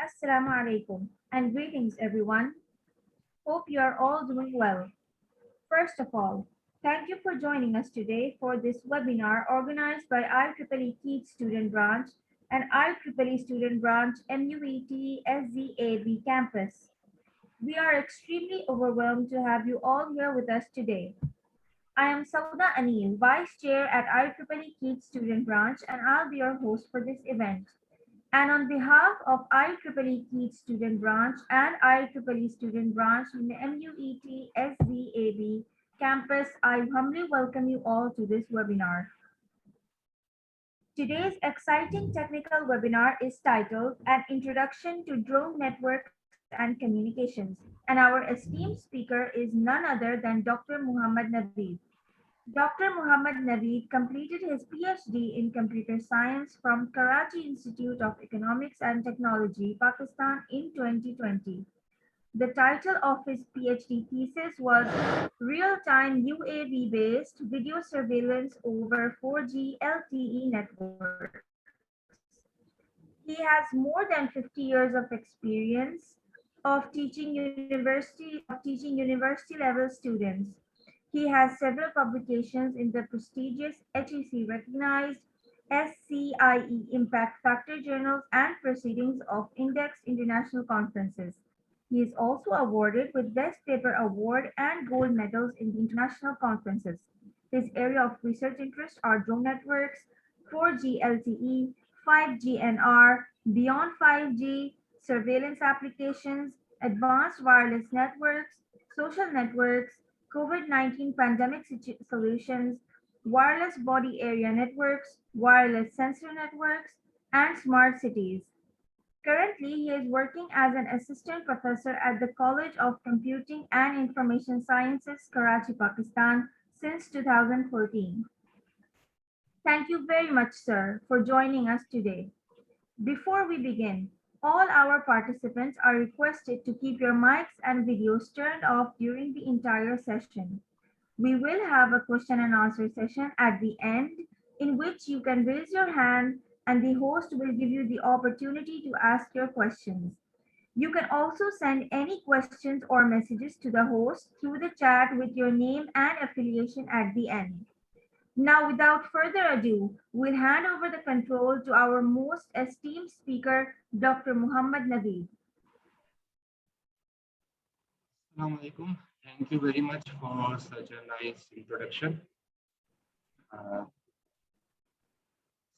Assalamu alaikum and greetings everyone. Hope you are all doing well. First of all, thank you for joining us today for this webinar organized by IEEE KEET Student Branch and IEEE Student Branch MUET SZAB campus. We are extremely overwhelmed to have you all here with us today. I am Sauda Anil, Vice Chair at IEEE KEET Student Branch, and I'll be your host for this event. And on behalf of IEEE KEET Student Branch and IEEE Student Branch MUET SZAB campus, I humbly welcome you all to this webinar. Today's exciting technical webinar is titled An Introduction to Drone Networks and Communications, and our esteemed speaker is none other than Dr. Muhammad Naveed. Dr. Muhammad Naveed completed his PhD in Computer Science from Karachi Institute of Economics and Technology, Pakistan in 2020. The title of his PhD thesis was Real-Time UAV-Based Video Surveillance over 4G LTE Networks. He has more than 50 years of experience of teaching university level students. He has several publications in the prestigious HEC recognized SCIE Impact Factor journals and proceedings of Index International Conferences. He is also awarded with Best Paper Award and gold medals in the international conferences. His area of research interest are drone networks, 4G LTE, 5G NR, beyond 5G, surveillance applications, advanced wireless networks, social networks, COVID-19 pandemic solutions, wireless body area networks, wireless sensor networks, and smart cities. Currently, he is working as an assistant professor at the College of Computing and Information Sciences, Karachi, Pakistan, since 2014. Thank you very much, sir, for joining us today. Before we begin, all our participants are requested to keep your mics and videos turned off during the entire session. We will have a question and answer session at the end in which you can raise your hand and the host will give you the opportunity to ask your questions. You can also send any questions or messages to the host through the chat with your name and affiliation at the end. Now, without further ado, we'll hand over the control to our most esteemed speaker, Dr. Muhammad Naveed. Assalamu alaikum. Thank you very much for such a nice introduction.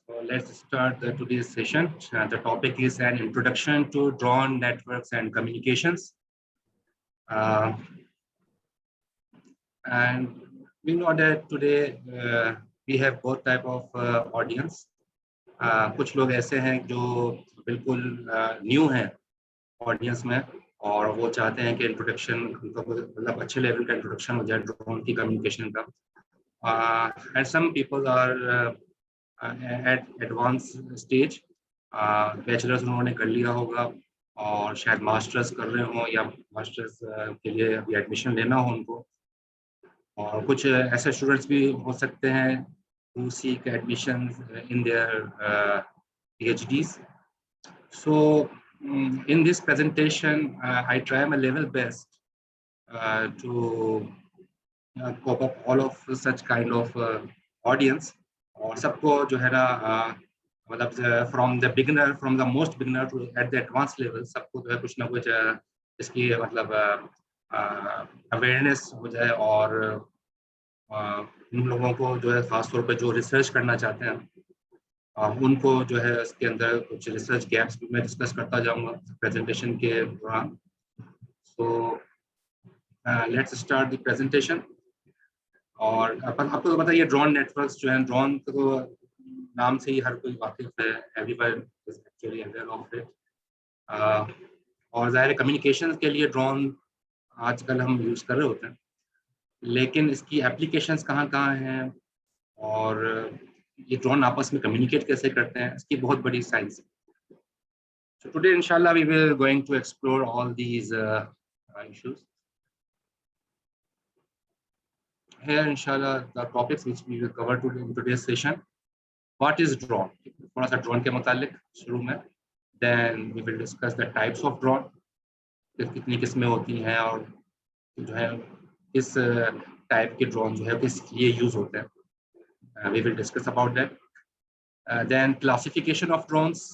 So let's start today's session. The topic is an introduction to drone networks and communications. And we know that today we have both type of audience. कुछ लोग ऐसे हैं जो बिल्कुल new हैं audience में और वो चाहते हैं कि इंट्रोडक्शन मतलब अच्छे लेवल का इंट्रोडक्शन हो जाए ड्रोन की कम्युनिकेशन का and some people are at advance stage bachelors उन्होंने कर लिया होगा और शायद मास्टर्स कर रहे हों या मास्टर्स के लिए अभी एडमिशन लेना हो उनको और कुछ ऐसे स्टूडेंट्स भी हो सकते हैं who seek admissions in their PhDs. So in this presentation, I try my level best to cope up all of such kind of audience. और सबको जो है ना मतलब from the most beginner to at the advanced level सबको जो है कुछ ना कुछ इसकी मतलब अवेयरनेस हो जाए और उन लोगों को जो है खास तौर पे जो रिसर्च करना चाहते हैं उनको जो है इसके अंदर कुछ रिसर्च गैप्स भी मैं डिस्कस करता जाऊंगा प्रेजेंटेशन के दौरान. So let's start the presentation. और आपको पता है ये ड्रोन नेटवर्क्स जो हैं ड्रोन तो नाम से ही हर कोई वाकिफ है, everyone is actually aware of it. और ज़ाहिर कम्युनिकेशन के लिए ड्रोन आजकल हम यूज़ कर रहे होते हैं लेकिन इसकी एप्लीकेशंस कहाँ हैं और ये ड्रोन आपस में कम्युनिकेट कैसे करते हैं इसकी बहुत बड़ी साइंस है. सो टुडे इंशाल्लाह we will going to explore all these issues. Here inshallah the topics which we will cover today in today's session. What is drone? थोड़ा सा ड्रोन के मुतालिक शुरू में. Then we will discuss the types of drone, कितनी किस्में होती हैं और जो है किस टाइप के ड्रोन जो है किस लिए यूज होते हैं, we will discuss about that. Then classification of drones,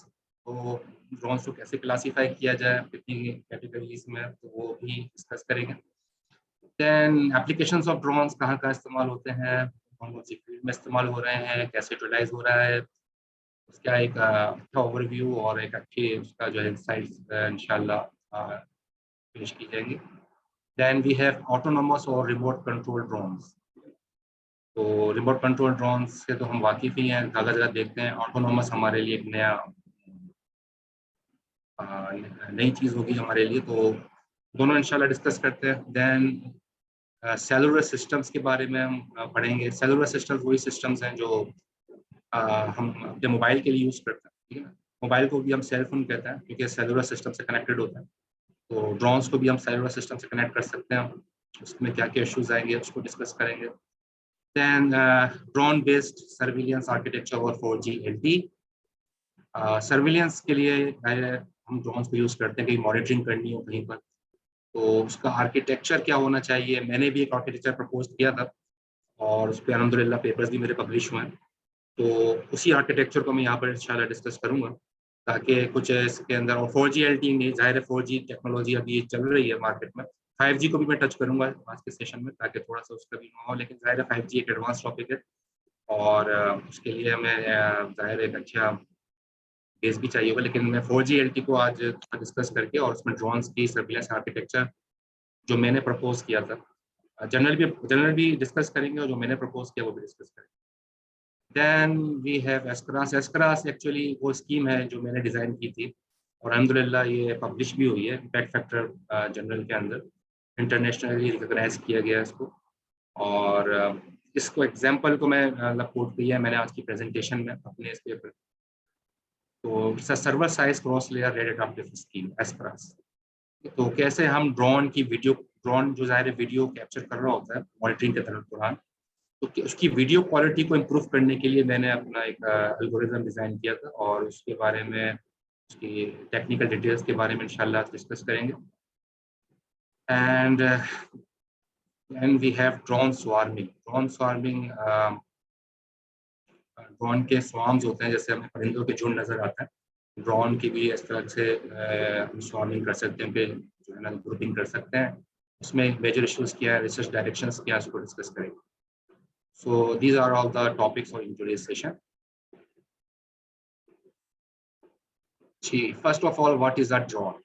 तो ड्रोन्स को कैसे क्लासीफाई किया जाए कितनी कैटेगरीज में, तो वो भी डिस्कस करेंगे। देन एप्लीकेशंस ऑफ ड्रोन्स, कहाँ कहाँ इस्तेमाल होते हैं, कौन कौन सी फील्ड में इस्तेमाल हो रहे हैं, कैसे यूटिलाइज हो रहा है, उसका एक अच्छा ओवरव्यू और एक अच्छी उसका जो है इंसाइट्स इंशाल्लाह पेश की जाएंगी। देन वी हैव ऑटोनोमस और रिमोट कंट्रोल ड्रोन्स। तो रिमोट कंट्रोल ड्रोन्स से तो हम वाकिफ ही हैं, जगह जगह देखते हैं। ऑटोनोमस हमारे लिए एक नया नई चीज़ होगी हमारे लिए, तो दोनों इंशाल्लाह डिस्कस करते हैं। देन सेलुलर सिस्टम्स के बारे में हम पढ़ेंगे। सेलुलर सिस्टम्स वही सिस्टम्स हैं जो हम अपने मोबाइल के लिए यूज़ करते हैं, ठीक है ना। मोबाइल को भी हम सेल फोन कहते हैं क्योंकि सेलुलर सिस्टम से कनेक्टेड होता है, तो ड्रोन्स को भी हम सेलुलर सिस्टम से कनेक्ट कर सकते हैं। उसमें क्या क्या इश्यूज आएंगे उसको डिस्कस करेंगे। Then drone based surveillance architecture और 4G LTE। सर्विलियंस के लिए हम ड्रोन्स को यूज़ करते हैं, कहीं मॉनिटरिंग करनी हो कहीं पर, तो उसका आर्किटेक्चर क्या होना चाहिए। मैंने भी एक आर्किटेक्चर प्रपोज किया था और उस पर अलहमदुलिल्लाह पेपर्स भी मेरे पब्लिश हुए हैं, तो उसी आर्किटेक्चर को मैं यहाँ पर इंशाल्लाह डिस्कस करूँगा, ताकि कुछ इसके अंदर, और 4G LTE नहीं, जाहिर है 4G टेक्नोलॉजी अभी चल रही है मार्केट में। 5G को भी मैं टच करूँगा आज के सेशन में, ताकि थोड़ा सा उसका भी हो, लेकिन जाहिर है 5G एक एडवांस टॉपिक है और उसके लिए हमें जाहिर एक अच्छा बेस भी चाहिए होगा। लेकिन मैं 4G LTE को आज डिस्कस करके और उसमें ड्रोन्स की सर्विलेंस आर्किटेक्चर जो मैंने प्रपोज किया था, जनरल भी डिस्कस करेंगे और जो मैंने प्रपोज किया वो भी डिस्कस करेंगे। देन वी हैव एस्करास। एस्करास एक्चुअली वो स्कीम है जो मैंने डिज़ाइन की थी और अल्हम्दुलिल्लाह ये पब्लिश भी हुई है इम्पैक्ट फैक्टर जर्नल के अंदर, इंटरनेशनली रिकॉग्नाइज किया गया इसको। और इसको एग्जाम्पल को मैं कोट किया है मैंने आज की प्रेजेंटेशन में अपने इस पेपर। तो it's a server side cross layer rate adaptive scheme एस्करास। तो कैसे हम ड्रोन की वीडियो, ड्रोन जो ज़ाहिर वीडियो कैप्चर कर रहा होता है मॉनिटरिंग के दौरान, तो उसकी वीडियो क्वालिटी को इम्प्रूव करने के लिए मैंने अपना एक एल्गोरिथम डिज़ाइन किया था और उसके बारे में, उसकी टेक्निकल डिटेल्स के बारे में इंशाल्लाह डिस्कस करेंगे। And we have drone swarming. Drone swarming, drone के स्वार्म्स होते हैं, जैसे हमें परिंदों के झुंड नज़र आता है, ड्रोन की भी इस तरह से हम स्वार्मिंग कर सकते हैं, फिर जो है ना ग्रुपिंग कर सकते हैं। उसमें मेजर इश्यूज क्या है, रिसर्च डायरेक्शंस क्या है, उसको डिस्कस करेंगे। So these are all the topics for in today's session. First of all, what is a drone?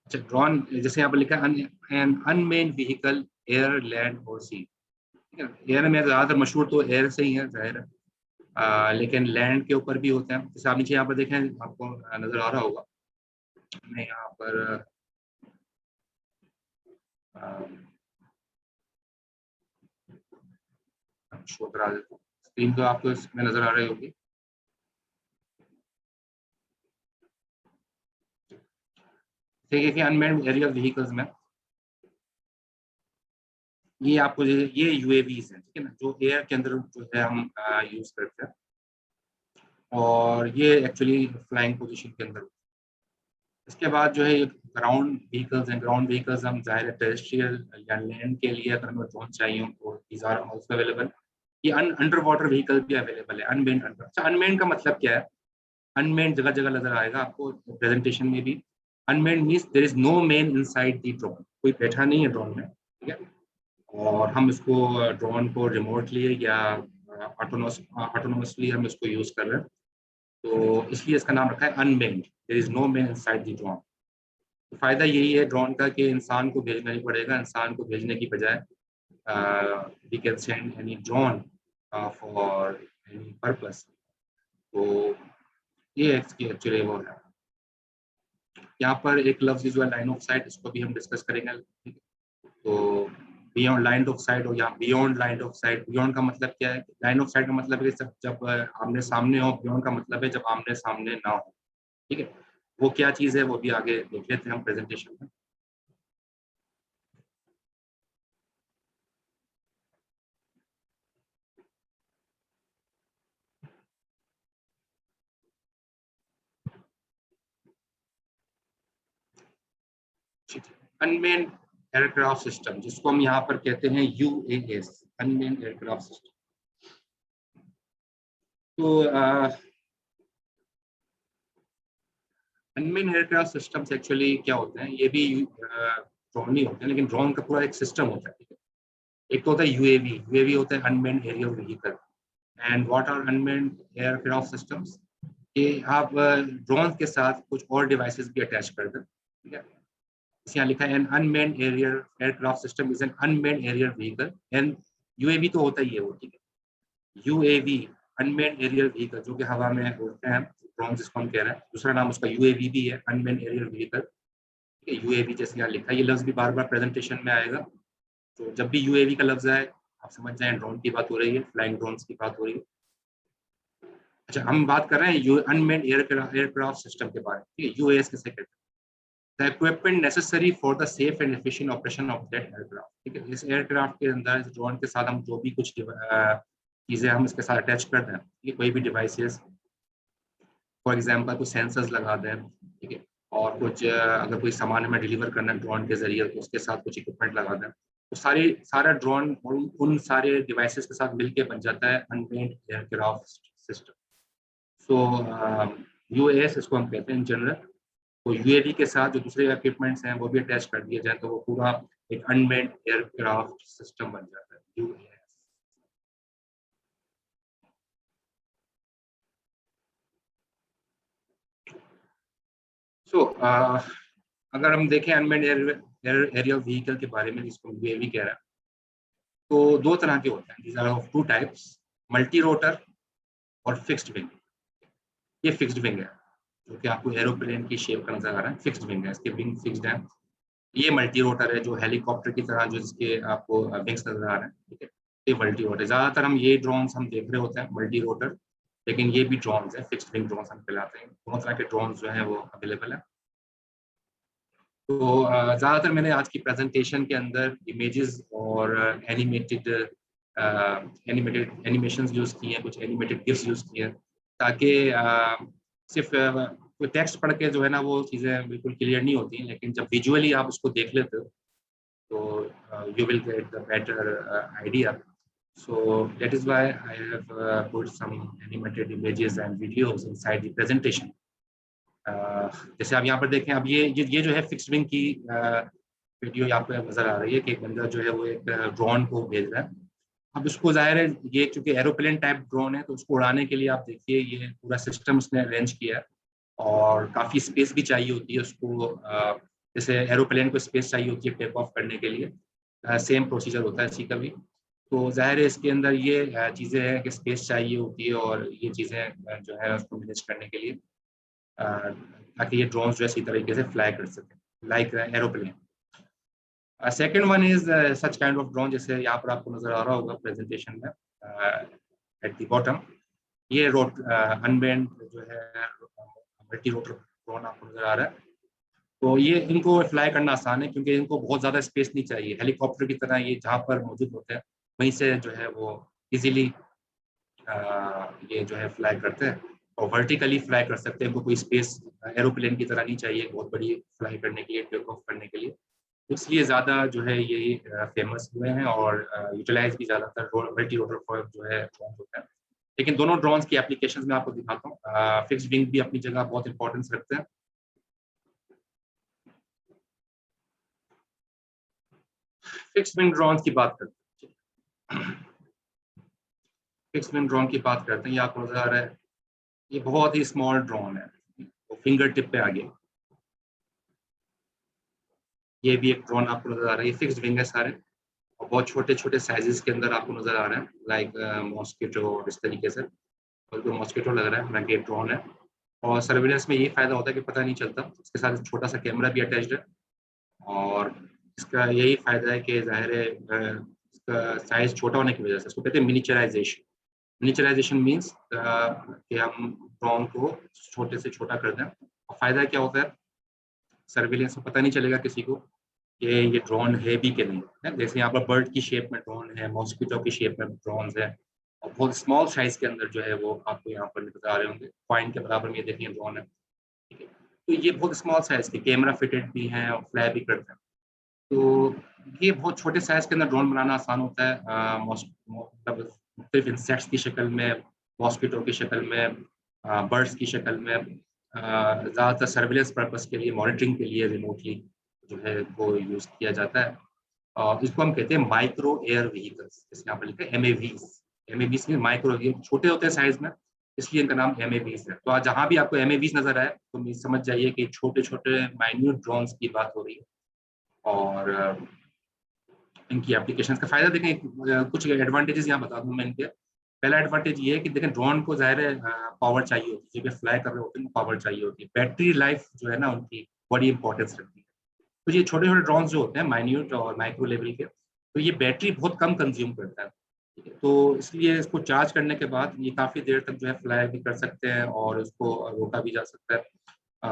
अच्छा, ड्रोन जैसे यहाँ पर लिखा है an unmanned vehicle, air, land or sea। ठीक है, एयर में ज़्यादातर मशहूर तो एयर से ही है जाहिर है, लेकिन लैंड के ऊपर भी होते हैं। जैसे आप नीचे यहाँ पर देखें, आपको नज़र आ रहा होगा, मैं यहाँ पर शो करा देता हूँ। स्क्रीन तो आपको इसमें नज़र आ रही होगी। ठीक है कि अनमैन्ड एरियल व्हीकल्स में ये आपको ये यूएवीज हैं, ठीक है ना, जो एयर के अंदर जो है हम यूज करते हैं और ये एक्चुअली फ्लाइंग पोजीशन के अंदर। इसके बाद जो है ग्राउंड व्हीकल्स हैं। ग्राउंड व्हीकल्स हम जाहिर है टेरेस्ट्रियल या लैंड के लिए अगर हमें ड्रोन चाहिए हो तो दीज आर आल्सो अवेलेबल। ये अंडर वाटर व्हीकल भी अवेलेबल है, अनमेन्ड अंडर। अच्छा, अनमेन्ड का मतलब क्या है? अनमेन्ड जगह जगह नजर आएगा आपको प्रेजेंटेशन में भी। Unmanned means there is no man inside the drone, कोई बैठा नहीं है ड्रोन में, ठीक है। और हम इसको ड्रोन को रिमोटली या ऑटोनोमसली हम इसको यूज कर रहे हैं, तो इसलिए इसका नाम रखा है unmanned. There is no man inside the drone. तो फायदा यही है ड्रोन का कि इंसान को भेजना नहीं पड़ेगा। इंसान को भेजने की बजाय we can send any drone for any purpose. तो ये एक्चुअली वो है। यहाँ पर एक लफ्ज जो है लाइन ऑफ साइट, इसको भी हम डिस्कस करेंगे, ठीक है। तो बियॉन्ड लाइन ऑफ साइट और यहाँ beyond line of site. Beyond का मतलब क्या है? लाइन ऑफ साइट का मतलब है जब आमने सामने हो। बियॉन्ड का मतलब है जब आमने सामने ना हो, ठीक है। वो क्या चीज़ है वो भी आगे देख लेते हैं हम प्रेजेंटेशन में। अनमेन्ड एयरक्राफ्ट सिस्टम, जिसको हम यहाँ पर कहते हैं UAS, अनमेन्ड एयरक्राफ्ट सिस्टम। तो अनमेन्ड एयरक्राफ्ट सिस्टम्स एक्चुअली क्या होते हैं, ये भी ड्रोन नहीं होते हैं, लेकिन ड्रोन का पूरा एक सिस्टम होता है, ठीक है। एक तो होता है यूएवी होता है unmanned aerial vehicle. And what are unmanned aircraft systems, कि आप ड्रोन के साथ कुछ और डिवाइसेस भी अटैच कर दें, ठीक है। यहाँ लिखा है an unmanned aircraft system is an unmanned aerial vehicle, and UAV तो होता ही है वो, ठीक है। यूएवी अनमेन्ड एरियल व्हीकल, जो कि हवा में उड़ते हैं, ड्रोन जिसको हम कह रहे हैं, दूसरा नाम उसका यूएवी भी है, अनमेन्ड एरियल व्हीकल, ठीक है। यूएवी जैसे यहाँ लिखा है, ये लफ्ज भी बार बार प्रेजेंटेशन में आएगा, तो जब भी यूएवी का लफ्ज आए आप समझ जाएं ड्रोन की बात हो रही है, फ्लाइंग ड्रोन्स की बात हो रही है। अच्छा, हम बात कर रहे हैं अनमेन्ड एयरक्राफ्ट सिस्टम के बारे में, ठीक है। यूएस किसे कहते हैं? The equipment necessary for the safe and efficient operation of that aircraft, ठीक है। इस एयरक्राफ्ट के अंदर, इस ड्रोन के साथ हम जो भी कुछ चीजें हम इसके साथ अटैच कर दें, ये कोई भी डिवाइसेस, फॉर एग्जांपल कुछ सेंसर्स लगा दें, ठीक है, और कुछ अगर कोई सामान हमें डिलीवर करना है ड्रोन के जरिए, तो उसके साथ कुछ इक्विपमेंट लगा दें, तो सारा ड्रोन उन सारे डिवाइसेस के साथ मिलके बन जाता है unmanned aircraft system. So US इसको हम कहते हैं इन जनरल। तो यूएवी के साथ जो दूसरे इक्विपमेंट्स हैं वो भी अटैच कर दिए जाए, तो वो पूरा एक अनमेन्ड एयरक्राफ्ट सिस्टम बन जाता है, यूएस। सो अगर हम देखें अनमेन्ड एरियल व्हीकल के बारे में, जिसको यूएवी कह रहा है, तो दो तरह के होते हैं, these are of two types, multi rotor और फिक्स्ड विंग। ये फिक्स्ड विंग है, जो कि आपको एरोप्लेन की शेप का नजर आ रहा है, फिक्स्ड विंग है, इसके विंग फिक्स्ड है। ये मल्टी रोटर है, जो हेलीकॉप्टर की तरह जो जिसके आपको विंग्स नजर आ रहे हैं, ठीक है। ये मल्टी रोटर, ज्यादातर हम ये ड्रोन्स हम देख रहे होते हैं मल्टी रोटर, लेकिन ये भी ड्रोन्स है, फिक्स्ड विंग ड्रोन्स हम कहलाते हैं। दोनों तरह के ड्रोन्स जो है वो अवेलेबल है। तो ज़्यादातर मैंने आज की प्रेजेंटेशन के अंदर इमेजेस और एनिमेटेड एनिमेशंस यूज़ किए हैं, कुछ एनिमेटेड गिफ्स यूज़ किए हैं, ताकि सिर्फ कोई टेक्स्ट पढ़ के जो है ना वो चीज़ें बिल्कुल क्लियर नहीं होती हैं, लेकिन जब विजुअली आप उसको देख लेते हो तो you will get the better idea. So that is why I have put some animated images and videos inside the presentation. जैसे आप यहाँ पर देखें, अब ये जो है फिक्स्ड विंग की वीडियो यहाँ पे नजर आ रही है कि एक बंदा जो है वो एक ड्रोन को भेज रहा है। अब उसको जाहिर है ये चूंकि एरोप्लेन टाइप ड्रोन है, तो उसको उड़ाने के लिए आप देखिए ये पूरा सिस्टम उसने अरेंज किया है, और काफ़ी स्पेस भी चाहिए होती है उसको, जैसे एरोप्लेन को स्पेस चाहिए होती है टेक ऑफ करने के लिए, सेम प्रोसीजर होता है इसी का भी। तो जाहिर है इसके अंदर ये चीज़ें हैं कि स्पेस चाहिए होती है, और ये चीज़ें जो है उसको मैनेज करने के लिए, ताकि ये ड्रोन्स जो है इसी तरीके से फ्लाई कर सकें like aeroplane. Second one is such kind of drone, जैसे यहाँ पर आपको नजर आ रहा होगा प्रेजेंटेशन में एट द बॉटम, ये अनमेन्ड जो है मल्टी रोटर ड्रोन आपको नजर आ रहा है। तो ये इनको फ्लाई करना आसान है, क्योंकि इनको बहुत ज़्यादा स्पेस नहीं चाहिए, हेलीकॉप्टर की तरह ये जहाँ पर मौजूद होते हैं वहीं से जो है वो इजीली ये जो है फ्लाई करते हैं, और वर्टिकली फ्लाई कर सकते हैं। इनको कोई स्पेस एरोप्लेन की तरह नहीं चाहिए बहुत बड़ी फ्लाई करने के लिए, टेक ऑफ करने के लिए, इसलिए ज़्यादा जो है ये फेमस हुए हैं और यूटिलाइज भी ज़्यादातर मल्टी रोटर फॉर जो है ड्रोन होता है। लेकिन दोनों ड्रोन्स की एप्लीकेशंस में आपको दिखाता हूँ। फिक्स्ड विंग भी अपनी जगह बहुत इंपॉर्टेंस रखते हैं। फिक्स्ड विंग ड्रोन की बात करते हैं, फिक्स्ड विंग ड्रोन की बात करते हैं। ये आपको नजर आ रहा है, ये बहुत ही स्मॉल ड्रोन है, तो फिंगर टिप पे आ गया। ये भी एक ड्रोन आपको नजर आ रहा है, ये फिक्स्ड विंग है सारे, और बहुत छोटे छोटे साइजेस के अंदर आपको नजर आ रहे हैं, लाइक मॉस्किटो और इस तरीके से, और तो मॉस्किटो लग रहा है, हालांकि एक ड्रोन है। और सर्विलेंस में ये फायदा होता है कि पता नहीं चलता, इसके साथ छोटा सा कैमरा भी अटैच्ड है, और इसका यही फायदा है कि जाहिर है इसका साइज छोटा होने की वजह से इसको कहते हैं मिनिचराइजेशन। मिनिचराइजेशन मीन्स कि हम ड्रोन को छोटे से छोटा कर दें, और फायदा क्या होता है, सर्विलेंस में पता नहीं चलेगा किसी को कि ये ड्रोन है भी कि नहीं है। जैसे यहाँ पर बर्ड की शेप में ड्रोन है, मॉस्किटो की शेप में ड्रोन है, और बहुत स्मॉल साइज के अंदर जो है वो आपको यहाँ पर नजर आ रहे होंगे, पॉइंट के बराबर में ये देखिए ड्रोन है, ठीक है। तो ये बहुत स्मॉल साइज के कैमरा फिटेड भी हैं और फ्लाई भी करते हैं। तो ये बहुत छोटे साइज के अंदर ड्रोन बनाना आसान होता है, मतलब सिर्फ इंसेक्ट्स की शक्ल में, मॉस्किटो की शक्ल में, बर्ड्स की शक्ल में, ज़्यादातर सर्विलेंस पर्पस के लिए, मॉनिटरिंग के लिए रिमोटली जो है वो यूज़ किया जाता है। इसको हम कहते हैं माइक्रो एयर व्हीकल्स, जैसे यहाँ पर लिखा है एमएवीज। एमएवीज में माइक्रो, ये छोटे होते हैं साइज में, इसलिए इनका नाम एमएवीज है। तो आज जहाँ भी आपको एमएवीज नजर आए तो समझ जाइए कि छोटे छोटे माइन्यूट ड्रोन्स की बात हो रही है। और इनकी एप्लीकेशंस का फायदा देखें, कुछ एडवांटेजेस यहाँ बता दूं मैं इनके। पहला एडवांटेज ये है कि देखें ड्रोन को ज़ाहिर है पावर चाहिए होती है, जब फ्लाई कर रहे होते हैं पावर चाहिए होती है, बैटरी लाइफ जो है ना उनकी बड़ी इंपॉर्टेंस रखती है। तो ये छोटे छोटे ड्रोन जो होते हैं माइन्यूट और माइक्रो लेवल के, तो ये बैटरी बहुत कम कंज्यूम करता है। तो इसलिए इसको चार्ज करने के बाद ये काफ़ी देर तक जो है फ्लाई भी कर सकते हैं और उसको रोका भी जा सकता है,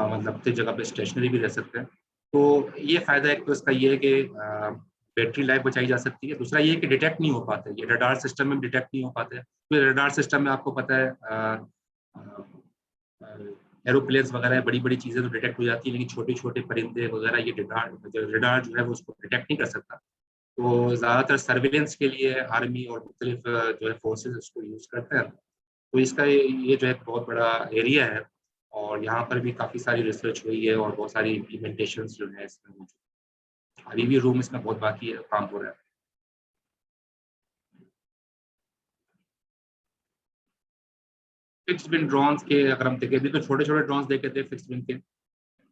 मतलब किस जगह पे स्टेशनरी भी रह सकते हैं। तो ये फायदा एक तो इसका ये है कि बैटरी लाइफ बचाई जा सकती है। दूसरा ये कि डिटेक्ट नहीं हो पाते, ये रडार सिस्टम में डिटेक्ट नहीं हो पाते। तो रडार सिस्टम में आपको पता है एरोप्लेन्स वगैरह बड़ी बड़ी चीज़ें तो डिटेक्ट हो जाती है, लेकिन छोटे छोटे परिंदे वगैरह ये रडार जो है वो उसको डिटेक्ट नहीं कर सकता। तो ज़्यादातर सर्विलेंस के लिए आर्मी और मुख्तलिफ जो है फोर्सेज उसको यूज़ करते हैं। तो इसका ये जो है बहुत बड़ा एरिया है और यहाँ पर भी काफ़ी सारी रिसर्च हुई है और बहुत सारी इम्प्लीमेंटेशन जो है इसमें मौजूद। अभी भी रूम इसमें बहुत बाकी है, काम हो रहा है। फिक्स्ड विंग ड्रोन्स के अगर हम देखें, अभी तो छोटे छोटे ड्रोन्स देखे थे फिक्स्ड विंग के,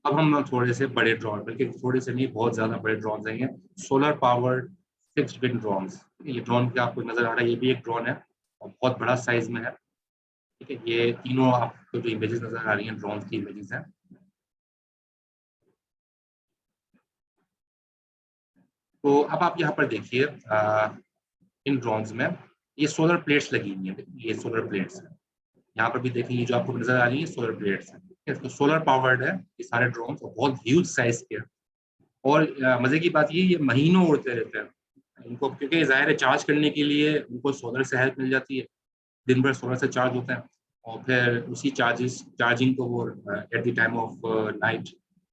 अब हम थोड़े से बड़े ड्रोन, बल्कि थोड़े से नहीं बहुत ज्यादा बड़े ड्रोन हैं, solar powered fixed wing drones. ये ड्रोन क्या आपको नजर आ रहा है, ये भी एक ड्रोन है और बहुत बड़ा साइज में है। ठीक है, ये तीनों आपको जो इमेजेस नजर आ रही हैं ड्रोन की इमेजेस हैं। तो अब आप यहाँ पर देखिए इन ड्रोन्स में ये सोलर प्लेट्स लगी हुई हैं, ये सोलर प्लेट्स हैं। यहाँ पर भी देखें, ये जो आपको नजर आ रही है सोलर प्लेट्स हैं। तो सोलर पावर्ड है ये सारे ड्रोन, बहुत ह्यूज साइज के हैं। और मजे की बात ये महीनों उड़ते रहते हैं इनको, क्योंकि जाहिर है चार्ज करने के लिए उनको सोलर से हेल्प मिल जाती है। दिन भर सोलर से चार्ज होते हैं और फिर उसी चार्जिंग को वो at the time of night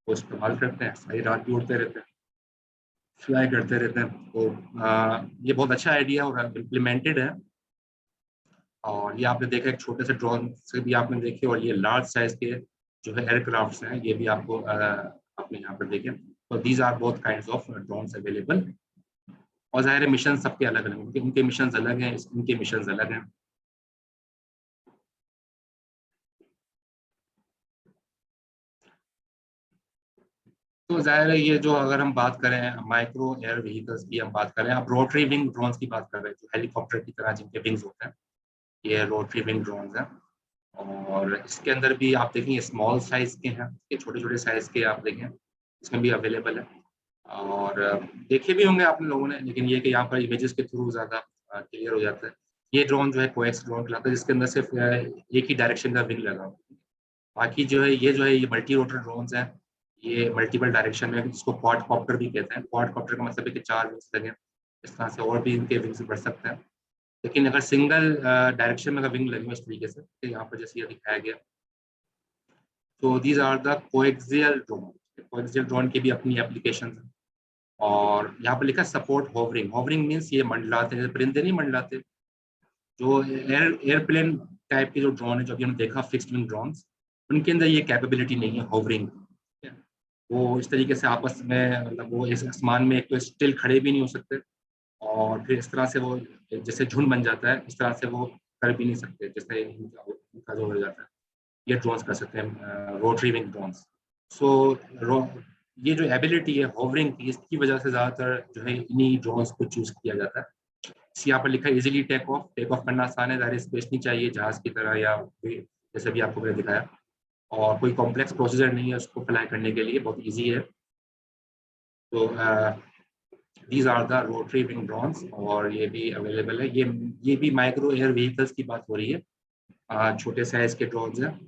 वो इस्तेमाल करते हैं, सारी रात भी उड़ते रहते हैं, फ्लाई करते रहते हैं। तो ये बहुत अच्छा आइडिया और इम्प्लीमेंटेड है। और ये आपने देखा एक छोटे से ड्रोन से भी आपने देखे, और ये लार्ज साइज के जो है एयरक्राफ्ट हैं ये भी आपको आपने यहाँ पर देखे। तो these are both kinds of drones available. और ज़ाहिर है मिशन सबके अलग अलग हैं, उनके मिशन अलग हैं, इनके मिशन अलग हैं। तो ज़ाहिर है ये जो अगर हम बात करें माइक्रो एयर व्हीकल्स की हम बात करें, आप रोटरी विंग ड्रोन्स की बात कर रहे हैं जो हेलीकॉप्टर की तरह जिनके विंग्स होते हैं, ये रोटरी विंग ड्रोन्स हैं। और इसके अंदर भी आप देखेंगे स्मॉल साइज के हैं, ये छोटे छोटे साइज के आप देखें इसमें भी अवेलेबल है। और देखे भी होंगे आप लोगों ने, लेकिन ये कि यहाँ पर इमेजेस के थ्रू ज़्यादा क्लियर हो जाता है। ये ड्रोन जो है कोएक्स ड्रोन कहलाता है, जिसके अंदर सिर्फ एक ही डायरेक्शन का विंग लगा हुआ है। बाकी जो है ये मल्टी रोटर ड्रोन्स हैं, ये मल्टीपल डायरेक्शन में, जिसको क्वाड कॉप्टर भी कहते हैं। क्वाड कॉप्टर का मतलब है कि 4 विंग्स लगे, इस तरह से और भी इनके विंग्स बढ़ सकते हैं। लेकिन अगर सिंगल डायरेक्शन में अगर विंग लगे इस तरीके से, तो यहाँ पर जैसे ये दिखाया गया, तो these are the coaxial drone. Coaxial drone की भी अपनी एप्लीकेशन है। और यहाँ पर लिखा सपोर्ट होवरिंग। होवरिंग मीन्स ये मंडलाते हैं, परिंदे नहीं मंडलाते, जो एयरप्लेन टाइप के जो ड्रोन है जो अभी हमने देखा फिक्स्ड विंग ड्रोन, उनके अंदर ये कैपेबिलिटी नहीं है होवरिंग। वो इस तरीके से आपस में, मतलब वो इस आसमान में एक तो स्टिल खड़े भी नहीं हो सकते, और फिर इस तरह से वो जैसे झुंड बन जाता है इस तरह से वो कर भी नहीं सकते, जैसे इनका जो हो जाता है ये ड्रोन्स कर सकते हैं, रोटरी विंग ड्रोन्स। सो ये जो एबिलिटी है होवरिंग की, इसकी वजह से ज़्यादातर जो है इन्हीं ड्रोन्स को चूज किया जाता है। यहाँ पर लिखा है इजीली टेक ऑफ करना आसान है, ज़्यादा स्पेस नहीं चाहिए जहाज की तरह, या जैसे भी आपको मैंने दिखाया, और कोई कॉम्प्लेक्स प्रोसीजर नहीं है उसको फ्लाई करने के लिए, बहुत इजी है। तो these are the rotary wing drones, और ये भी अवेलेबल है। ये भी माइक्रो एयर व्हीकल्स की बात हो रही है, छोटे साइज के ड्रोन्स हैं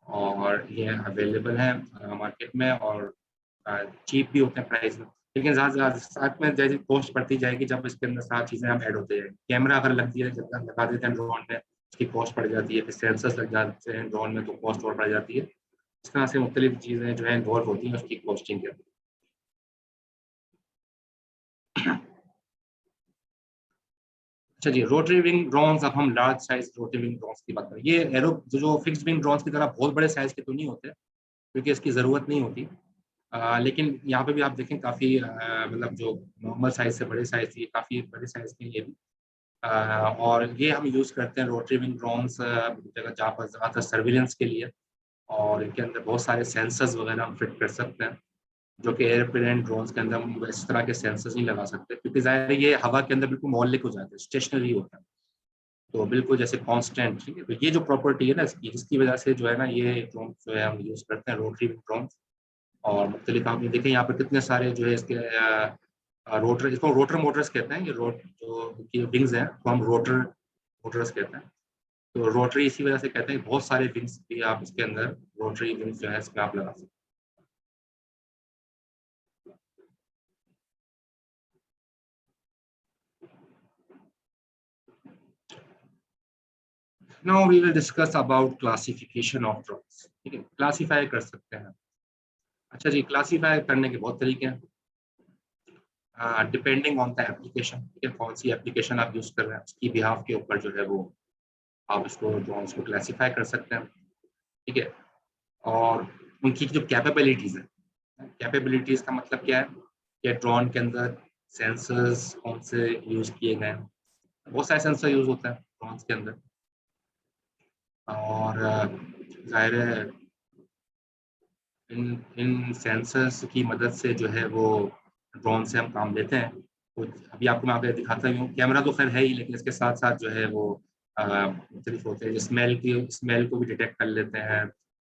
और ये अवेलेबल हैं मार्केट में, और चीप भी होते हैं प्राइस में। लेकिन साथ में जैसे कॉस्ट बढ़ती जाएगी, जब इसके अंदर सारी चीज़ें हम ऐड होते जाएंगे, कैमरा अगर लगा देते हैं ड्रोन में, उसकी कॉस्ट बढ़ जाती है, फिर सेंसर्स लग जाते हैं ड्रोन में तो कॉस्ट और बढ़ जाती है। इस तरह से मुख्तलिफ चीज़ें जो है इन्वॉल्व होती हैं उसकी कॉस्टिंग के अंदर। अच्छा जी, रोटरी विंग ड्रोन्स, अब हम large size rotary wing drones की बात करें। ये एरो जो फिक्स्ड विंग ड्रोन्स की तरह बहुत बड़े साइज के तो नहीं होते, क्योंकि इसकी ज़रूरत नहीं होती। लेकिन यहाँ पे भी आप देखें काफ़ी मतलब जो नॉर्मल साइज से बड़े साइज ये काफ़ी बड़े साइज के ये भी। और ये हम यूज़ करते हैं रोटरी विंग ड्रोन्स जगह जहाँ पर ज़्यादातर सर्विलेंस के लिए, और इनके अंदर बहुत सारे सेंसर्स वगैरह हम फिट कर सकते हैं, जो कि एयरप्लेन ड्रोन्स के अंदर हम इस तरह के सेंसर्स नहीं लगा सकते, क्योंकि ज़ाहिर है ये हवा के अंदर बिल्कुल मौलिक हो जाते हैं, स्टेशनरी होता है, तो बिल्कुल जैसे कांस्टेंट। ठीक है, तो ये जो प्रॉपर्टी है ना इसकी, जिसकी वजह से जो है ना ये ड्रोन जो है हम यूज़ करते हैं रोटरी विंग ड्रोन्स। और मुख्तलिफ आपने देखे यहाँ पर कितने सारे जो है इसके रोटर, इसको रोटर मोटर्स कहते हैं, ये जो इनकी विंग्स हैं तो हम रोटर मोटर्स कहते हैं। तो रोटरी इसी वजह से कहते हैं, बहुत सारे विंग्स भी आप इसके अंदर रोटरी विंग्स जो है इसमें आप लगा सकते हैं। Now we will discuss about classification of drones. ठीक है, क्लासीफाई कर सकते हैं। अच्छा जी, क्लासीफाई करने के बहुत तरीके हैं, डिपेंडिंग ऑन द एप्लीकेशन। ठीक है, कौन सी एप्लीकेशन आप यूज कर रहे हैं उसकी बिहाफ के ऊपर जो है वो आप इसको ड्रोन्स को क्लासीफाई कर सकते हैं। ठीक है, और उनकी जो कैपेबिलिटीज है, कैपेबिलिटीज का मतलब क्या है कि ड्रोन के अंदर सेंसर्स कौन से यूज किए गए हैं। बहुत सारे सेंसर यूज होते हैं ड्रोन्स के अंदर, और जाहिर है इन इन सेंसर्स की मदद से जो है वो ड्रोन से हम काम लेते हैं। तो अभी आपको मैं आगे दिखाता ही हूँ, कैमरा तो खैर है ही, लेकिन इसके साथ साथ जो है वो मुख्तलिफ होते हैं, स्मेल को भी डिटेक्ट कर लेते हैं,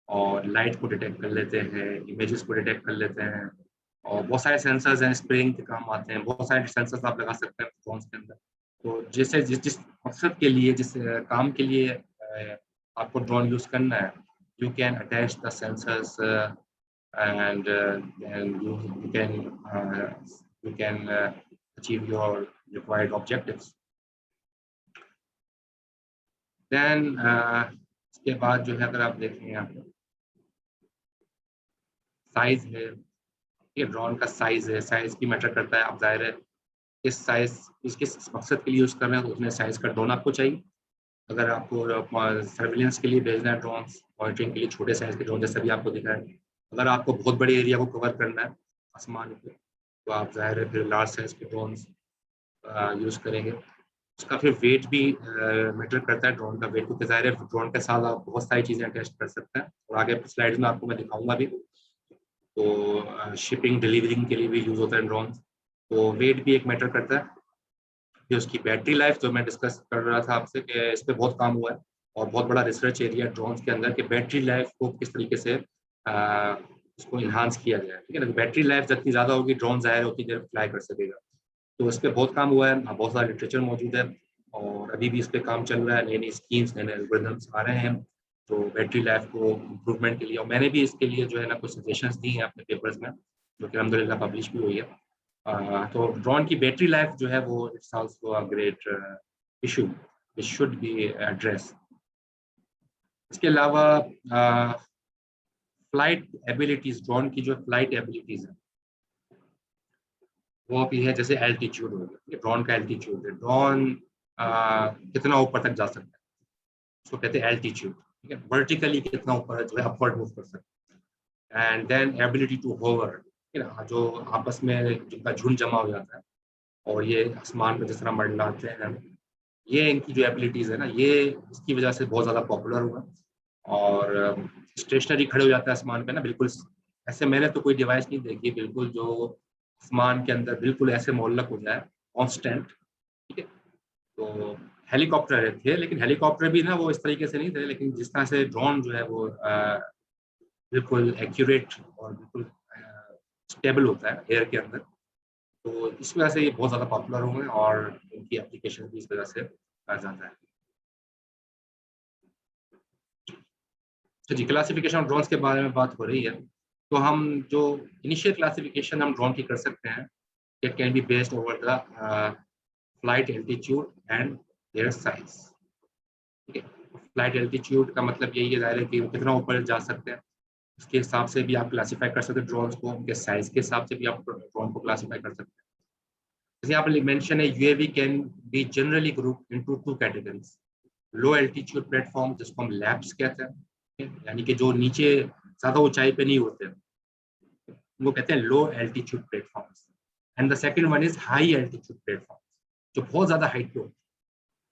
और लाइट को डिटेक्ट कर लेते हैं, इमेजेस को डिटेक्ट कर लेते हैं, और बहुत सारे सेंसर्स हैं, स्प्रेइंग के काम आते हैं, बहुत सारे सेंसर्स आप लगा सकते हैं ड्रोन्स के अंदर। तो जैसे जिस जिस मकसद के लिए, जिस काम के लिए आपको ड्रोन यूज करना है, you can attach the sensors and you can achieve your required objectives. Then इसके बाद जो है अगर आप देखें यहाँ पे साइज है, ये ड्रोन का साइज है, साइज की मैटर करता है। आप जाहिर है किस साइज किस मकसद के लिए यूज कर रहे हैं तो उतने साइज का ड्रोन आपको चाहिए। अगर आपको सर्विलेंस के लिए भेजना है ड्रोन, मॉनिटरिंग के लिए छोटे साइज के ड्रोन जैसे भी आपको दिखा है। अगर आपको बहुत बड़े एरिया को कवर करना है आसमान पे, तो आप जाहिर है फिर लार्ज साइज के ड्रोन यूज़ करेंगे। उसका फिर वेट भी मैटर करता है, ड्रोन का वेट, क्योंकि जाहिर है ड्रोन के साथ आप बहुत सारी चीज़ें अटैच कर सकते हैं, और आगे स्लाइड में आपको मैं दिखाऊंगा भी। तो शिपिंग डिलीवरिंग के लिए भी यूज़ होता है ड्रोन, तो वेट भी एक मैटर करता है। फिर उसकी बैटरी लाइफ जो मैं डिस्कस कर रहा था आपसे कि इस पर बहुत काम हुआ है, और बहुत बड़ा रिसर्च एरिया ड्रोन्स के अंदर कि बैटरी लाइफ को किस तरीके से उसको इन्हांस किया जाए। ठीक है ना, बैटरी लाइफ जितनी ज़्यादा होगी ड्रोन ज़ाहिर उतनी देर फ्लाई कर सकेगा। तो इस पर बहुत काम हुआ है, बहुत सारा लिटरेचर मौजूद है, और अभी भी इस पर काम चल रहा है, नई नई स्कीम्स नए नए एल्गोरिथम्स आ रहे हैं तो बैटरी लाइफ को इम्प्रूवमेंट के लिए। और मैंने भी इसके लिए जो है ना कुछ सजेशंस दी हैं अपने पेपर्स में, जो कि अलहमदुलिल्लाह पब्लिश भी हुई है। तो ड्रोन की बैटरी लाइफ जो है वो it's also a great issue which should be address. इसके अलावा फ्लाइट एबिलिटीज, ड्रोन की जो फ्लाइट एबिलिटीज है वो भी है, जैसे एल्टीट्यूड हो गया, ड्रोन का एल्टीट्यूड है, ड्रोन कितना ऊपर तक जा सकता है उसको कहते हैं एल्टीट्यूड। ठीक है, वर्टिकली कितना ऊपर जो है अपवर्ड मूव कर सकता है। And then ability to hover, ठीक है ना, जो आपस में जिनका झुंड जमा हो जाता है और ये आसमान में जिस तरह मंडलाते हैं, ये इनकी जो एबिलिटीज है ना, ये इसकी वजह से बहुत ज़्यादा पॉपुलर हुआ। और स्टेशनरी खड़े हो जाता है आसमान पे ना, बिल्कुल ऐसे मैंने तो कोई डिवाइस नहीं देखी बिल्कुल जो आसमान के अंदर बिल्कुल ऐसे मोहल्लक हो जाए कॉन्स्टेंट। ठीक है, तो हेलीकॉप्टर थे, लेकिन हेलीकॉप्टर भी ना वो इस तरीके से नहीं थे, लेकिन जिस तरह से ड्रोन जो है वो बिल्कुल एक्यूरेट और बिल्कुल स्टेबल होता है एयर के अंदर। तो इस वजह से ये बहुत ज़्यादा पॉपुलर हुए हैं, और इनकी एप्लीकेशन भी इस वजह से ज़्यादा है। तो जी, क्लासिफिकेशन ऑफ ड्रोन्स के बारे में बात हो रही है, तो हम जो इनिशियल क्लासिफिकेशन हम ड्रोन की कर सकते हैं, it can be based over the flight altitude and their size. ठीक है, फ्लाइट एल्टीट्यूड का मतलब यही है, जाहिर है कि वो कितना ऊपर जा सकते हैं, उसके हिसाब से भी आप क्लासीफाई कर सकते हैं ड्रोन्स को, उनके साइज के हिसाब से भी आप ड्रोन को क्लासीफाई कर सकते हैं। जैसे यहाँ पर मेंशन है UAV can be generally group into 2 categories. Low altitude platform जिसको हम लैब्स कहते हैं, यानी कि जो नीचे ज्यादा ऊंचाई पे नहीं होते, वो कहते हैं लो altitude platforms. And the second one is high altitude platform, जो बहुत ज्यादा हाइट पे होते हैं।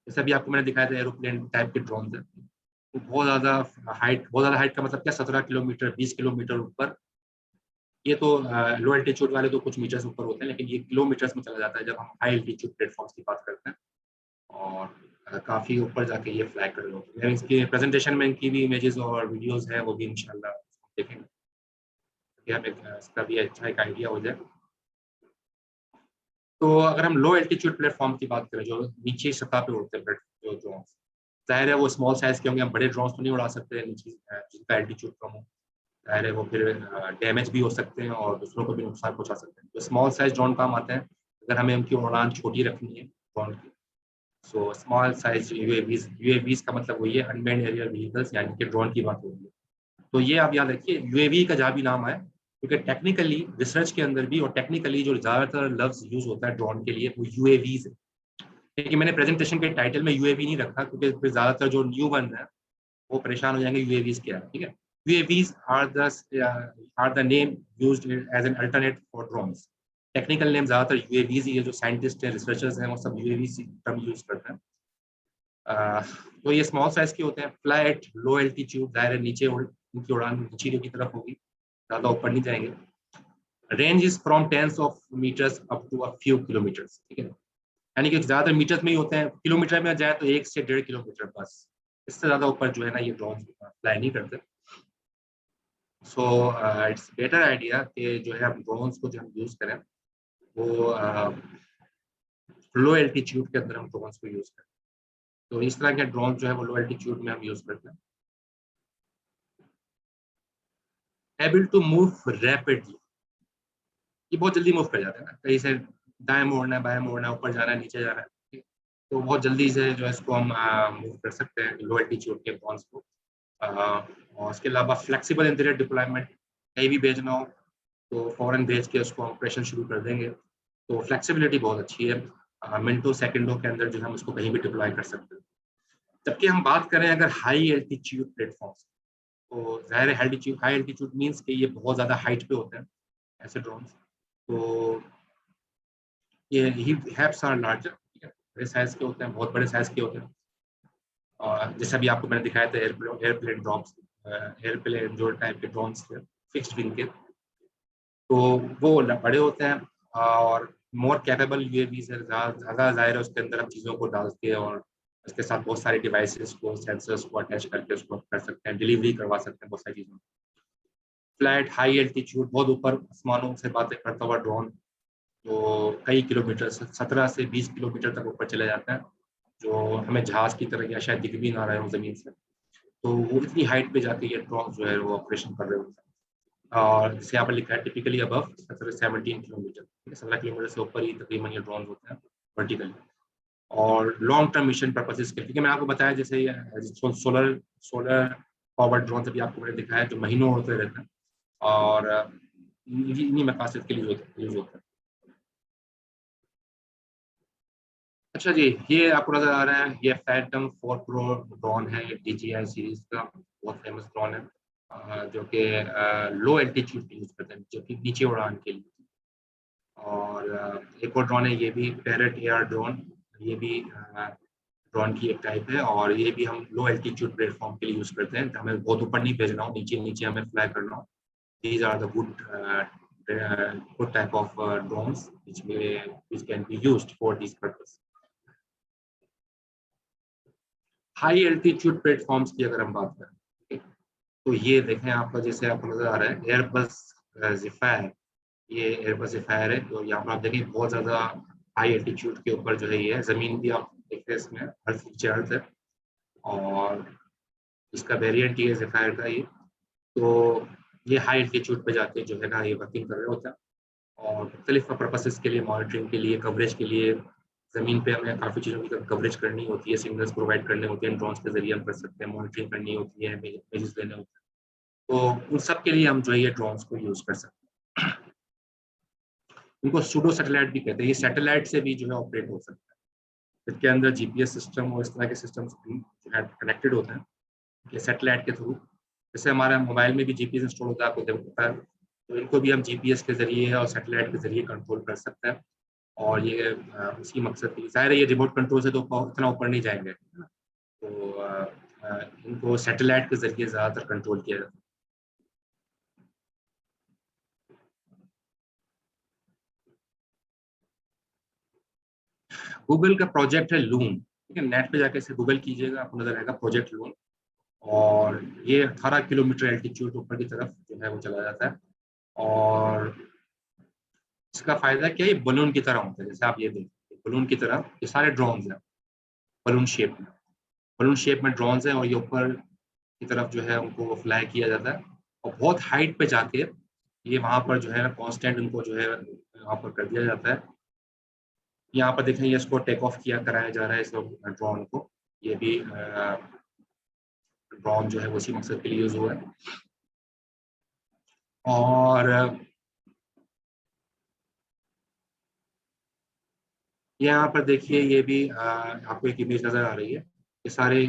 जैसे अभी आपको मैंने दिखाया था एरोप्लेन टाइप के ड्रोन है, तो बहुत ज्यादा हाइट का मतलब क्या, 17 किलोमीटर, 20 किलोमीटर ऊपर। ये तो लो एल्टीट्यूड वाले तो कुछ मीटर्स ऊपर होते हैं, लेकिन ये किलोमीटर्स में चला जाता है जब हम हाई एल्टीट्यूड प्लेटफॉर्म्स की बात करते हैं। और काफी ऊपर जाके ये फ्लाई कर रहे होते हैं। इसकी प्रेजेंटेशन में इनकी भी इमेजेस और वीडियोस हैं, वो भी इंशाल्लाह देखेंगे, कि हमें इसका भी अच्छा एक आइडिया हो जाए। तो अगर हम लो एल्टीट्यूड प्लेटफॉर्म की बात करें, जो नीचे सतह पे उड़ते हैं जो ड्रोन्स, जाहिर है वो स्मॉल साइज के होंगे, हम बड़े ड्रोन्स तो नहीं उड़ा सकते नीचे जिनका एल्टीट्यूड कम हो। जाहिर है वो फिर डैमेज भी हो सकते हैं और दूसरों को भी नुकसान पहुंचा सकते हैं। तो स्मॉल साइज ड्रोन काम आते हैं अगर हमें उनकी उड़ान छोटी रखनी है ड्रोन की। सो स्मॉल साइज यूएवीज का मतलब वही है, अनमैन्ड एरियल व्हीकल्स, यानी कि ड्रोन की बात हो रही है। तो ये आप याद रखिए, यूएवी का जहाँ भी नाम आए, क्योंकि टेक्निकली रिसर्च के अंदर भी और टेक्निकली जो ज्यादातर लफ्ज यूज होता है ड्रोन के लिए वो यूएवीज है। लेकिन मैंने प्रेजेंटेशन के टाइटल में यूएवी नहीं रखा, क्योंकि फिर ज्यादातर जो न्यू बन रहे हैं वो परेशान हो जाएंगे यूएवीज क्या है, ठीक है। UAVs are the name used as an alternate for drones. Technical name ज्यादातर यूएवीज ही है, जो साइंटिस्ट हैं, रिसर्चर्स हैं, वो सब यूएवी टर्म यूज करते हैं। तो ये स्मॉल साइज के होते हैं, फ्लाई एट लो एल्टीट्यूड, दायरे नीचे उनकी उड़ान नीचे की तरफ होगी, ज्यादा ऊपर नहीं जाएंगे। Range is from tens of metres up to a few kilometres, ठीक है। यानी कि ज्यादातर मीटर्स में ही होते हैं, किलोमीटर में जाए तो 1 से 1.5 किलोमीटर बस, इससे ज्यादा ऊपर जो है ना ये ड्रोन फ्लाई नहीं करते। सो इट्स बेटर आइडिया कि जो है हम ड्रोन्स को जो हम यूज करें वो लो एल्टीट्यूड के अंदर हम ड्रोन्स को यूज करें। तो इस तरह के ड्रोन जो है वो लो एल्टीट्यूड में हम यूज करते हैं। एबल टू मूव रैपिडली, ये बहुत जल्दी मूव कर जाते हैं ना, कहीं से दाएं मोड़ना है, बाएं मोड़ना है, ऊपर जाना है, नीचे जाना है, तो बहुत जल्दी से जो है इसको हम मूव कर सकते हैं लो एल्टीट्यूड के ड्रोन्स को। और उसके अलावा फ्लेक्सिबल इंटीरियर डिप्लॉयमेंट, कहीं भी भेजना हो तो फौरन भेज के उसको ऑपरेशन शुरू कर देंगे। तो फ्लेक्सिबिलिटी बहुत अच्छी है, मिनटों सेकंडों के अंदर जो हम उसको कहीं भी डिप्लॉय कर सकते हैं। जबकि हम बात करें अगर हाई एल्टीट्यूड प्लेटफॉर्म्स, तो जाहिर है हाई एल्टीट्यूड मीन्स कि ये बहुत ज़्यादा हाइट पे होते हैं ऐसे ड्रोन्स। तो ये हैप्स आर लार्जर, ठीक है, बड़े साइज के होते हैं, बहुत बड़े साइज के होते हैं। और जैसे अभी आपको मैंने दिखाया था एयरप्लेन ड्रॉप्स, एयरप्लेन जो टाइप के ड्रोन्स थे फिक्स्ड विंग के, तो वो बड़े होते हैं और मोर कैपेबल यूएवी से ज़्यादा जाहिर है उसके अंदर हम चीज़ों को डाल के और उसके साथ बहुत सारे डिवाइसेस को, सेंसर्स को अटैच करके उसको कर सकते हैं, डिलीवरी करवा सकते हैं बहुत सारी चीज़ों। फ्लैट हाई एल्टीट्यूड, बहुत ऊपर आसमानों से बातें करता हुआ ड्रोन, तो कई किलोमीटर, 17 से 20 किलोमीटर तक ऊपर चले जाते हैं, जो हमें जहाज की तरह या शायद दिख भी ना रहे हो जमीन से। तो वो इतनी हाइट पे जाके ये ड्रोन जो है वो ऑपरेशन कर रहे होते हैं। और जैसे यहाँ पर लिखा है टिपिकली अबव 17 किलोमीटर, 17 किलोमीटर से ऊपर ही तकरीबन ये ड्रोन होते हैं वर्टिकली। और लॉन्ग टर्म मिशन पर्पसेस के लिए, क्योंकि मैंने आपको बताया जैसे सोलर सोलर पावर ड्रोन भी आपको मैंने दिखाया जो महीनों होते रहते हैं और इन्हीं मकासद के लिए यूज होते हैं। अच्छा जी, ये आपको नजर आ रहा है, ये फैंटम 4 प्रो ड्रोन है, ये DJI सीरीज का बहुत फेमस ड्रोन है, जो कि लो एल्टीट्यूड यूज करते हैं, जो कि नीचे उड़ान के लिए। और एक और ड्रोन है, ये भी पैरेट एयर ड्रोन, ये भी ड्रोन की एक टाइप है, और ये भी हम लो एल्टीट्यूड प्लेटफॉर्म के लिए यूज करते हैं, हमें बहुत ऊपर नहीं भेजना हो, नीचे नीचे हमें फ्लाई करना हो। These are the good type of drones which can be used for this purpose. High altitude platforms की अगर हम बात करें, तो ये देखें आपका, जैसे आपको नजर आ रहा है एयरबस ज़ेफायर, ये एयरबस ज़ेफायर है, तो यहाँ पर आप देखें बहुत ज्यादा हाई एल्टीट्यूड के ऊपर जो है ये है, जमीन भी आप देख रहे हैं इसमें अर्थ है, और इसका वेरिएंट ये ज़ेफायर का ये। तो ये हाई एल्टीट्यूड पे जाके जो है ना ये वर्किंग कर रहे होता है, और मुख्तलिफ पर्पसेस के लिए, मॉनिटरिंग के लिए, कवरेज के लिए, ज़मीन पे हमें काफ़ी चीज़ों की कवरेज करनी होती है, सिग्नल्स प्रोवाइड करने होते हैं, ड्रोन्स के जरिए हम कर सकते हैं, मॉनिटरिंग करनी होती है, इमेजेस लेने होते हैं। तो उन सब के लिए हम जो है ये ड्रोन्स को यूज कर सकते हैं। उनको सूडो सैटेलाइट भी कहते हैं। ये सैटेलाइट से भी जो है ऑपरेट हो सकता है, इसके अंदर जीपीएस सिस्टम और इस तरह के सिस्टम जो है कनेक्टेड होते हैं कि सैटेलाइट के थ्रू। जैसे हमारे मोबाइल में भी जीपीएस इंस्टॉल होता है, आपको देखता है, तो इनको भी हम जीपीएस के जरिए और सैटेलाइट के जरिए कंट्रोल कर सकते हैं। और ये उसी मकसद के लिए, ज़ाहिर है ये रिमोट कंट्रोल से तो इतना ऊपर नहीं जाएंगे, है ना? तो इनको सैटेलाइट के जरिए ज़्यादातर कंट्रोल किया जाता है। गूगल का प्रोजेक्ट है लून, ठीक है, नेट पे जाके इसे गूगल कीजिएगा, आपको नजर आएगा प्रोजेक्ट लून। और ये 18 किलोमीटर एल्टीट्यूड ऊपर की तरफ जो है वो चला जाता है। और इसका फायदा क्या है, ये बलून की तरह होता है, जैसे आप ये देखिए बलून की तरह ये सारे ड्रोन्स हैं, बलून शेप में, बलून शेप में ड्रोन्स हैं, और ये ऊपर की तरफ जो है उनको फ्लाई किया जाता है। और बहुत हाइट पे जाके ये वहां पर जो है कांस्टेंट उनको जो है वहां पर कर दिया जाता है। यहाँ पर देखें, ये इसको टेक ऑफ किया कराया जा रहा है इस ड्रोन को। ये भी ड्रोन जो है उसी मकसद के लिए यूज हुआ है। और यहाँ पर देखिए, ये भी आपको एक इमेज नजर आ रही है, ये सारे,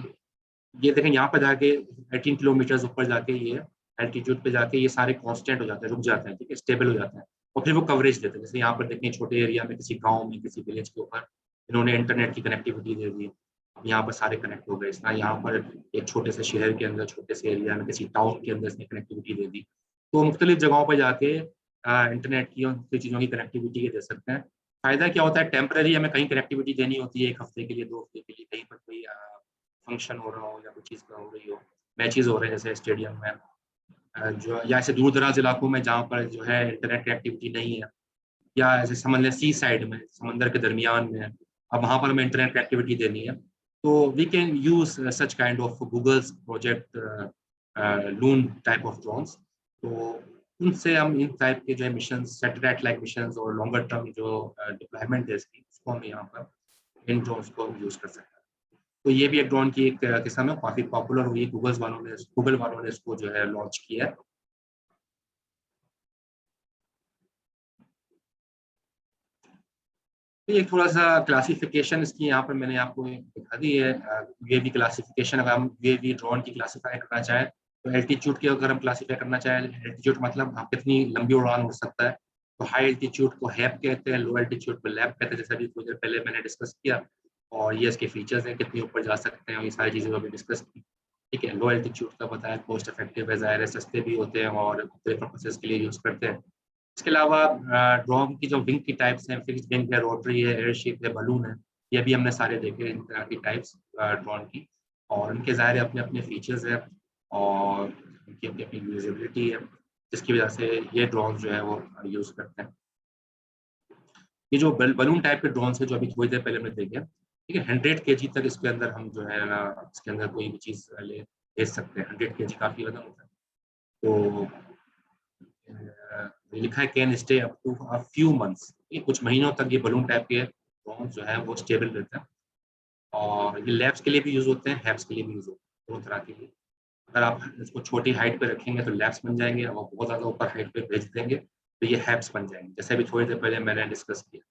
ये देखें यहाँ पर जाके 18 किलोमीटर ऊपर जाके ये एल्टीट्यूड पे जाके ये सारे कांस्टेंट हो जाते हैं, रुक जाते हैं, ठीक है, स्टेबल हो जाते हैं। और फिर वो कवरेज देते हैं। जैसे यहाँ पर देखें, छोटे एरिया में किसी गांव में किसी विलेज के ऊपर इन्होंने इंटरनेट की कनेक्टिविटी दे दी, अब यहाँ पर सारे कनेक्ट हो गए। इस तरह यहाँ पर एक छोटे से शहर के अंदर, छोटे से एरिया में, किसी टाउन के अंदर इसने कनेक्टिविटी दे दी। तो मुख्तलिफ जगहों पर जाके इंटरनेट की और मुख्तलिफ चीज़ों की कनेक्टिविटी दे सकते हैं। फायदा क्या होता है, टेम्पररी हमें कहीं कनेक्टिविटी देनी होती है, 1 हफ्ते के लिए, 2 हफ्ते के लिए, कहीं पर कोई फंक्शन हो रहा हो या कोई चीज़ हो रही हो, मैचेस हो रहे हैं जैसे स्टेडियम में, जो या ऐसे दूर दराज इलाकों में जहाँ पर जो है इंटरनेट कनेक्टिविटी नहीं है, या ऐसे समझ लें सी साइड में, समंदर के दरमियान में, अब वहाँ पर हमें इंटरनेट कनेक्टिविटी देनी है, तो we can use such kind of Google's project Loon type of drones. तो उनसे हम इन टाइप के जो है मिशन, सैटेलाइट लाइक मिशन और लॉन्गर टर्म जो डिप्लॉयमेंट है इसकी, उसको हम यहाँ पर इन ड्रोन्स को यूज कर सकते हैं। तो ये भी एक ड्रोन की एक किस्म है, काफी पॉपुलर हुई, गूगल वालों ने इसको जो है लॉन्च किया है। तो ये थोड़ा सा क्लासिफिकेशन इसकी यहाँ पर मैंने आपको दिखा दी है। यूएवी क्लासिफिकेशन, अगर हम यूएवी ड्रोन की क्लासीफाई करना चाहें तो एल्टीट्यूड की अगर हम क्लासीफाई करना चाहें, एल्टीट्यूड मतलब आप कितनी लंबी उड़ान उड़ सकता है, तो हाई एल्टीट्यूड को हैप कहते हैं, लो एल्टीट्यूड को लैप कहते हैं, जैसे अभी थोड़ी देर पहले मैंने डिस्कस किया। और ये इसके फीचर्स हैं, कितनी ऊपर जा सकते हैं, और ये सारी चीज़ें अभी डिस्कस की। ठीक है, लो एल्टीट्यूड का बताया, कॉस्ट इफेक्टिव है, ज़ाहिर है सस्ते भी होते हैं और पर्पसेस के लिए यूज़ करते हैं। इसके अलावा ड्रोन की जो विंग की टाइप्स हैं, फिक्स्ड विंग है, रोटरी है, एयरशिप है, बलून है, ये भी हमने सारे देखे इन तरह की टाइप्स ड्रोन की। और उनके ज़ाहिर अपने अपने फीचर्स हैं और उनकी अपनी अपनी यूजेबिलिटी है, जिसकी वजह से ये ड्रोन जो है वो यूज़ करते हैं। ये जो बलून टाइप के ड्रोन है जो अभी थोड़ी देर पहले हमने देखे, ठीक है, 100 kg तक इसके अंदर हम जो है ना, इसके अंदर कोई भी चीज़ ले भेज सकते हैं। 100 kg काफ़ी वजन होता है। तो लिखा है can stay up to a few months, ये कुछ महीनों तक ये बलून टाइप के ड्रोन जो है वो स्टेबल रहते हैं। और ये लैब्स के लिए भी यूज होते हैं, हैब्स के लिए भी यूज होते हैं, दोनों तरह के लिए। अगर आप इसको छोटी हाइट पे रखेंगे तो लैब्स बन जाएंगे, और बहुत ज्यादा ऊपर हाइट पे भेज देंगे तो ये हैब्स बन जाएंगे, जैसे अभी थोड़ी देर पहले मैंने डिस्कस किया।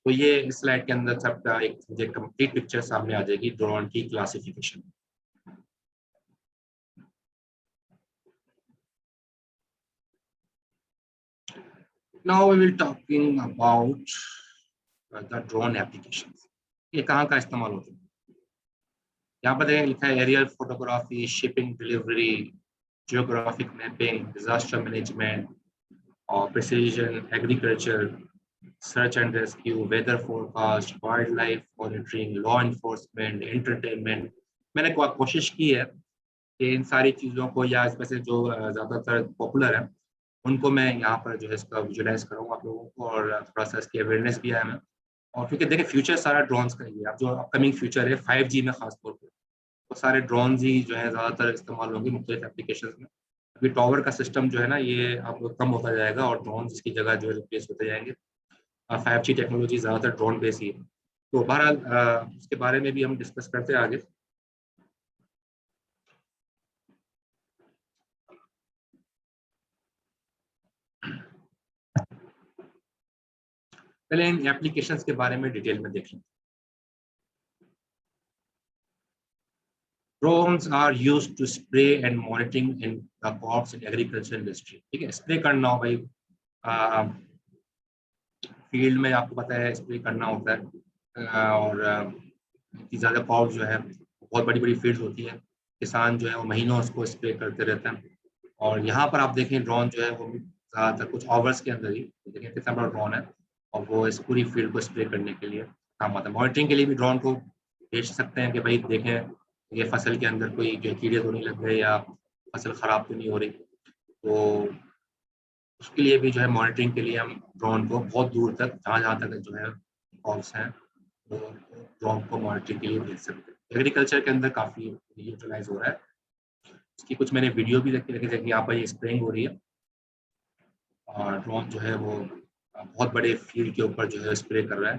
तो ये इस स्लाइड के अंदर सबका एक कंप्लीट पिक्चर सामने आ जाएगी ड्रोन की classification. Now we will talking about the drone applications. ये कहाँ का इस्तेमाल होता है, यहाँ पर देखें लिखा है aerial photography, shipping delivery, geographic mapping, disaster management और precision agriculture, search and rescue, weather forecast, wildlife monitoring, law enforcement, entertainment. मैंने कोशिश की है कि इन सारी चीज़ों को, या इसमें से जो ज़्यादातर पॉपुलर है उनको मैं यहाँ पर जो है इसका विजुलाइज करूँगा आप लोगों को, और थोड़ा सा इसकी अवेयरनेस भी है हमें। और क्योंकि देखिए फ्यूचर सारा ड्रोन्स का ही है, अब जो अपकमिंग फ्यूचर है 5G में खासतौर पर, तो सारे ड्रोन्स ही जो है ज़्यादातर इस्तेमाल होंगे मुख्तलिफ एप्लीकेशन में। अभी टावर का सिस्टम जो है ना, ये अब कम होता जाएगा और ड्रोन इसकी जगह जो है रिप्लेस होते जाएंगे। 5G टेक्नोलॉजी ज़्यादातर ड्रोन बेस ही है। तो बहरहाल इसके बारे में भी हम डिस्कस करते हैं आगे। पहले इन एप्लीकेशंस के बारे में डिटेल में देख लें। Drones are used to spray and monitoring in the crops in agriculture industry। ठीक है, स्प्रे करना हो भाई, फील्ड में आपको पता है स्प्रे करना होता है, और इतनी ज़्यादा क्रॉप जो है, बहुत बड़ी बड़ी फील्ड होती है, किसान जो है वो महीनों उसको स्प्रे करते रहते हैं। और यहाँ पर आप देखें ड्रोन जो है वो ज़्यादातर कुछ आवर्स के अंदर ही, देखिए कितना बड़ा ड्रोन है, और वो इस पूरी फील्ड को स्प्रे करने के लिए काम आता है। मॉनिटरिंग के लिए भी ड्रोन को भेज सकते हैं कि भाई देखें ये फसल के अंदर कोई जो कीड़े तो नहीं लग गए या फसल खराब तो नहीं हो रही, तो उसके लिए भी जो है मॉनिटरिंग के लिए हम ड्रोन को बहुत दूर तक, जहाँ तक जो है कॉल्स हैं, वो ड्रोन को मॉनिटरिंग के लिए भेज सकते हैं। एग्रीकल्चर के अंदर काफ़ी यूटिलाइज हो रहा है। इसकी कुछ मैंने वीडियो भी रखी रखी यहाँ पर ये स्प्रेइंग हो रही है, और ड्रोन जो है वो बहुत बड़े फील्ड के ऊपर जो है स्प्रे कर रहा है,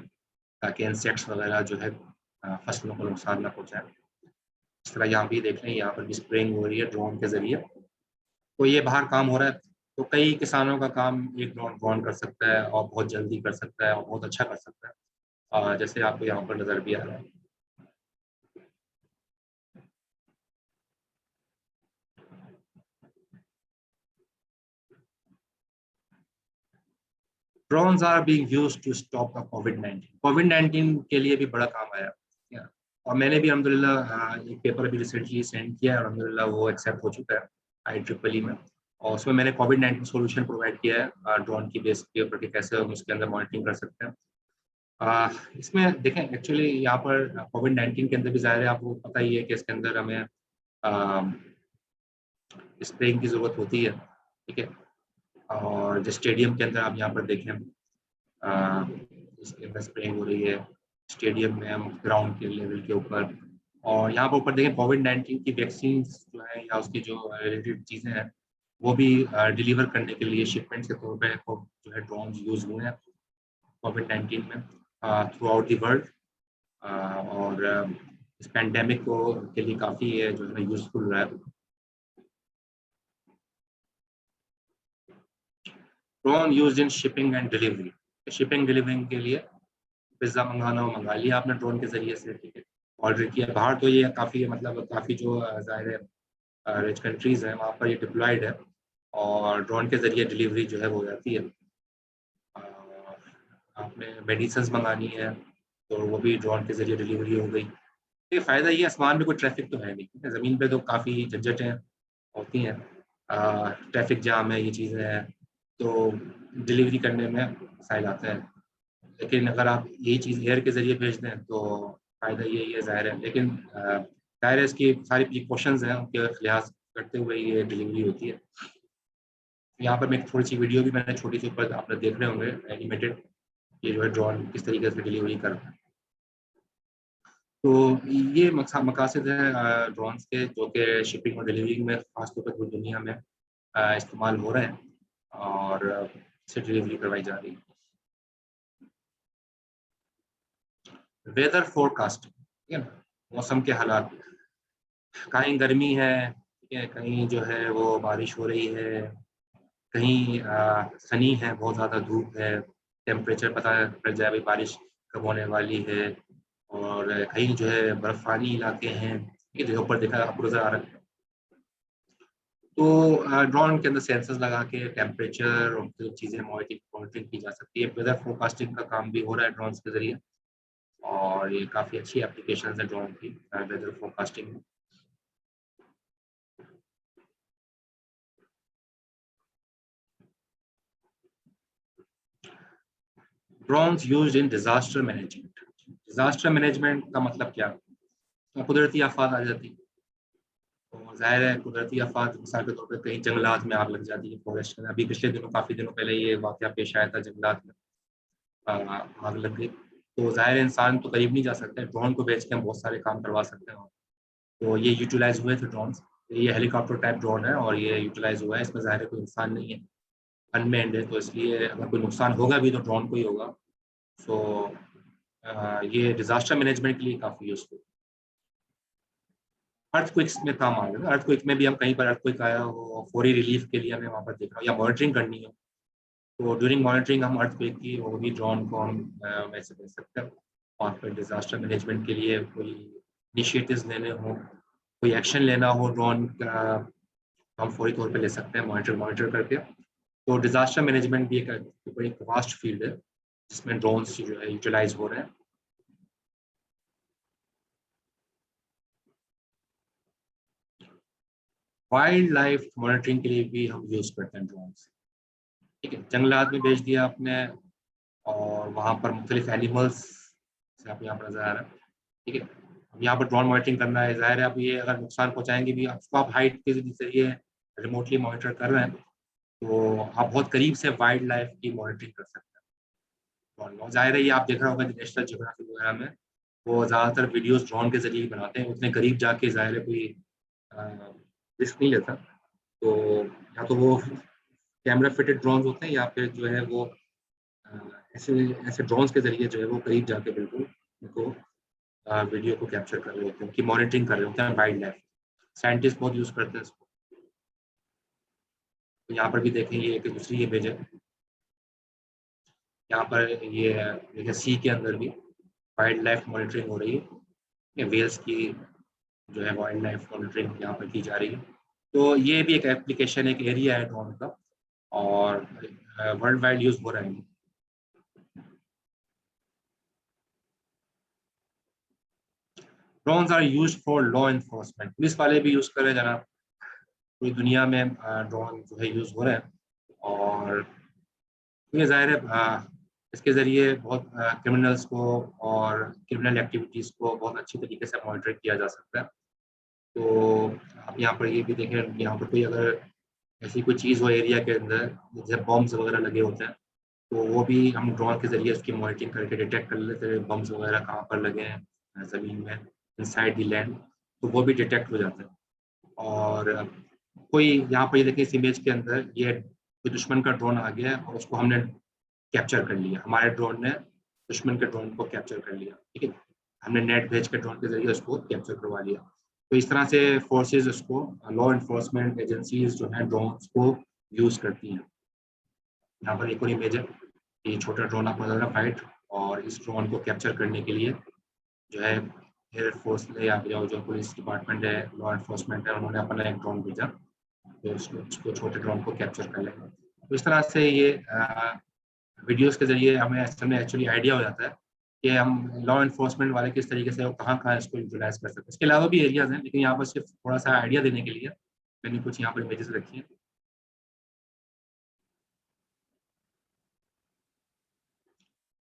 ताकि इंसेक्ट्स वगैरह जो है फसलों को नुकसान ना पहुँचाए। इस तरह यहाँ भी देख लें, यहाँ पर भी स्प्रेइंग हो रही है ड्रोन के ज़रिए। तो ये बाहर काम हो रहा है, तो कई किसानों का काम एक ड्रोन कर सकता है, और बहुत जल्दी कर सकता है, और बहुत अच्छा कर सकता है, जैसे आपको यहाँ पर नज़र भी आ रहा है। Drones are being used to stop the COVID-19। कोविड-19 के लिए भी बड़ा काम आया, और मैंने भी अल्हम्दुलिल्लाह एक पेपर भी रिसेंटली सेंड किया है, और अल्हम्दुलिल्लाह वो एक्सेप्ट हो चुका है IEEE में, और उसमें मैंने कोविड-19 सोल्यूशन प्रोवाइड किया है ड्रोन की बेस के ऊपर कि कैसे हम उसके अंदर मॉनिटरिंग कर सकते हैं। इसमें देखें एक्चुअली यहाँ पर कोविड-19 के अंदर भी ज़ाहिर है आपको पता ही है कि इसके अंदर हमें स्प्रेइंग की ज़रूरत होती है, ठीक है। और जो स्टेडियम के अंदर आप यहाँ पर देखें इसके अंदर स्प्रेइंग हो रही है, स्टेडियम में हम ग्राउंड के लेवल के ऊपर, और यहाँ पर ऊपर देखें कोविड-19 की वैक्सीन जो है या उसकी जो रिलेटेड चीज़ें हैं वो भी डिलीवर करने के लिए शिपमेंट्स के तौर पे जो है ड्रोन यूज़ हुए हैं कोविड-19 में थ्रू आउट द वर्ल्ड, और इस पैंडेमिक को के लिए काफ़ी जो है ना यूज़फुल रहा है। Drone used in shipping and delivery. Shipping delivering के लिए पिज़्ज़ा मंगाना हो, मंगा लिया आपने ड्रोन के ज़रिए से, ठीक है, ऑर्डर किया। बाहर तो ये काफ़ी मतलब काफ़ी जो ज़ाहिर है रिच कंट्रीज़ हैं वहाँ पर ये डिप्लॉयड है, और ड्रोन के ज़रिए डिलीवरी जो है वो हो जाती है। आपने मेडिसिन्स मंगानी है तो वो भी ड्रोन के ज़रिए डिलीवरी हो गई। ये फ़ायदा ये आसमान में कोई ट्रैफ़िक तो है नहीं, ठीक है, ज़मीन पे तो काफ़ी झंझटें होती हैं, ट्रैफ़िक जाम है, ये चीज़ें हैं, तो डिलीवरी करने में मसाइल आते हैं। लेकिन अगर आप यही चीज़ एयर के ज़रिए भेज दें तो फ़ायदा यही है ज़ाहिर है, लेकिन ज़ाहिर है इसकी सारी प्रिकॉशंस हैं, उनके लिहाज करते हुए ये डिलीवरी होती है। यहाँ पर मैं थोड़ी सी वीडियो भी मैंने छोटी सी ऊपर आप लोग देख रहे होंगे एनिमेटेड, ये जो है ड्रोन किस तरीके से डिलीवरी कर रहा है। तो ये मकासद है ड्रोन्स के, जो कि शिपिंग और डिलीवरी में खासतौर पर पूरी दुनिया में इस्तेमाल हो रहे हैं, और इससे डिलीवरी करवाई जा रही है। वेदर फोरकास्टिंग, ठीक है, मौसम के हालात, कहीं गर्मी है, ठीक है, कहीं जो है वो बारिश हो रही है, कहीं सनी है, बहुत ज़्यादा धूप है, टेम्परेचर पता चल जाए भाई बारिश कब होने वाली है, और कहीं जो है बर्फानी इलाके हैं, ये देखो ऊपर देखा आपको नज़र आ रहा है। तो ड्रोन के अंदर सेंसर्स लगा के टेम्परेचर और जो चीज़ें मॉनिटरिंग की जा सकती है। वेदर फोरकास्टिंग का काम भी हो रहा है ड्रोन्स के ज़रिए, और ये काफ़ी अच्छी एप्लीकेशन है ड्रोन की वेदर फोरकास्टिंग में। Drones used in disaster management. Disaster management का मतलब क्या? तो कुदरती आफत आ जाती है, तो ज़ाहिर है कुदरती आफत मिसाल के तौर पे कहीं जंगलात में आग लग जाती है, फॉरेस्ट में। अभी पिछले दिनों काफ़ी दिनों पहले ये वाक़या पेश आया था, जंगलात में आग लग गई। तो ज़ाहिर है इंसान तो करीब नहीं जा सकते, ड्रोन को भेज के हम बहुत सारे काम करवा सकते हैं। तो ये यूटिलाइज़ हुए थे ड्रोन्स। ये हेलीकॉप्टर टाइप ड्रोन है, और ये यूटिलाइज़ हुआ है, इसमें ज़ाहिर है कोई इंसान नहीं है, अनमैन्ड है, तो इसलिए अगर कोई नुकसान होगा भी तो ड्रोन को ही होगा। सो ये डिज़ास्टर मैनेजमेंट के लिए काफ़ी यूज़फुल। अर्थक्वेक्स में काम आ गया। अर्थक्वेक में भी हम कहीं पर अर्थक्वेक आया हो, फौरी रिलीफ के लिए हमें वहाँ पर देखना हो या मॉनिटरिंग करनी हो, तो ड्यूरिंग मॉनिटरिंग हम अर्थक्वेक की वो भी ड्रोन को हम वैसे कर सकते हैं। और फिर डिजास्टर मैनेजमेंट के लिए कोई इनिशिएटिव्स लेने हो, कोई एक्शन लेना हो ड्रोन का, हम फौरी तौर पे ले सकते हैं मॉनिटर करके। तो डिजास्टर मैनेजमेंट भी एक वास्ट फील्ड है जिसमें ड्रोन्स जो है यूटिलाइज हो रहे हैं। वाइल्ड लाइफ मॉनिटरिंग के लिए भी हम यूज करते हैं ड्रोन्स। ठीक है, जंगलात में भेज दिया आपने और वहाँ पर मुख्तलिफ एनिमल्स से आप यहाँ पर नजर आ रहा है। ठीक है, अब यहाँ पर ड्रोन मॉनिटरिंग करना है, जाहिर है अब ये अगर नुकसान पहुँचाएंगे भी, उसको आप हाइट के जरिए रिमोटली मॉनिटर कर रहे हैं, तो आप बहुत करीब से वाइल्ड लाइफ की मॉनिटरिंग कर सकते हैं। और जाहिर है ये आप देख रहा होगा नेशनल ज्योग्राफिक वगैरह में वो ज़्यादातर वीडियोस ड्रोन के जरिए बनाते हैं, उतने करीब जाके जाहिर है कोई रिस्क नहीं लेता। तो या तो वो कैमरा फिटेड ड्रोन होते हैं या फिर जो है वो ऐसे ऐसे ड्रोन्स के जरिए जो है वो करीब जाके बिल्कुल उनको वीडियो को कैप्चर कर रहे होते हैं, उनकी मॉनिटरिंग कर रहे होते हैं वाइल्ड लाइफ। साइंटिस्ट बहुत यूज़ करते हैं इसको। तो यहाँ पर भी देखें ये एक दूसरी इमेज है, यहाँ पर ये देखिए सी के अंदर भी वाइल्ड लाइफ मॉनिटरिंग हो रही है, वेल्स की जो है वाइल्ड लाइफ मॉनिटरिंग यहाँ पर की जा रही है। तो ये भी एक एप्लीकेशन, एक एरिया है ड्रोन का और वर्ल्ड वाइड यूज हो रहा है। Drones are used for law enforcement, police वाले भी यूज कर रहे हैं जनाब, पूरी दुनिया में ड्रोन जो है यूज हो रहे हैं। और ये जाहिर है इसके ज़रिए बहुत क्रिमिनल्स को और क्रिमिनल एक्टिविटीज़ को बहुत अच्छी तरीके से मॉनिटर किया जा सकता है। तो आप यहाँ पर ये भी देखें, यहाँ पर कोई अगर ऐसी कोई चीज़ हो एरिया के अंदर जैसे बॉम्ब्स वगैरह लगे होते हैं, तो वो भी हम ड्रोन के ज़रिए उसकी मॉनिटरिंग करके डिटेक्ट कर लेते हैं, बम्स वगैरह कहाँ पर लगे हैं ज़मीन में, इनसाइड द लैंड, तो वो भी डिटेक्ट हो जाता है। और कोई यहाँ पर ये देखिए इस इमेज के अंदर ये कोई दुश्मन का ड्रोन आ गया है और उसको हमने कैप्चर कर लिया, हमारे ड्रोन ने दुश्मन के ड्रोन को कैप्चर कर लिया। ठीक है, हमने नेट भेज के ड्रोन के जरिए उसको कैप्चर करवा लिया। तो इस तरह से फोर्सेस उसको, लॉ इन्फोर्समेंट एजेंसीज जो है ड्रोन्स को यूज करती हैं। यहाँ पर एक और इमेज है, ये छोटा ड्रोन आपको नजर है फाइट, और इस ड्रोन को कैप्चर करने के लिए जो है एयरफोर्स ने या जो पुलिस डिपार्टमेंट है, लॉ इन्फोर्समेंट है, उन्होंने अपना एक ड्रोन भेजा तो उसको छोटे ड्रोन को कैप्चर कर लेंगे। तो इस तरह से ये वीडियोस के जरिए हमें एक्चुअली आइडिया हो जाता है कि हम लॉ इन्फोर्समेंट वाले किस तरीके से कहाँ कहाँ इसको यूटिलाइज कर सकते हैं। इसके अलावा भी एरियाज हैं, लेकिन यहाँ पर सिर्फ थोड़ा सा आइडिया देने के लिए मैंने कुछ यहाँ पर इमेजेस रखी हैं।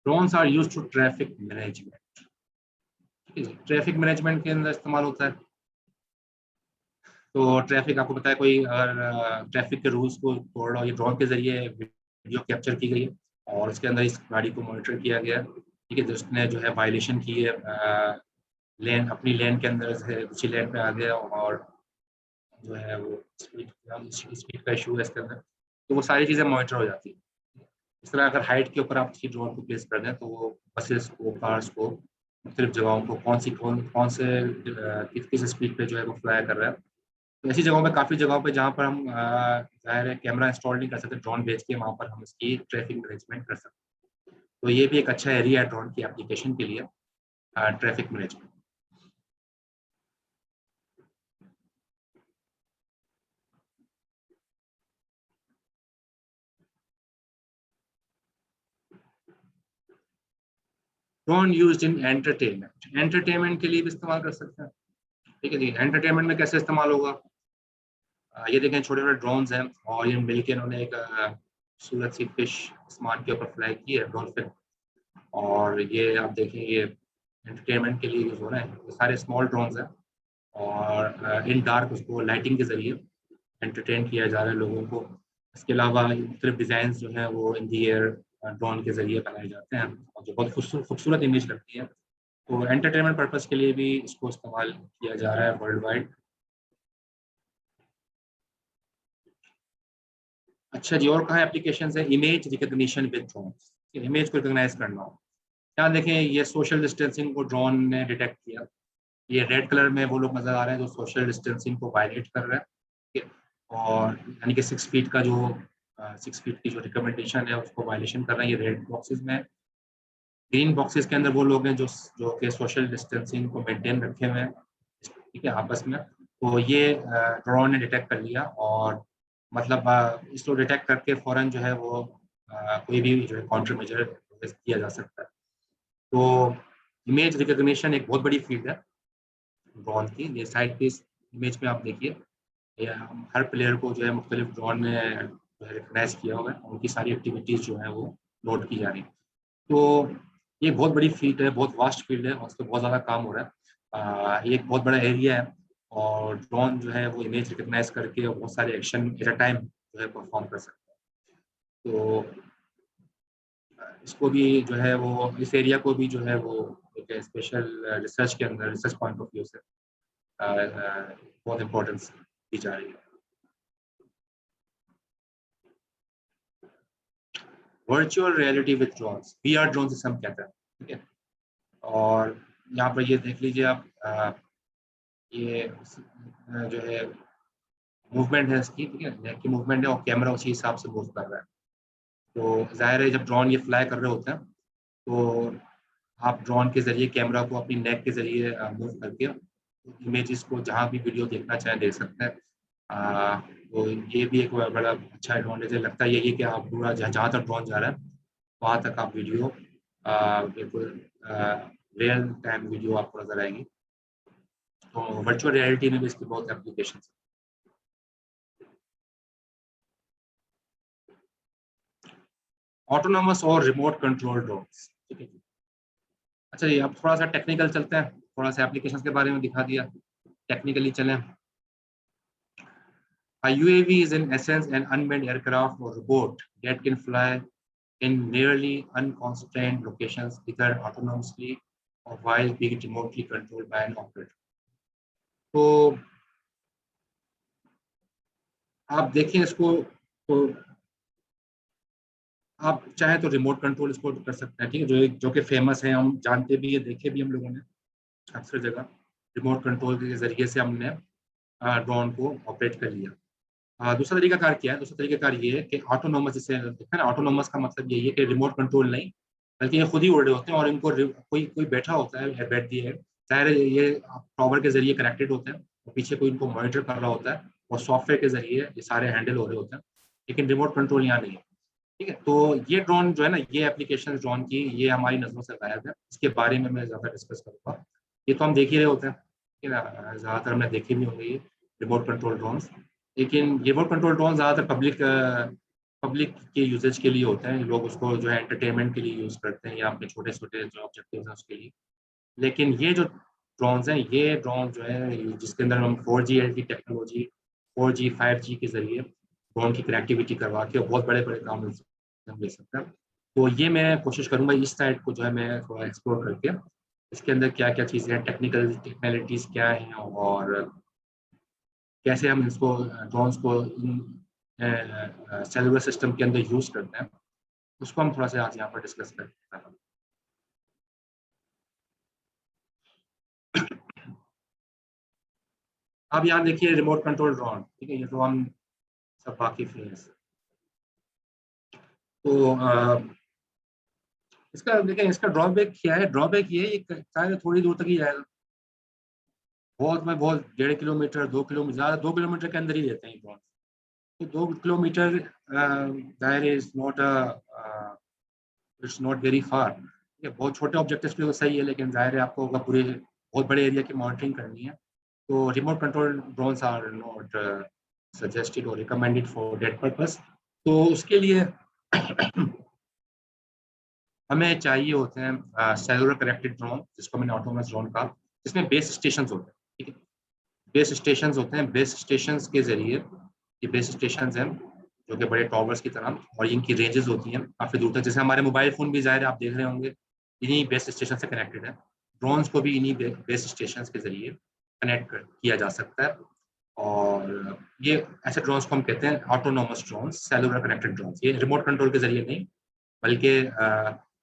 Drones are used to traffic management. Traffic management के अंदर इस्तेमाल होता है। तो ट्रैफिक आपको पता है, कोई अगर ट्रैफिक के रूल्स को तोड़ रहा हो, ये ड्रोन के जरिए वीडियो कैप्चर की गई है और उसके अंदर इस गाड़ी को मॉनिटर किया गया है। ठीक है, जिसने जो है वायलेशन की है, लेन अपनी लेन के अंदर से दूसरी लेन पे आ गया और जो है वो स्पीड का इशू है इसके अंदर, तो वो सारी चीज़ें मॉनिटर हो जाती है। इस तरह अगर हाइट के ऊपर आप किसी ड्रोन को प्लेस कर दें तो वो बसेस को, कार्स को, मुख्तलिफ जगहों को कौन से किस स्पीड पे जो है वो फ्लाई कर रहा है। तो ऐसी जगहों पे, काफ़ी जगहों पे जहाँ पर हम जाहिर है कैमरा इंस्टॉल नहीं कर सकते, ड्रोन भेज के वहाँ पर हम इसकी ट्रैफिक मैनेजमेंट कर सकते हैं। तो ये भी एक अच्छा एरिया है ड्रोन की एप्लीकेशन के लिए, traffic management. Drone used in entertainment के लिए भी इस्तेमाल कर सकते हैं। ठीक है जी, एंटरटेनमेंट में कैसे इस्तेमाल होगा, ये देखें छोटे छोटे ड्रोन्स हैं और ये मिलके इन्होंने एक खूबसूरत सी फिश आसमान के ऊपर फ्लाई की है, डॉल्फिन। और ये आप देखें ये एंटरटेनमेंट के लिए यूज हो रहे हैं, ये सारे स्मॉल ड्रोन्स हैं और इन डार्क उसको लाइटिंग के जरिए एंटरटेन किया जा रहा है लोगों को। इसके अलावा मुख्तलिफ डिज़ाइन जो हैं वो इन दी एयर ड्रोन के जरिए बनाए जाते हैं और जो बहुत खूबसूरत इमेज लगती है। तो एंटरटेनमेंट पर्पज़ के लिए भी इसको इस्तेमाल किया जा रहा है वर्ल्ड वाइड। अच्छा जी, और कहाँ एप्लीकेशन है, image recognition with drones, image को रिकॉग्नाइज करना हो। यहाँ देखें ये सोशल डिस्टेंसिंग को ड्रोन ने डिटेक्ट किया, ये रेड कलर में वो लोग नजर आ रहे हैं जो सोशल डिस्टेंसिंग को वायलेट कर रहे हैं। ठीक है, और यानी कि 6 फीट का जो 6 फीट की जो रिकमेंडेशन है उसको वायलेशन कर रहे हैं। ये रेड बॉक्सेस में। ग्रीन बॉक्सेस के अंदर वो लोग हैं जो कि सोशल डिस्टेंसिंग को मेंटेन रखे हुए हैं, ठीक है, आपस में। तो ये ड्रोन ने डिटेक्ट कर लिया और मतलब इसको डिटेक्ट करके फौरन जो है वो कोई भी जो है काउंटर मेजर किया जा सकता है। तो इमेज रिकग्निशन एक बहुत बड़ी फील्ड है ड्रोन की। ये साइड पे इमेज में आप देखिए, हर प्लेयर को जो है मुख्तलिफ ड्रोन में जो है रिकग्नाइज किया हुआ है, उनकी सारी एक्टिविटीज जो है वो नोट की जा रही है। तो ये बहुत बड़ी फील्ड है, बहुत वास्ट फील्ड है और उस पर बहुत ज़्यादा काम हो रहा है। ये एक बहुत बड़ा एरिया है और ड्रोन जो है वो इमेज रिकग्नाइज करके बहुत सारे एक्शन एट अ टाइम जो है परफॉर्म कर सकता है। तो इसको भी जो है वो इस एरिया को भी जो है वो एक स्पेशल रिसर्च के अंदर, रिसर्च पॉइंट ऑफ व्यू से बहुत इम्पोर्टेंस दी जा रही है। Virtual reality with drones, VR drone जिसे हम कहते हैं, ठीक है। और यहाँ पर ये देख लीजिए आप, ये जो है मूवमेंट है इसकी, ठीक है, नेक की मूवमेंट है और कैमरा उसी हिसाब से मूव कर रहा है। तो जाहिर है जब ड्रोन ये फ्लाई कर रहे होते हैं तो आप ड्रोन के जरिए कैमरा को अपनी नेक के जरिए मूव करके इमेजेस को जहाँ भी वीडियो देखना चाहें देख सकते हैं। तो ये भी एक बड़ा अच्छा एडवांटेज है। लगता है यही कि आप पूरा जहाँ तक ड्रोन जा रहा है वहाँ तक आप वीडियो बिल्कुल रियल टाइम वीडियो आपको नजर आएगी। तो वर्चुअल रियलिटी में भी इसकी बहुत एप्लीकेशन है। ऑटोनोमस और रिमोट कंट्रोल ड्रोन्स, ठीक है। अच्छा जी, अब थोड़ा सा टेक्निकल चलते हैं, थोड़ा सा एप्लीकेशन के बारे में दिखा दिया, टेक्निकली चलें। A UAV is in essence an unmanned aircraft or robot that can fly in nearly unconstrained locations, either autonomously or while being remotely controlled by an operator. तो आप देखें इसको, तो आप चाहे तो रिमोट कंट्रोल इसको कर सकते हैं, ठीक है, जो कि फेमस है, हम जानते भी है, देखे भी हम लोगों ने अक्सर जगह। रिमोट कंट्रोल के जरिए से हमने ड्रोन को ऑपरेट कर लिया। दूसरा तरीका कार क्या है? दूसरा तरीका कार ये है कि ऑटोनोमस, जिसे देखा ना, ऑटोनोमस का मतलब यही है कि रिमोट कंट्रोल नहीं, बल्कि ये खुद ही उड़ रहे होते हैं और इनको कोई कोई बैठा होता है बैठ दिए है, चाहे ये टॉवर के जरिए कनेक्टेड होते हैं और पीछे कोई इनको मॉनिटर कर रहा होता है और सॉफ्टवेयर के जरिए ये सारे हैंडल हो रहे होते हैं, लेकिन रिमोट कंट्रोल यहाँ नहीं है, ठीक है। तो ये ड्रोन जो है ना, ये एप्लीकेशन ड्रोन की ये हमारी नजरों से गायब है, इसके बारे में मैं ज़्यादा डिस्कस करूँगा। ये तो हम देख ही रहे होते हैं, ठीक है ना, ज़्यादातर हमने देखे भी होंगे ये रिमोट कंट्रोल ड्रोन्स। लेकिन रिमोट कंट्रोल ड्रोन ज़्यादातर पब्लिक के यूजेज के लिए होते हैं, लोग उसको जो है एंटरटेनमेंट के लिए यूज़ करते हैं या अपने छोटे छोटे जो ऑब्जेक्टिव्स हैं उसके लिए। लेकिन ये जो ड्रोन्स हैं, ये ड्रोन जो है जिसके अंदर हम 4G LTE technology, 4G 5G के जरिए ड्रोन की कनेक्टिविटी करवा के बहुत बड़े बड़े काम हम ले सकते हैं। तो ये मैं कोशिश करूँगा इस साइड को जो है मैं थोड़ा एक्सप्लोर करके इसके अंदर क्या क्या चीज़ें हैं, टेक्निकल टेक्नोलॉजीज क्या हैं और कैसे हम इसको ड्रोन्स को सेलुलर सिस्टम के अंदर यूज करते हैं, उसको हम थोड़ा सा आज यहाँ पर डिस्कस करते हैं। अब यहाँ देखिए रिमोट कंट्रोल ड्रोन, ठीक है, ये तो हम सब वाकिफ हैं इससे। तो इसका देखिए, इसका ड्रॉबैक क्या है? ड्रॉबैक ये है शायद थोड़ी दूर तक ही जाएगा, बहुत 1.5 किलोमीटर 2 किलोमीटर, ज़्यादा 2 किलोमीटर के अंदर ही रहते हैं ड्रोन। तो 2 किलोमीटर जाहिर is not it's not very far. ये बहुत छोटे ऑब्जेक्टिव्स के लिए सही है, लेकिन जाहिर है आपको अगर पूरे बहुत बड़े एरिया की मॉनिटरिंग करनी है तो remote control drones are not suggested और रिकमेंडेड फॉर दैट पर्पस। तो उसके लिए हमें चाहिए होते हैं सेलुलर कनेक्टेड ड्रोन, जिसको मैंने ऑटोनोमस ड्रोन कहा, जिसमें बेस स्टेशन होते हैं, ठीक है। बेस स्टेशन होते हैं, बेस स्टेशन के जरिए, ये बेस स्टेशन हैं जो कि बड़े टॉवर्स की तरह, और इनकी रेंजेस होती हैं काफ़ी दूर तक, जैसे हमारे मोबाइल फ़ोन भी ज़ाहिर आप देख रहे होंगे इन्हीं बेस स्टेशन से कनेक्टेड है। ड्रोन्स को भी इन्हीं बेस स्टेशन के जरिए कनेक्ट किया जा सकता है। और ये ऐसे ड्रोन्स को हम कहते हैं autonomous drones, cellular connected drones. ये रिमोट कंट्रोल के जरिए नहीं, बल्कि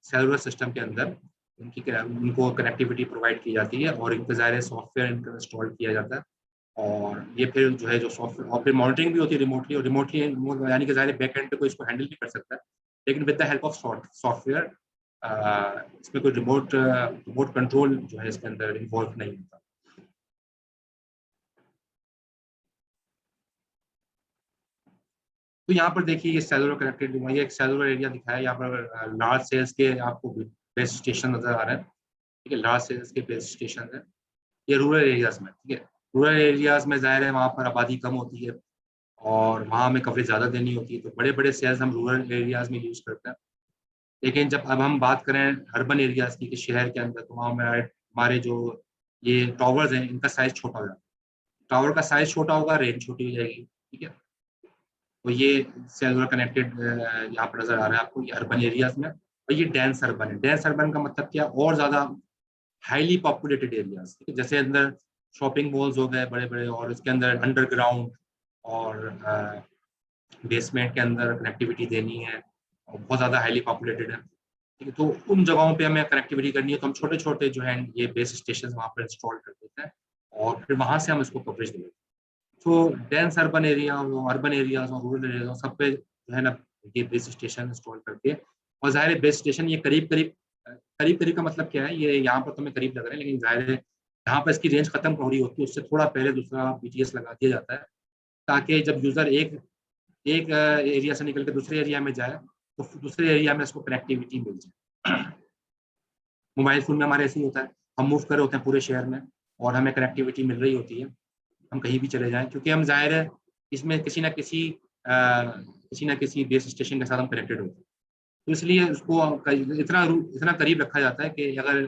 सेलुलर सिस्टम के अंदर उनको कनेक्टिविटी प्रोवाइड की जाती है और इनके ज़ाहिर सॉफ्टवेयर इनका इंस्टॉल किया जाता है और ये फिर जो है जो सॉफ्टवेयर, और फिर मॉनिटरिंग भी होती है रिमोटली, और रिमोटली यानी कि ज़ाहिर बैक एंड पे कोई इसको हैंडल भी कर सकता है, लेकिन with the help of software इसमें कोई रिमोट कंट्रोल जो है इसके अंदर इन्वॉल्व नहीं होता। तो यहाँ पर देखिए ये सेलुलर कनेक्टेड, ये एक सेलुलर एरिया दिखाया है। यहाँ पर लार्ज सेल्स के आपको बेस स्टेशन नजर आ रहे हैं, ठीक है, लार्ज सेल्स के बेस स्टेशन है ये रूरल एरियाज में, ठीक है। रूरल एरियाज में जाहिर है वहाँ पर आबादी कम होती है और वहाँ हमें कवरेज ज़्यादा देनी होती है, तो बड़े बड़े सेल्स हम रूरल एरियाज में यूज़ करते हैं। लेकिन जब अब हम बात करें अर्बन एरियाज की, कि शहर के अंदर, तो वहाँ हमारे जो ये टावर्स हैं इनका साइज छोटा हो जाता है। टावर का साइज छोटा होगा, रेंज छोटी हो जाएगी, ठीक है। तो ये सेलुलर कनेक्टेड यहाँ पर नजर आ रहा है आपको, ये अर्बन एरियाज में। और ये डेंस अर्बन है। डेंस अर्बन का मतलब क्या, और ज्यादा हाईली पॉपुलेटेड एरियाज, ठीक है, जैसे अंदर शॉपिंग मॉल्स हो गए बड़े बड़े, और इसके अंदर अंडरग्राउंड और बेसमेंट के अंदर कनेक्टिविटी देनी है, और बहुत ज़्यादा हाईली पॉपुलेटेड है, ठीक है। तो उन जगहों पे हमें कनेक्टिविटी करनी है, तो हम छोटे छोटे जो है ये बेस स्टेशन वहाँ पर इंस्टॉल कर देते हैं, और फिर वहाँ से हम इसको कवरेज देते हैं। तो dense urban area, urban areas और रूरल एरियाज सब पे जो है ना ये बेस स्टेशन इंस्टॉल करके, और जाहिर है बेस स्टेशन ये करीब करीब करीब करीब का मतलब क्या है, ये यहाँ पर तो हमें करीब लग रहा है, लेकिन जाहिर है जहाँ पर इसकी रेंज खत्म हो रही होती है उससे थोड़ा पहले दूसरा बीटीएस लगा दिया जाता है, ताकि जब यूजर एक एक एरिया से निकल के दूसरे एरिया में जाए तो दूसरे एरिया में इसको कनेक्टिविटी मिल जाए। मोबाइल फोन में हमारे ऐसे ही होता है, हम मूव कर रहे होते हैं पूरे शहर में और हमें कनेक्टिविटी मिल रही होती है, हम कहीं भी चले जाएं, क्योंकि हम जाहिर है इसमें किसी ना किसी बेस स्टेशन के साथ हम कनेक्टेड होते हैं। तो इसलिए उसको इतना करीब रखा जाता है कि अगर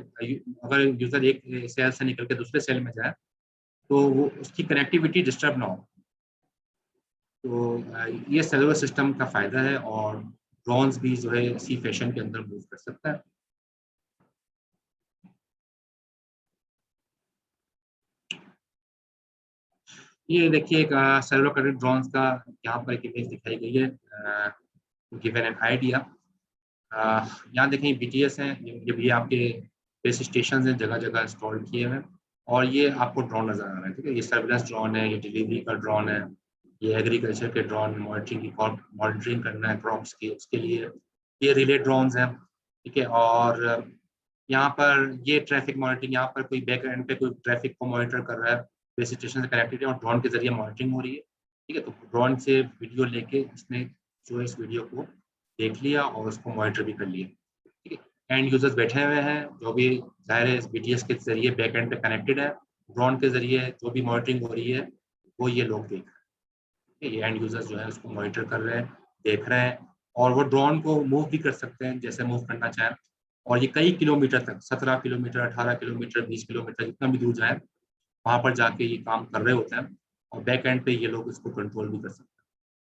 अगर यूजर एक सेल से निकल के दूसरे सेल में जाए तो वो उसकी कनेक्टिविटी डिस्टर्ब ना हो। तो ये सेलुलर सिस्टम का फायदा है, और ड्रोन्स भी जो है इसी फैशन के अंदर मूव कर सकता है। ये देखिए एक सेलुलर कनेक्टेड ड्रोन्स का यहाँ पर एक इमेज दिखाई गई है, गिवन एन आइडिया। यहाँ देखें बीटीएस हैं, ये भी आपके बेस स्टेशन हैं जगह जगह इंस्टॉल किए हैं, और ये आपको ड्रोन नजर आ रहा है, ठीक है। ये सर्विलेंस ड्रोन है, ये डिलीवरी का ड्रोन है, ये एग्रीकल्चर के ड्रोन, मॉनिटरिंग करना है क्रॉप्स की, उसके लिए ये रिले ड्रोन्स हैं, ठीक है। और यहाँ पर ये ट्रैफिक मॉनिटरिंग, यहाँ पर कोई बैक एंड पे कोई ट्रैफिक को मॉनिटर कर रहा है, बेस स्टेशन से कनेक्टेड है और ड्रोन के जरिए मॉनिटरिंग हो रही है, ठीक है। तो ड्रोन से वीडियो लेके इसने जो है इस वीडियो को देख लिया और उसको मॉनिटर भी कर लिया, ठीक है। एंड यूजर्स बैठे हुए हैं जो भी जाहिर है इस बीटीएस के जरिए बैक एंड पे कनेक्टेड है, ड्रोन के जरिए जो भी मॉनिटरिंग हो रही है वो ये लोग देख रहे हैं, ये एंड यूजर्स जो है उसको मॉनिटर कर रहे हैं, देख रहे हैं, और वो ड्रोन को मूव भी कर सकते हैं जैसे मूव करना चाहें, और ये कई किलोमीटर तक, 17 किलोमीटर, 18 किलोमीटर, 20 किलोमीटर, जितना भी दूर जाए वहां पर जाके ये काम कर रहे होते हैं, और बैक एंड पे ये लोग इसको कंट्रोल भी कर सकते हैं।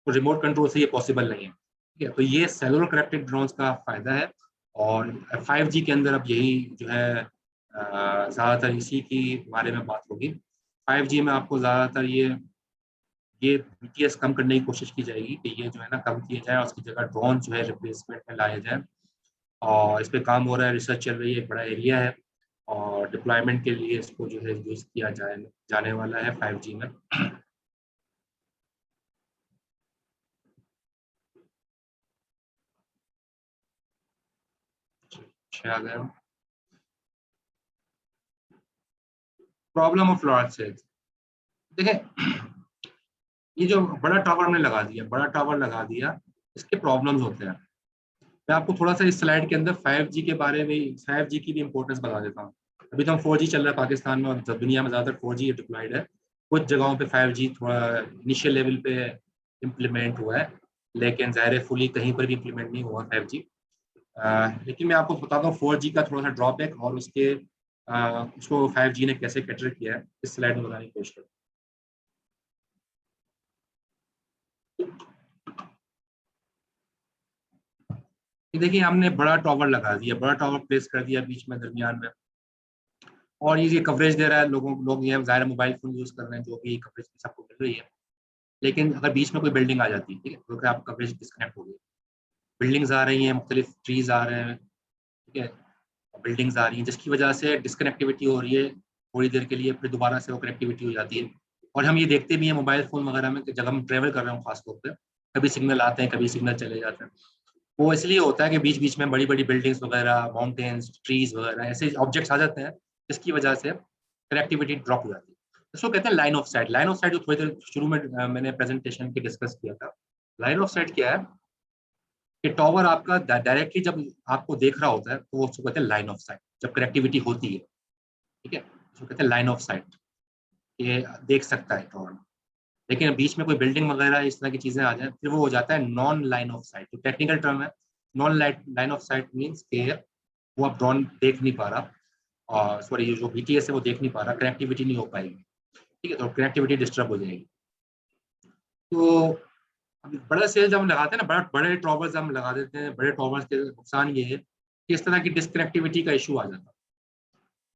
तो रिमोट कंट्रोल से ये पॉसिबल नहीं है, ठीक है। तो ये सेलुलर कनेक्टेड ड्रोन्स का फायदा है, और 5G के अंदर अब यही जो है ज़्यादातर इसी की बारे में बात होगी। 5G में आपको ज़्यादातर ये बीटीएस कम करने की कोशिश की जाएगी, कि ये जो है ना कम किए जाए और उसकी जगह ड्रोन जो है रिप्लेसमेंट में लाए जाए, और इस पे काम हो रहा है, रिसर्च चल रही है, एक बड़ा एरिया है, और डिप्लॉयमेंट के लिए इसको जो है यूज किया जाने वाला है 5G में। आ गया प्रॉब्लम ऑफ लार्ज सेल्स। देखिए ये जो बड़ा टावर हमने लगा दिया, बड़ा टावर लगा दिया, इसके प्रॉब्लम्स होते हैं। मैं आपको थोड़ा सा इस स्लाइड के अंदर 5G के बारे में, 5G की भी इंपॉर्टेंस बता देता हूँ। अभी तो हम 4G चल रहा है पाकिस्तान में, और दुनिया में ज़्यादातर 4G डिप्लॉयड है, कुछ जगहों पे 5G थोड़ा इनिशियल लेवल पे इम्प्लीमेंट हुआ है, लेकिन ज़ाहिर है फुली कहीं पर भी इम्प्लीमेंट नहीं हुआ 5G। लेकिन मैं आपको बताता हूँ 4G का थोड़ा सा ड्रॉबैक, और उसको 5G ने कैसे कैटर किया है, इस स्लाइड में बताने की कोशिश करूँ। देखिए हमने बड़ा टावर लगा दिया, बड़ा टावर प्लेस कर दिया बीच में दरमियान में, और ये कवरेज दे रहा है, लोग ये ज़ाहिर मोबाइल फोन यूज कर रहे हैं, जो भी कवरेज सबको मिल रही है। लेकिन अगर बीच में कोई बिल्डिंग आ जाती है, ठीक है, तो आप कवरेज डिस्कनेक्ट हो गई, बिल्डिंग्स आ रही हैं, मुख्तलिफ ट्रीज आ रहे हैं, ठीक है, बिल्डिंग्स आ रही हैं, जिसकी वजह से डिस्कनेक्टिविटी हो रही है थोड़ी देर के लिए, फिर दोबारा से वो कनेक्टिविटी हो जाती है। और हम ये देखते भी हैं मोबाइल फोन वगैरह में कि जब हम ट्रेवल कर रहे हो खासतौर पे, कभी सिग्नल आते हैं, कभी सिग्नल चले जाते हैं। वो इसलिए होता है कि बीच बीच में बड़ी बड़ी बिल्डिंग्स वगैरह, माउंटेन्स, ट्रीज वगैरह ऐसे ऑब्जेक्ट्स आ जाते हैं, जिसकी वजह से कनेक्टिविटी ड्रॉप हो जाती है। इसको कहते हैं line of site. Line of site जो थोड़ी देर शुरू में मैंने प्रेजेंटेशन के डिस्कस किया था। लाइन ऑफ साइट क्या है कि टॉवर आपका डायरेक्टली जब आपको देख रहा होता है तो वो उसको कहते हैं लाइन ऑफ साइट, जब कनेक्टिविटी होती है। ठीक है, उसको कहते हैं लाइन ऑफ साइट, ये देख सकता है टॉवर। लेकिन बीच में कोई बिल्डिंग वगैरह इस तरह की चीजें आ जाए फिर वो हो जाता है नॉन लाइन ऑफ साइट। तो टेक्निकल टर्म है non line of site, means के वो अब ड्रोन देख नहीं पा रहा, और सॉरी ये जो BTS है वो देख नहीं पा रहा, कनेक्टिविटी नहीं हो पाएगी। ठीक है, तो कनेक्टिविटी डिस्टर्ब हो जाएगी। तो अब बड़ा सेल जब हम लगाते हैं ना, बड़े टॉवर्स हम लगा देते हैं, बड़े टॉवर्स के नुकसान ये है कि इस तरह की डिसकनेक्टिविटी का इशू आ जाता है।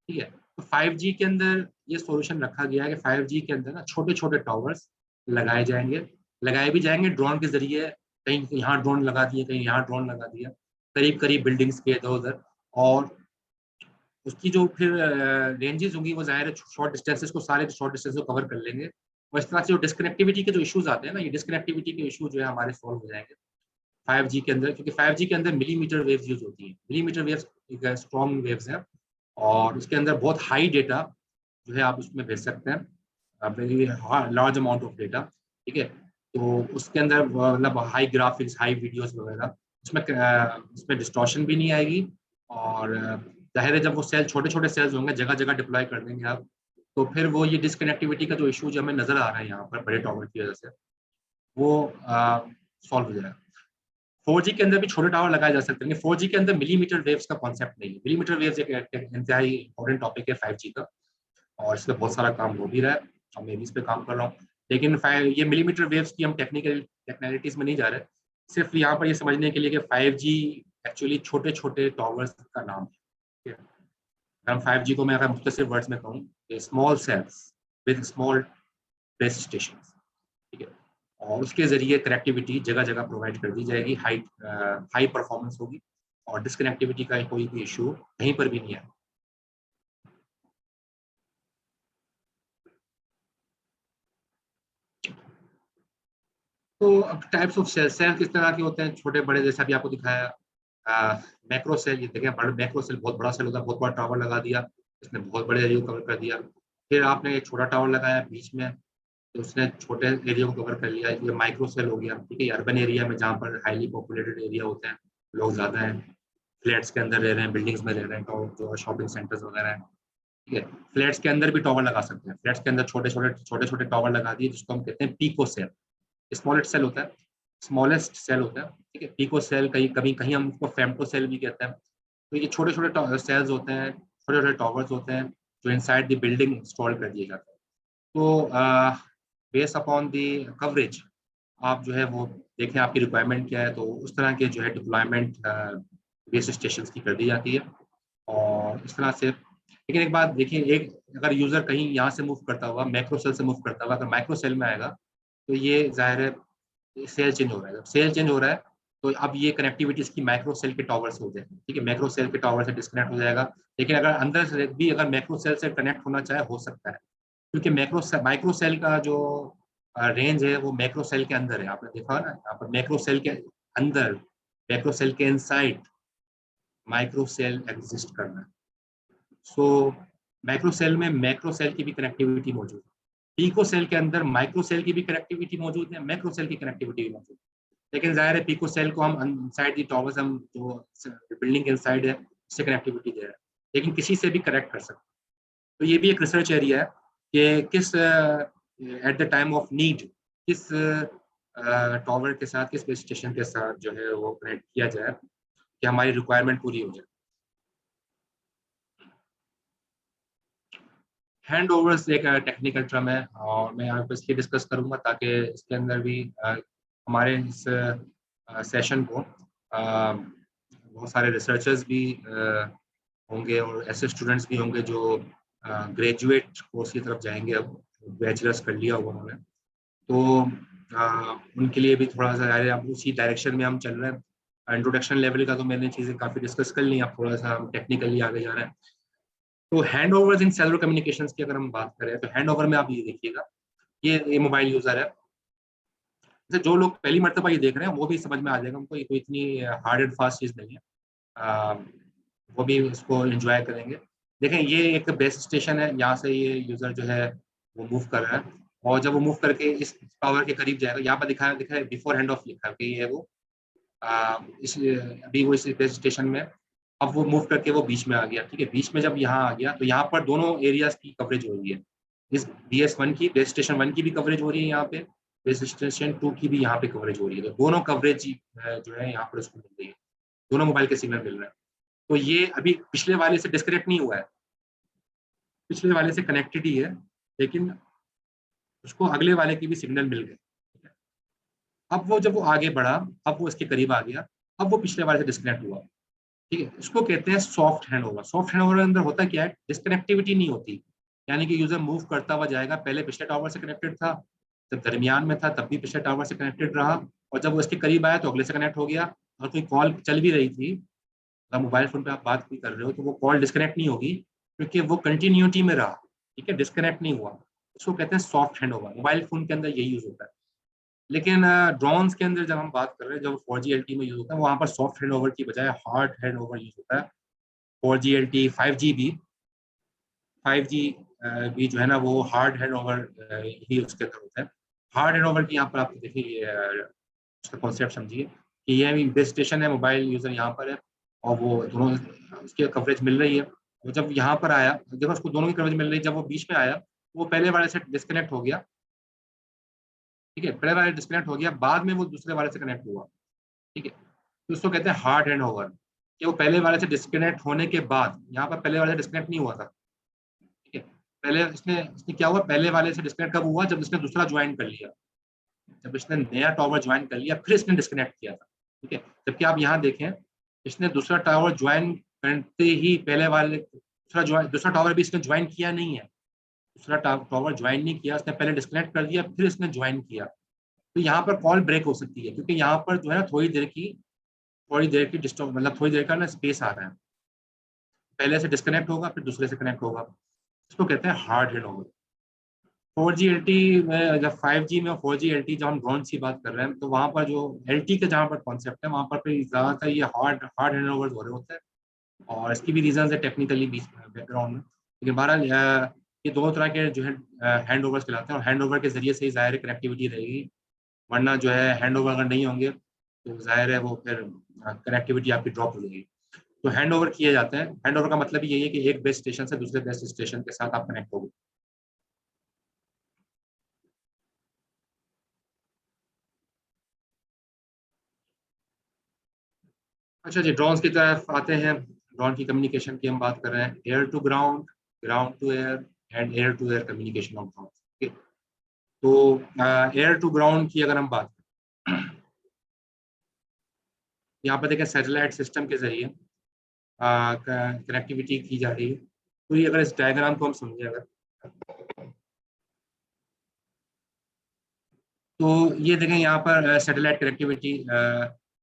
ठीक है, तो 5G के अंदर ये सॉल्यूशन रखा गया है कि 5G के अंदर ना छोटे छोटे टॉवर्स लगाए भी जाएंगे ड्रोन के जरिए। कहीं यहाँ ड्रोन लगा दिए, कहीं यहाँ ड्रोन लगा दिया, करीब करीब बिल्डिंग्स के इधर उधर। और उसकी जो फिर रेंजेस होंगी वो जाहिर है शॉर्ट डिस्टेंसेस को, सारे शॉर्ट डिस्टेंस को कवर कर लेंगे। और इस तरह से जो डिस्कनेक्टिविटी के जो इश्यूज आते हैं ना, ये डिस्कनेक्टिविटी के इशू जो है हमारे सॉल्व हो जाएंगे 5G के अंदर, क्योंकि 5G के अंदर मिलीमीटर वेव्स यूज होती हैं। मिलीमीटर वेव्स एक स्ट्रॉन्ग वेव्स हैं, और उसके अंदर बहुत हाई डेटा जो है आप उसमें भेज सकते हैं, very large amount of data. ठीक है, तो उसके अंदर मतलब हाई ग्राफिक्स, हाई वीडियोस वगैरह, उसमें डिस्टॉर्शन भी नहीं आएगी। और जाहिर है जब वो सेल छोटे छोटे सेल्स होंगे, जगह जगह डिप्लॉय कर देंगे आप, तो फिर वो ये डिसकनेक्टिविटी का जो इशू जो हमें नजर आ रहा है यहाँ पर बड़े टावर की वजह से, वो सॉल्व हो जाएगा। 4G के अंदर भी छोटे टावर लगाए जा सकते हैं। 4G के अंदर मिलीमीटर वेव्स का कॉन्सेप्ट नहीं है। मिलीमीटर वेव्स एक इंतहाई इंपॉर्टेंट टॉपिक है 5G का, और इस पर बहुत सारा काम हो भी रहा है, और मैं भी इस पर काम कर रहा हूँ। लेकिन ये मिलीमीटर वेव्स की हम टेक्निकलिटीज में नहीं जा रहे, सिर्फ यहाँ पर ये समझने के लिए कि 5G एक्चुअली छोटे छोटे टॉवर्स का नाम है। हम 5G को मैं अगर मुख्तसर वर्ड्स में कहूँ, small cells with small base station. ठीक है, और उसके जरिए कनेक्टिविटी जगह जगह प्रोवाइड कर दी जाएगी, हाई परफॉर्मेंस होगी, और डिसकनेक्टिविटी का कोई भी इशू कहीं पर भी नहीं है। तो अब टाइप्स ऑफ सेल किस तरह के होते हैं, छोटे बड़े, जैसा भी आपको दिखाया। मैक्रो सेल, ये देखें मैक्रो सेल बहुत बड़ा सेल होता है, बहुत बड़ा टावर लगा दिया, इसने बहुत बड़े एरिया को कवर कर दिया। फिर आपने एक छोटा टावर लगाया बीच में, तो उसने छोटे एरिया को कवर कर लिया, ये माइक्रो सेल हो गया। ठीक है, अर्बन एरिया में जहाँ पर हाईली पॉपुलेटेड एरिया होते हैं, लोग ज़्यादा हैं, फ्लैट्स के अंदर रह रहे हैं, बिल्डिंग्स में रह रहे हैं, तो जो शॉपिंग सेंटर्स वगैरह हैं। ठीक है, फ्लैट्स के अंदर भी टावर लगा सकते हैं। फ्लैट्स के अंदर छोटे छोटे टावर लगा दिए, जिसको हम कहते हैं पीको सेल। स्मॉलेस्ट सेल होता है, स्मॉलेस्ट सेल होता है। ठीक है, पीको सेल, कहीं कभी कहीं हम उसको फेमटो सेल भी कहते हैं। तो ये छोटे छोटे सेल्स होते हैं, छोटे छोटे टावर्स होते हैं, जो इनसाइड द बिल्डिंग इंस्टॉल कर दिए जाते हैं। तो बेस अपॉन द कवरेज आप जो है वो देखें आपकी रिक्वायरमेंट क्या है, तो उस तरह के जो है डिप्लॉयमेंट बेस स्टेशन की कर दी जाती है। और इस तरह से, लेकिन एक बात देखिए, एक अगर यूजर कहीं यहाँ से मूव करता हुआ, मैक्रो सेल से मूव करता हुआ अगर माइक्रो सेल में आएगा, तो ये जाहिर है सेल चेंज हो रहा है। जब सेल चेंज हो रहा है तो अब ये कनेक्टिविटी इसकी माइक्रो सेल के टावर से हो जाएगी। ठीक है, मैक्रो सेल के टावर से डिस्कनेक्ट हो जाएगा। लेकिन अगर अंदर से भी अगर मैक्रो सेल से कनेक्ट होना चाहे, हो सकता है, क्योंकि माइक्रो सेल का जो रेंज है वो मैक्रो सेल के अंदर है। आपने देखा ना यहाँ पर, मैक्रो सेल के अंदर, मैक्रो सेल के इनसाइड माइक्रो सेल एग्जिस्ट करना है। सो मैक्रो सेल में मैक्रो सेल की भी कनेक्टिविटी मौजूद है, पीको सेल के अंदर माइक्रो सेल की भी कनेक्टिविटी मौजूद है, मैक्रो सेल की कनेक्टिविटी भी मौजूद है। लेकिन जाहिर है पीको सेल को हम इनसाइड दी टावर्स, हम जो बिल्डिंग के इनसाइड है उससे कनेक्टिविटी दे रहे हैं, लेकिन किसी से भी कनेक्ट कर सकते हैं। तो ये भी एक रिसर्च एरिया है कि किस at the time of need किस टावर के साथ, किस बेस स्टेशन के साथ जो है वो कनेक्ट किया जाए कि हमारी रिक्वायरमेंट पूरी हो जाए। हैंड ओवर्स एक टेक्निकल टर्म है, और मैं यहाँ पर इसलिए डिस्कस करूँगा ताकि इसके अंदर भी हमारे इस सेशन को बहुत सारे रिसर्चर्स भी होंगे, और ऐसे स्टूडेंट्स भी होंगे जो ग्रेजुएट कोर्स की तरफ जाएंगे। अब बैचलर्स कर लिया हुआ उन्होंने, तो उनके लिए भी थोड़ा सा अब उसी डायरेक्शन में हम चल रहे हैं। इंट्रोडक्शन लेवल का तो मैंने चीज़ें काफ़ी डिस्कस कर ली, अब थोड़ा सा हम टेक्निकली आगे जा रहे हैं। तो hand overs in cellular communications की अगर हम बात करें, तो हैंड ओवर में आप ये देखिएगा ये मोबाइल यूजर है। जैसे जो लोग पहली मर्तबा ये देख रहे हैं वो भी समझ में आ जाएगा, उनको ये कोई इतनी हार्ड एंड फास्ट चीज़ नहीं है। आ, वो भी इसको एंजॉय करेंगे। देखें ये एक बेस स्टेशन है, यहाँ से ये यूजर जो है वो मूव कर रहा है, और जब वो मूव करके इस टावर के करीब जाएगा, यहाँ पर दिखा है बिफोर हैंड ऑफ लिखा है कि ये वो इस अभी वो इस बेस स्टेशन में। अब वो मूव करके वो बीच में आ गया, ठीक है। बीच में जब यहाँ आ गया तो यहाँ पर दोनों एरियाज की कवरेज हो रही है। इस BS1 की, बेस स्टेशन 1 की भी कवरेज हो रही है यहाँ पे, बेस स्टेशन 2 की भी यहाँ पे कवरेज हो रही है। तो दोनों कवरेज जो है यहाँ पर उसको मिल रही है, दोनों मोबाइल के सिग्नल मिल रहे हैं। तो ये अभी पिछले वाले से डिस्कनेक्ट नहीं हुआ है, पिछले वाले से कनेक्टेड ही है, लेकिन उसको अगले वाले की भी सिग्नल मिल गए। अब वो जब वो आगे बढ़ा, अब वो इसके करीब आ गया, अब वो पिछले वाले से डिस्कनेक्ट हुआ, ठीक है। इसको कहते हैं soft hand over. Soft hand over के अंदर होता क्या है, डिस्कनेक्टिविटी नहीं होती, यानी कि यूजर मूव करता हुआ जाएगा, पहले पिछले टावर से कनेक्टेड था, जब दरमियान में था तब भी पिछले टावर से कनेक्टेड रहा, और जब वो इसके करीब आया तो अगले से कनेक्ट हो गया। और कोई कॉल चल भी रही थी, अगर मोबाइल फोन पे आप बात भी कर रहे हो तो वो कॉल डिस्कनेक्ट नहीं होगी, क्योंकि वो कंटिन्यूटी में रहा, ठीक है, डिस्कनेक्ट नहीं हुआ। उसको कहते हैं soft hand over. Mobile phone के अंदर यही यूज होता है। लेकिन ड्रोन्स के अंदर जब हम बात कर रहे हैं, जब 4G LTE में यूज होता है, वहाँ पर सॉफ्ट हैंड ओवर की बजाय हार्ड हैंड ओवर यूज होता है। 4G LTE 5G भी, 5G भी जो है ना वो हार्ड हैंड ओवर ही उसके अंदर होता है। हार्ड हैंड ओवर की यहाँ पर आप देखिए उसका कॉन्सेप्ट समझिए कि ये भी बेस स्टेशन है, मोबाइल यूजर यहाँ पर है, और वो दोनों उसकी कवरेज मिल रही है। वो जब यहाँ पर आया, जब उसको दोनों की कवरेज मिल रही है, जब वो बीच में आया वो पहले वाले से डिस्कनेक्ट हो गया, ठीक है, पहले वाले डिस्कनेक्ट हो गया, बाद में वो दूसरे वाले से कनेक्ट हुआ, ठीक है। तो उसको कहते हैं हार्ड हैंड ओवर, कि वो पहले वाले से डिस्कनेक्ट होने के बाद, यहाँ पर पहले वाले से डिस्कनेक्ट नहीं हुआ था, ठीक है। पहले इसने इसने क्या हुआ, पहले वाले से डिस्कनेक्ट कब हुआ, जब इसने दूसरा ज्वाइन कर लिया, जब इसने नया टावर ज्वाइन कर लिया फिर इसने डिस्कनेक्ट किया था, ठीक है। जबकि आप यहाँ देखें, इसने दूसरा टावर ज्वाइन करते ही पहले वाले दूसरा टावर भी इसने ज्वाइन किया नहीं है, दूसरा टावर ज्वाइन नहीं किया, उसने पहले डिस्कनेक्ट कर दिया फिर इसने ज्वाइन किया। तो यहाँ पर कॉल ब्रेक हो सकती है, क्योंकि यहाँ पर जो है ना थोड़ी देर की डिस्टर्ब, मतलब थोड़ी देर का ना स्पेस आ रहा है, पहले से डिस्कनेक्ट होगा फिर दूसरे से कनेक्ट होगा। इसको कहते हैं hard hand over. 4G LTE में, जब 5G में और 4G LTE जब हम ड्रोन की बात कर रहे हैं, तो वहाँ पर जो LTE का जहाँ पर कॉन्सेप्ट है, वहाँ पर ज़्यादातर ये हार्ड हैंड ओवर हो रहे होते हैं, और इसकी भी रीजन है टेक्निकली बीच बैकग्राउंड में। लेकिन बहरहाल ये दोनों तरह के जो है हैंड ओवर्स कहलाते हैं, और हैंड ओवर के जरिए से ही ज़ाहिर कनेक्टिविटी रहेगी, वरना जो है हैंड ओवर अगर नहीं होंगे तो जाहिर है वो फिर कनेक्टिविटी आपकी ड्रॉप हो जाएगी। तो हैंड ओवर किए जाते हैं। हैंड ओवर का मतलब यही है कि एक बेस स्टेशन से दूसरे बेस स्टेशन के साथ आप कनेक्ट होगे। अच्छा जी, ड्रोन की तरफ आते हैं। ड्रोन की कम्युनिकेशन की हम बात कर रहे हैं, air to ground, ground to air and air to air communication of drone. तो एयर टू ग्राउंड की अगर हम बात करें, यहाँ पर देखें सैटेलाइट सिस्टम के जरिए कनेक्टिविटी की जा रही है। तो ये अगर इस डायग्राम को हम समझे, अगर तो ये देखें यहाँ पर सैटेलाइट कनेक्टिविटी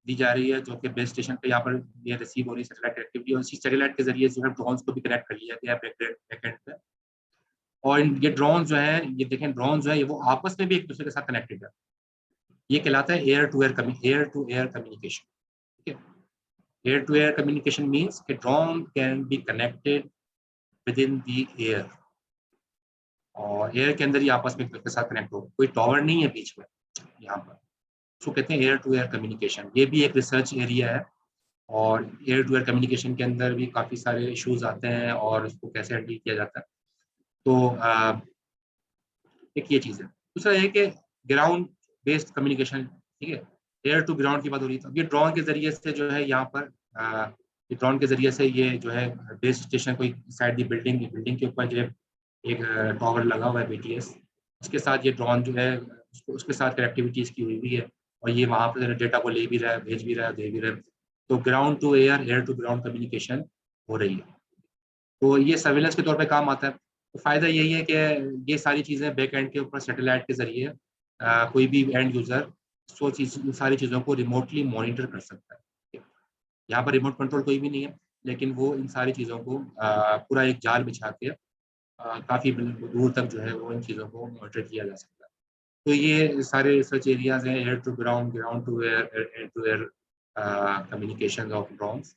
दी जा रही है, जो कि बेस स्टेशन पे यहाँ पर ये रिसीव हो रही है सैटेलाइट कनेक्टिविटी, और इसी सैटेलाइट के जरिए जो है ड्रोन्स को भी कनेक्ट कर लिया गया है बैकएंड पे। और ये ड्रोन जो है, ये देखें ड्रोन जो है ये वो आपस में भी एक दूसरे के साथ कनेक्टेड है। ये कहलाता है एयर टू एयर कम्युनिकेशन, ठीक है। Air to air communication means कि drone can be connected within the air, और एयर के अंदर ही आपस में एक दूसरे के साथ कनेक्ट हो, कोई टावर नहीं है बीच में यहाँ पर। उसको कहते हैं एयर टू एयर कम्युनिकेशन। ये भी एक रिसर्च एरिया है, और एयर टू एयर कम्युनिकेशन के अंदर भी काफ़ी सारे इश्यूज आते हैं, और उसको कैसे हैंडल किया जाता है। तो एक ये चीज़ है। दूसरा है कि ग्राउंड बेस्ड कम्युनिकेशन, ठीक है, एयर टू ग्राउंड की बात हो रही है। तो ये ड्रोन के जरिए से जो है यहाँ पर ये ड्रोन के जरिए से ये जो है बेस स्टेशन कोई साइड दी बिल्डिंग के ऊपर जो है एक टावर लगा हुआ है BTS, उसके साथ ये ड्रोन जो है उसके साथ कनेक्टिविटी इसकी हुई हुई है, और ये वहाँ पर डेटा को ले भी रहा है, भेज भी रहा है, दे भी रहा है। तो ground to air to ground communication हो रही है। तो ये सर्विलेंस के तौर पे काम आता है। तो फ़ायदा यही है कि ये सारी चीज़ें बैक एंड के ऊपर सैटेलाइट के ज़रिए कोई भी एंड यूज़र इन सारी चीज़ों को रिमोटली मॉनिटर कर सकता है। यहाँ पर रिमोट कंट्रोल कोई भी नहीं है, लेकिन वो इन सारी चीज़ों को पूरा एक जाल बिछा के काफ़ी दूर तक जो है वो इन चीज़ों को मॉनिटर किया जा सकता है। तो ये सारे रिसर्च एरियाज हैं, air to ground, ground to air, air to air communication of drones.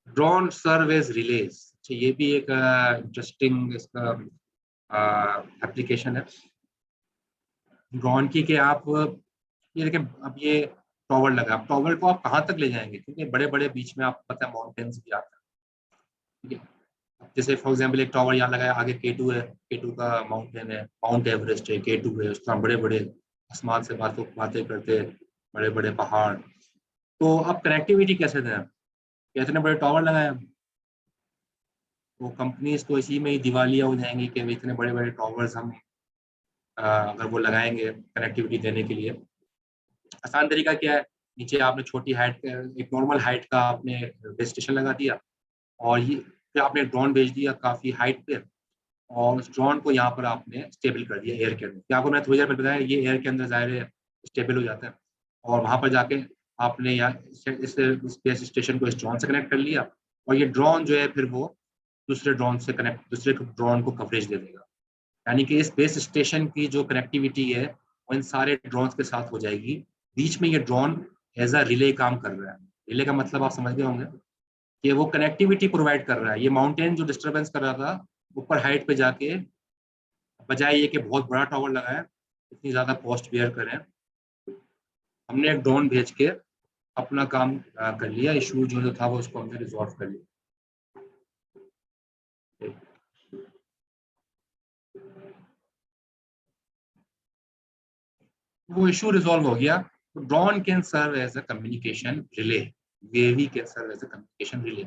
Drone serve as relays, ये भी एक इंटरेस्टिंग इसका एप्लीकेशन है ड्रोन की, कि आप ये देखिए, अब ये टॉवर लगा, अब टॉवर को आप कहाँ तक ले जाएंगे, क्योंकि बड़े बड़े बीच में आपको पता है माउंटेन्स भी आता है, ठीक है। जैसे फॉर एग्जाम्पल एक टॉवर यहाँ लगा है, आगे K2 है, K2 का माउंटेन है, माउंट एवरेस्ट है, K2 है, उस तरह बड़े बड़े आसमान से बातें करते बड़े बड़े पहाड़। तो अब कनेक्टिविटी कैसे दें, इतने बड़े टॉवर लगाए, तो कंपनीज तो इसी में ही दिवालिया हो जाएंगी कि इतने बड़े बड़े टॉवर्स हम अगर वो लगाएंगे कनेक्टिविटी देने के लिए। आसान तरीका क्या है, नीचे आपने छोटी हाइट, एक नॉर्मल हाइट का आपने बेस स्टेशन लगा दिया, और ये फिर आपने ड्रोन भेज दिया काफ़ी हाइट पे, और उस ड्रोन को यहाँ पर आपने स्टेबल कर दिया एयर के अंदर। क्या आपको मैंने थोड़ी देर पहले बताया, ये एयर के अंदर ज़ाहिर है स्टेबल हो जाता है, और वहाँ पर जाके आपने यहाँ इस बेस स्टेशन को इस ड्रोन से कनेक्ट कर लिया, और ये ड्रोन जो है फिर वो दूसरे ड्रोन से कनेक्ट, दूसरे ड्रोन को कवरेज दे देगा। यानी कि इस बेस स्टेशन की जो कनेक्टिविटी है वो इन सारे ड्रोन्स के साथ हो जाएगी। बीच में ये ड्रोन एज अ रिले काम कर रहा है। रिले का मतलब आप समझ गए होंगे कि वो कनेक्टिविटी प्रोवाइड कर रहा है। ये माउंटेन जो डिस्टर्बेंस कर रहा था ऊपर हाइट पे जाके, बजाय ये कि बहुत बड़ा टावर लगाए, इतनी ज़्यादा कॉस्ट बेयर करें, हमने एक ड्रोन भेज के अपना काम कर लिया, इशू जो था वो उसको हमने रिजॉल्व कर लिया। वो इशू रिजॉल्व हो गया। तो drone can serve as a communication relay, UAV can serve as a communication relay.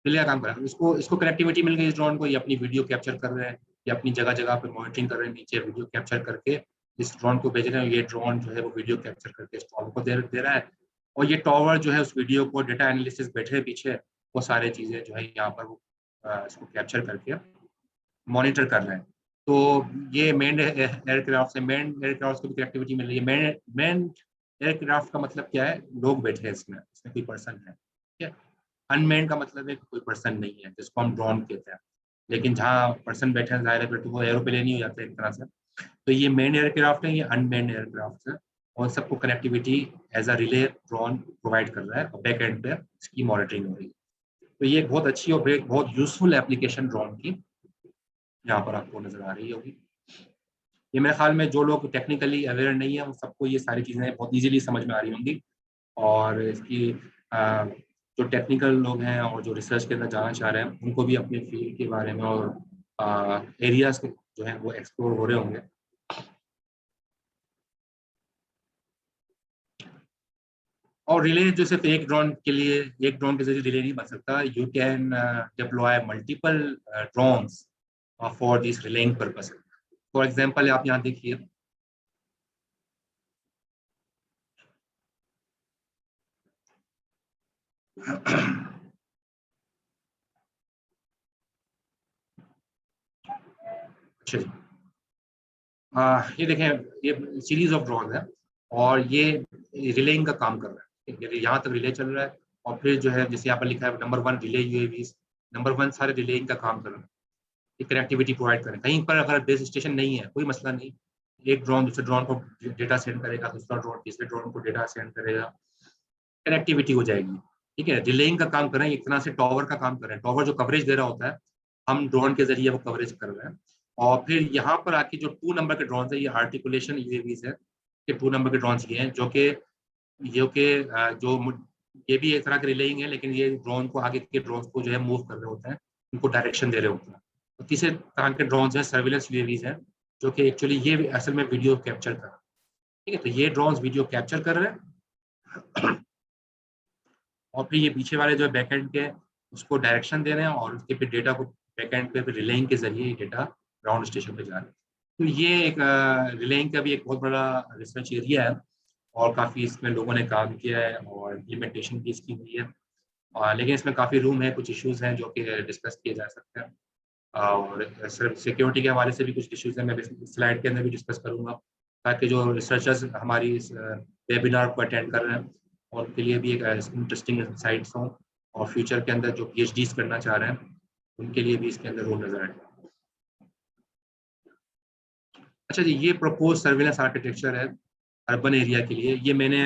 Relay का काम कर रहा है, इसको इसको कनेक्टिविटी मिल गई इस ड्रोन को, ये अपनी वीडियो कैप्चर कर रहे हैं, ये अपनी जगह जगह पे मॉनिटरिंग कर रहे हैं, नीचे वीडियो कैप्चर करके इस ड्रोन को भेज रहे हैं, ये ड्रोन जो है वो वीडियो कैप्चर करके इस टावर को दे रहा है, और ये टावर जो है उस वीडियो को डेटा एनालिसिस बैठे हैं पीछे, वो सारे चीज़ें जो है यहाँ पर वो इसको कैप्चर करके मॉनिटर कर रहे हैं। तो ये मेन एयरक्राफ्ट से, मेन एयरक्राफ्ट को भी कनेक्टिविटी मिल रही है। मेन एयरक्राफ्ट का मतलब क्या है, लोग बैठे हैं इसमें कोई पर्सन है, ठीक है। अनमेन का मतलब है कोई पर्सन नहीं है, जिसको हम ड्रोन कहते हैं, लेकिन जहाँ पर्सन बैठे हैं ज़ाहिर है फिर तो वो एरोप्लेन ही हो जाता है एक तरह से। तो ये मेन एयरक्राफ्ट है, ये अनमेन एयरक्राफ्ट है, और सबको connectivity as a relay drone provide कर रहा है, और बैक एंड पे इसकी मॉनिटरिंग हो रही है। तो ये एक बहुत अच्छी और बहुत यूजफुल एप्लीकेशन ड्रोन की यहाँ पर आपको नजर आ रही होगी। ये मेरे ख्याल में जो लोग टेक्निकली अवेयर नहीं है उन सबको ये सारी चीज़ें बहुत इजीली समझ में आ रही होंगी, और इसकी जो टेक्निकल लोग हैं और जो रिसर्च के अंदर जाना चाह रहे हैं उनको भी अपने फील्ड के बारे में और एरियाज जो हैं वो एक्सप्लोर हो रहे होंगे। और रिले जो सिर्फ एक ड्रोन के लिए, एक ड्रोन के जरिए रिले नहीं बन सकता, you can deploy multiple drones for this relying purpose. For example आप यहाँ देखिए, अच्छा जी, ये देखें, ये सीरीज ऑफ ड्रोन है, और ये रिलेइंग का काम कर रहा है, यहाँ तक रिले चल रहा है, और फिर जो है जैसे यहाँ पर लिखा है नंबर 1 रिले यूएवीज, नंबर 1 सारे रिलेइंग का काम कर रहे हैं, ये कनेक्टिविटी प्रोवाइड करें। कहीं पर अगर बेस स्टेशन नहीं है कोई मसला नहीं, एक ड्रोन दूसरे ड्रोन को डेटा सेंड करेगा, दूसरा ड्रोन तीसरे ड्रोन को डेटा सेंड करेगा, कनेक्टिविटी हो जाएगी, ठीक है। रिलेइंग का काम कर रहे हैं, एक तरह से टॉवर का काम कर रहे हैं, टॉवर जो कवरेज दे रहा होता है, हम ड्रोन के जरिए वो कवरेज कर रहे हैं। और फिर यहाँ पर आके जो 2 नंबर के ड्रोन है, ये आर्टिकुलेशन यूएवीज है, ये 2 नंबर के ड्रोन ये हैं जो कि जो ये भी एक तरह के रिलेइंग है, लेकिन ये ड्रोन को, आगे के ड्रोन को जो है मूव कर रहे होते हैं, उनको डायरेक्शन दे रहे होते हैं। तो तीसरे तरह के ड्रोन हैं सर्विलेंस यूएवीज हैं, जो कि एक्चुअली ये असल में वीडियो कैप्चर कर रहे हैं, ठीक है। तो ये ड्रोन वीडियो कैप्चर कर रहे हैं, और फिर ये पीछे वाले जो बैकएंड के उसको डायरेक्शन दे रहे हैं, और उसके फिर डेटा को बैकएंड पे रिलेइंग के जरिए डेटा ग्राउंड स्टेशन पे जा रहे हैं। तो ये एक रिलेइंग का भी एक बहुत बड़ा रिसर्च एरिया है, और काफ़ी इसमें लोगों ने काम किया है और इम्प्लीमेंटेशन भी इसकी हुई है, लेकिन इसमें काफ़ी रूम है, कुछ इश्यूज हैं जो कि डिस्कस किए जा सकते हैं, और सिर्फ सिक्योरिटी के हवाले से भी कुछ इश्यूज हैं, मैं स्लाइड के अंदर भी डिस्कस करूँगा। ताकि जो रिसर्चर्स हमारी इस वेबिनार को अटेंड कर रहे हैं और उनके लिए भी एक इंटरेस्टिंग इंसाइट्स हों, और फ्यूचर के अंदर जो PhDs करना चाह रहे हैं उनके लिए भी इसके अंदर रोल नजर आए। अच्छा जी, ये प्रपोज सर्विलेंस आर्किटेक्चर है अर्बन एरिया के लिए। ये मैंने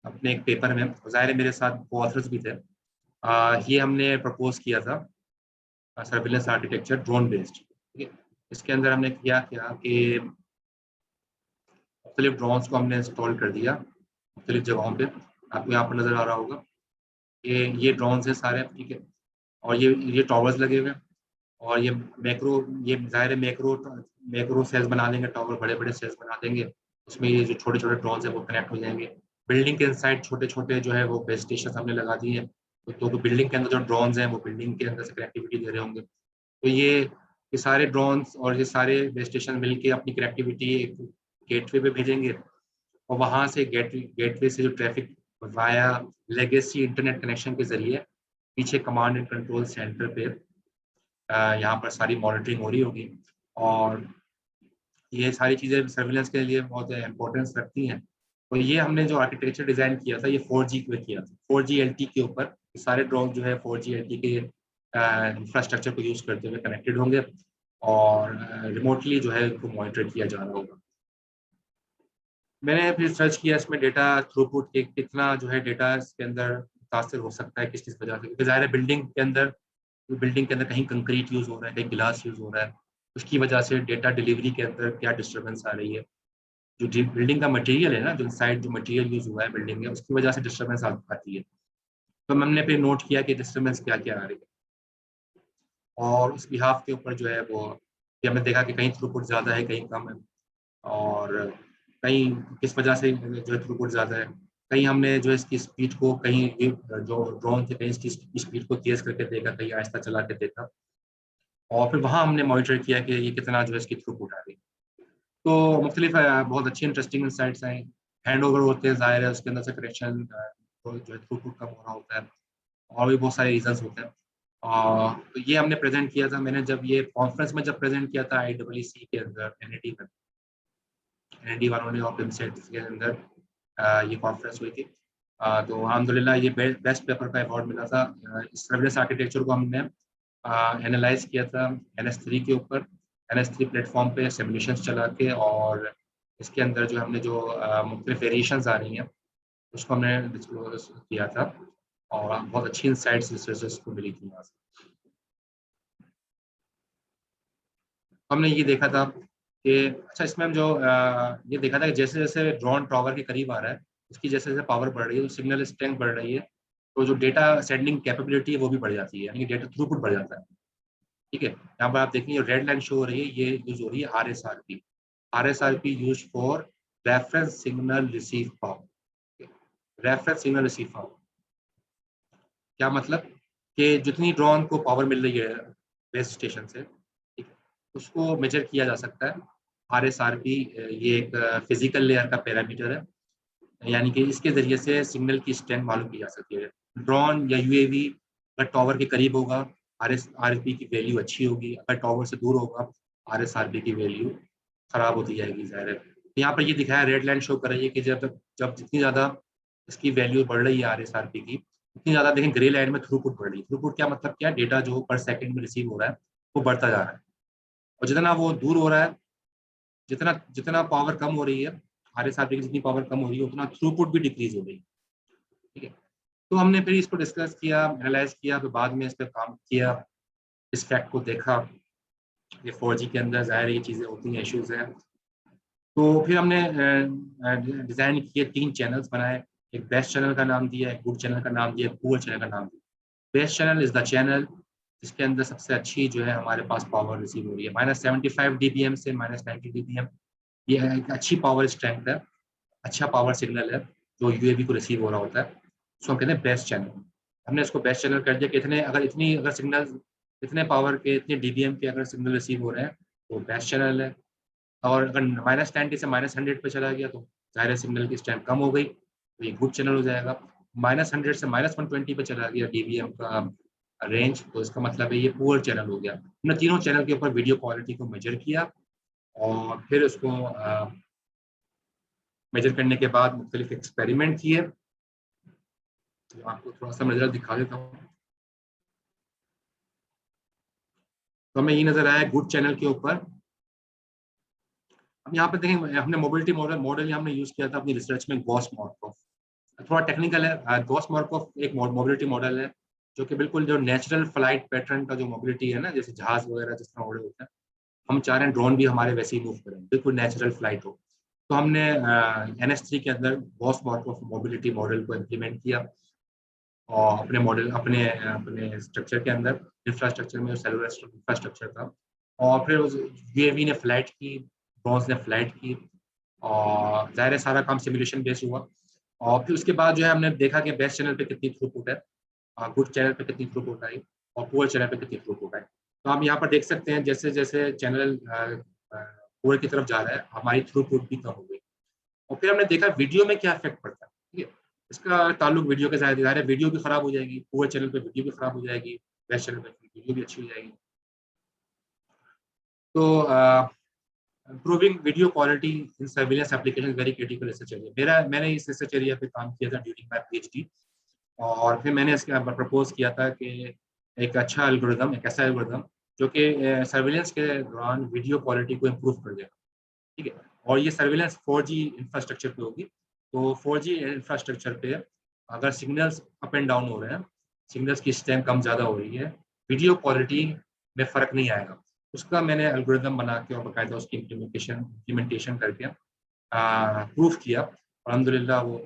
अपने एक पेपर में, ज़ाहिर है मेरे साथ को ऑथर्स भी थे, ये हमने प्रपोज किया था सर्विलेंस आर्किटेक्चर ड्रोन बेस्ड। ठीक है, इसके अंदर हमने किया क्या कि मुख्तलिफ ड्रोन्स को हमने इंस्टॉल कर दिया मुख्तलिफ जगहों पे। आपको यहाँ पर नजर आ रहा होगा ये ड्रोन्स है सारे, ठीक है, और ये टॉवर्स लगे हुए हैं, और ये ज़ाहिर है मैक्रो सेल्स बना देंगे, टॉवर बड़े बड़े सेल्स बना देंगे, उसमें ये जो छोटे छोटे ड्रोन्स है वो कनेक्ट हो जाएंगे। बिल्डिंग के इनसाइड छोटे छोटे जो है वो बेस स्टेशन हमने लगा दिए हैं, तो बिल्डिंग के अंदर जो ड्रोन्स हैं वो बिल्डिंग के अंदर से कनेक्टिविटी दे रहे होंगे। तो ये सारे ड्रोन्स और ये सारे बेस स्टेशन मिलके अपनी कनेक्टिविटी एक गेटवे पे भेजेंगे, और वहाँ से गेटवे से जो traffic via legacy internet connection के जरिए पीछे कमांड एंड कंट्रोल सेंटर पे यहाँ पर सारी मॉनिटरिंग हो रही होगी। और ये सारी चीज़ें सर्विलेंस के लिए बहुत इंपॉर्टेंस रखती हैं। तो ये हमने जो आर्किटेक्चर डिज़ाइन किया था ये 4G पे किया था, 4G LTE के ऊपर। सारे ड्रोन जो है 4G LTE के इंफ्रास्ट्रक्चर को यूज़ करते हुए कनेक्टेड होंगे, और रिमोटली जो है इनको मॉनिटर किया जा रहा होगा। मैंने फिर सर्च किया इसमें डेटा थ्रूपुट के कितना जो है डेटा इसके अंदर मुतासर हो सकता है, किस वजह से, क्योंकि ज़ाहिर है बिल्डिंग के अंदर कहीं कंक्रीट यूज़ हो रहा है, कहीं गिलास यूज़ हो रहा है, उसकी वजह से डेटा डिलीवरी के अंदर क्या डिस्टर्बेंस आ रही है। जो बिल्डिंग का मटेरियल है ना, जो साइड जो मटेरियल यूज़ हुआ है बिल्डिंग में, उसकी वजह से डिस्टर्बेंस आती है। तो हमने फिर नोट किया कि डिस्टर्बेंस क्या क्या आ रही है, और उस बिहाफ के ऊपर जो है वो हमने देखा कि कहीं थ्रूपुट ज़्यादा है, कहीं कम है, और कहीं किस वजह से जो है थ्रूपुट ज़्यादा है। कहीं हमने जो है इसकी स्पीड को, कहीं जो ड्रोन थे कहीं इसकी स्पीड को तेज़ करके देखा, कहीं आहिस्ता चला के देखा, और फिर वहाँ हमने मॉनिटर किया कि ये कितना जो है इसकी थ्रूपुट आ रही है। तो मुख्तलिफ बहुत अच्छी इंटरेस्टिंग इंसाइट्स हैं। हैंड ओवर होते हैं, ज़ाहिर है उसके अंदर से करेक्शन जो है थ्रूपुट कम हो रहा होता है, और भी बहुत सारे रीजंस होते हैं। तो ये हमने प्रेजेंट किया था, मैंने जब ये कॉन्फ्रेंस में जब प्रेजेंट किया था IEEC के अंदर, NAD में, NAD वालों ने और PIMSET के अंदर ये कॉन्फ्रेंस हुई थी। तो अल्हम्दुलिल्लाह ये बेस्ट पेपर का अवार्ड मिला था। इस सर्विलेंस आर्किटेक्चर को हमने एनालाइज किया था NS3 के ऊपर, NS3 प्लेटफॉर्म पे सिमुलेशंस चला के, और इसके अंदर जो हमने जो मुख्तलिफ वेरिएशंस आ रही हैं उसको हमने डिस्क्लोज किया था, और बहुत अच्छी इंसाइट्स रिसर्चर्स को मिली थी यहाँ से। हमने ये देखा था कि अच्छा, इसमें हम जो ये देखा था कि जैसे जैसे ड्रोन टावर के करीब आ रहा है, उसकी जैसे जैसे पावर बढ़ रही है, तो सिग्नल स्ट्रेंथ बढ़ रही है, तो जो डेटा सेंडिंग कैपेबिलिटी है वो भी बढ़ जाती है, यानी कि डेटा थ्रूपुट बढ़ जाता है। ठीक है, यहाँ पर आप देखेंगे रेड लाइन शो हो रही है, ये यूज हो रही है RSRP use for reference signal receive power. Reference signal receive power क्या मतलब, कि जितनी ड्रोन को पावर मिल रही है बेस स्टेशन से, ठीक है, उसको मेजर किया जा सकता है। RSRP ये एक फिजिकल लेयर का पैरामीटर है, यानी कि इसके जरिए से सिग्नल की स्ट्रेंथ मालूम की जा सकती है। ड्रोन या UAV अगर टावर के करीब होगा, RSRP की वैल्यू अच्छी होगी, अगर टावर से दूर होगा RSRP की वैल्यू खराब होती जाएगी, ज़ाहिर है। तो यहाँ पर ये दिखाया, रेड लाइन शो कर रही है कि जब जब जितनी ज़्यादा इसकी वैल्यू बढ़ रही है RSRP की, उतनी ज़्यादा देखें ग्रे लाइन में थ्रूपुट बढ़ रही है। थ्रूपुट क्या मतलब, क्या डेटा जो पर सेकंड में रिसीव हो रहा है वो बढ़ता जा रहा है, और जितना वो दूर हो रहा है, जितना जितना पावर कम हो रही है, RSRP की जितनी पावर कम हो रही है, उतना थ्रूपुट भी डिक्रीज हो रही है। ठीक है, तो हमने फिर इसको डिस्कस किया, एनालाइज किया, फिर बाद में इस पर काम किया, इस फैक्ट को देखा। ये 4G के अंदर ज़ाहिर ये चीज़ें होती हैं, इश्यूज हैं। तो फिर हमने डिज़ाइन किए, 3 चैनल्स बनाए। एक बेस्ट चैनल का नाम दिया, एक गुड चैनल का नाम दिया, एक पुअर चैनल का नाम दिया। Best channel is the channel जिसके अंदर सबसे अच्छी जो है हमारे पास पावर रिसीव हो रही है, -75 dBm से -90 dBm। ये एक अच्छी पावर स्ट्रेंथ है, अच्छा पावर सिग्नल है जो UAV को रिसीव हो रहा होता है, उसको हम कहते हैं बेस्ट चैनल। हमने इसको बेस्ट चैनल कर दिया कि अगर सिग्नल इतने पावर के, इतने DBM के अगर सिग्नल रिसीव हो रहे हैं तो बेस्ट चैनल है। और अगर -90 से -100 पे चला गया तो ज़ाहिर है सिग्नल की स्ट्रेंथ कम हो गई, तो ये गुड चैनल हो जाएगा। -100 से -120 पे चला गया DBM का रेंज, तो इसका मतलब है ये पुअर चैनल हो गया। हमने तीनों चैनल के ऊपर वीडियो क्वालिटी को मेजर किया, और फिर उसको मेजर करने के बाद मुख्तलिफ एक्सपेरिमेंट किए। तो आपको थोड़ा सा रिजल्ट दिखा देता हूँ। तो हमें ये नजर आया गुड चैनल के ऊपर। अब यहाँ पर देखें, हमने मोबिलिटी मॉडल हमने यूज किया था अपनी रिसर्च में गॉस मॉर्कोव। थोड़ा टेक्निकल है। गॉस मॉर्कोव एक मोबिलिटी मॉडल है जो कि बिल्कुल जो नेचुरल फ्लाइट पैटर्न का जो मोबिलिटी है ना, जैसे जहाज वगैरह जिस तरह उड़े होते हैं, हम चाह रहे हैं ड्रोन भी हमारे वैसे ही मूव करें, बिल्कुल नेचुरल फ्लाइट हो। तो हमने NS3 के अंदर गॉस मॉर्कोव मोबिलिटी मॉडल को इम्प्लीमेंट किया और अपने मॉडल अपने अपने स्ट्रक्चर के अंदर, इंफ्रास्ट्रक्चर में, सेलुलर इंफ्रास्ट्रक्चर था। और फिर उस UAV ने फ्लाइट की, ड्रोन्स ने फ्लाइट की, और ज़ाहिर है सारा काम सिमुलेशन बेस्ड हुआ। और फिर उसके बाद जो है हमने देखा कि बेस्ट चैनल पे कितनी थ्रूपुट है, गुड चैनल पे कितनी थ्रूपुट आई, और पुअर चैनल पे कितनी थ्रूपुट आई। तो आप यहाँ पर देख सकते हैं जैसे जैसे चैनल पुअर की तरफ जा रहा है, हमारी थ्रूपुट भी कम हो गई। और फिर हमने देखा वीडियो में क्या इफेक्ट पड़ता है। ठीक है, इसका ताल्लुक वीडियो के साथ है, वीडियो भी खराब हो जाएगी, पुअर चैनल पे वीडियो भी खराब हो जाएगी, बेस्ट चैनल पे वीडियो भी अच्छी हो जाएगी। तो improving video quality in surveillance application very critical research area. मैंने इस रिसर्च एरिया पे काम किया था ड्यूरिंग माय PhD। और फिर मैंने इसका प्रपोज किया था कि एक अच्छा एल्गोरिदम, एक ऐसा एल्गोरिदम जो कि सर्विलेंस के दौरान वीडियो क्वालिटी को इम्प्रूव कर देगा। ठीक है, और ये सर्विलेंस 4G इंफ्रास्ट्रक्चर पे होगी। तो 4G इंफ्रास्ट्रक्चर पे अगर सिग्नल्स अप एंड डाउन हो रहे हैं, सिग्नल्स की स्ट्रेंथ कम ज़्यादा हो रही है, वीडियो क्वालिटी में फ़र्क नहीं आएगा। उसका मैंने एल्गोरिदम बना के और बाकायदा उसकी इम्प्लीमेंटेशन करके प्रूफ किया। और अल्हम्दुलिल्लाह वो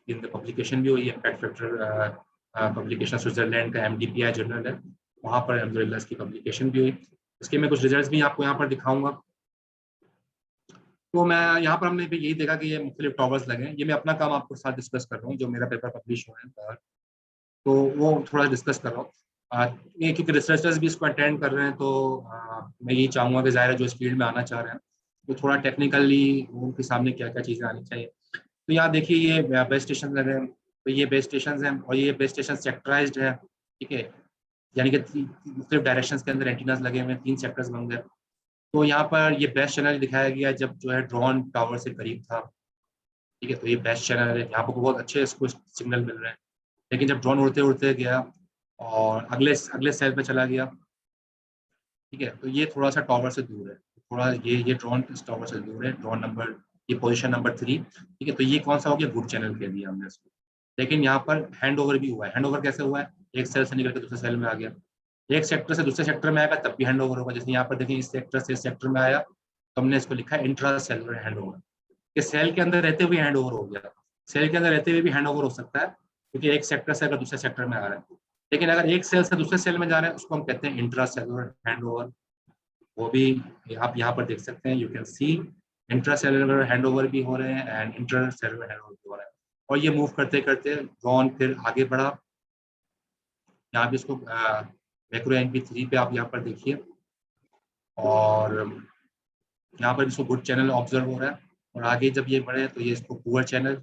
पब्लिकेशन भी हुई है, इम्पैक्ट फैक्टर पब्लिकेशन स्विट्जरलैंड का MDPI जर्नल है, वहाँ पर अल्हम्दुलिल्लाह इसकी पब्लिकेशन भी हुई। इसके मैं कुछ रिजल्ट्स भी आपको यहाँ पर दिखाऊंगा। तो मैं यहाँ पर हमने भी यही देखा कि ये मुख्तलिफ टॉवर्स लगे हैं। ये मैं अपना काम आपको साथ डिस्कस कर रहा हूँ, जो मेरा पेपर पब्लिश हुआ है, तो वो थोड़ा डिस्कस कर रहा हूँ। ये क्योंकि रिसर्चर्स भी इसको अटेंड कर रहे हैं, तो मैं यही चाहूँगा कि ज़ाहिर है जो इस फील्ड में आना चाह रहे हैं तो थोड़ा टेक्निकली उनके सामने क्या क्या चीज़ें आनी चाहिए। तो यहाँ देखिए ये बेस स्टेशन लगे हैं। तो ये बेस स्टेशन हैं और ये बेस स्टेशन सेक्टराइज्ड है। ठीक है, यानी कि मुख्तलिफ डायरेक्शन के अंदर एंटीनास लगे हुए हैं, 3 सेक्टर्स बन गए। तो यहाँ पर ये बेस्ट चैनल दिखाया गया जब जो है ड्रोन टावर से करीब था। ठीक है, तो ये बेस्ट चैनल है, यहाँ पर बहुत अच्छे इसको सिग्नल मिल रहे हैं। लेकिन जब ड्रोन उड़ते उड़ते गया और अगले अगले सेल पे चला गया, ठीक है, तो ये थोड़ा सा टावर से दूर है, थोड़ा ये ड्रोन इस टावर से दूर है, ड्रोन नंबर, ये पोजीशन नंबर 3। ठीक है, तो ये कौन सा हो गया, गुड चैनल कह दिया हमने इसको। लेकिन यहाँ पर हैंड ओवर भी हुआ है। हैंड ओवर कैसे हुआ है, एक सेल से निकल के दूसरे सेल में आ गया, एक सेक्टर से दूसरे सेक्टर में आएगा तब भी हैंड ओवर होगा। जैसे यहाँ पर देखिए इस सेक्टर से इस सेक्टर में आया, तो हमने इसको लिखा है इंट्रा सेलुलर हैंड ओवर, कि सेल के अंदर रहते हुए हैंड ओवर हो गया। सेल के अंदर रहते हुए भी हैंड ओवर हो सकता है, क्योंकि एक सेक्टर से अगर दूसरे सेक्टर में आ रहा है। लेकिन अगर एक सेल से दूसरे सेल में जा रहे हैं उसको हम कहते हैं इंट्रा सेलुलर हैंड ओवर। वो भी आप यहाँ पर देख सकते हैं, you can see intra cellular hand over भी हो रहे हैं and inter cellular hand over भी हो रहा है। और ये मूव करते करते ड्रोन फिर आगे बढ़ा। यहाँ पे इसको मैक्रो MP3 पे आप यहाँ पर देखिए, और यहाँ पर इसको गुड चैनल ऑब्जर्व हो रहा है। और आगे जब ये बढ़े तो ये इसको पुअर चैनल,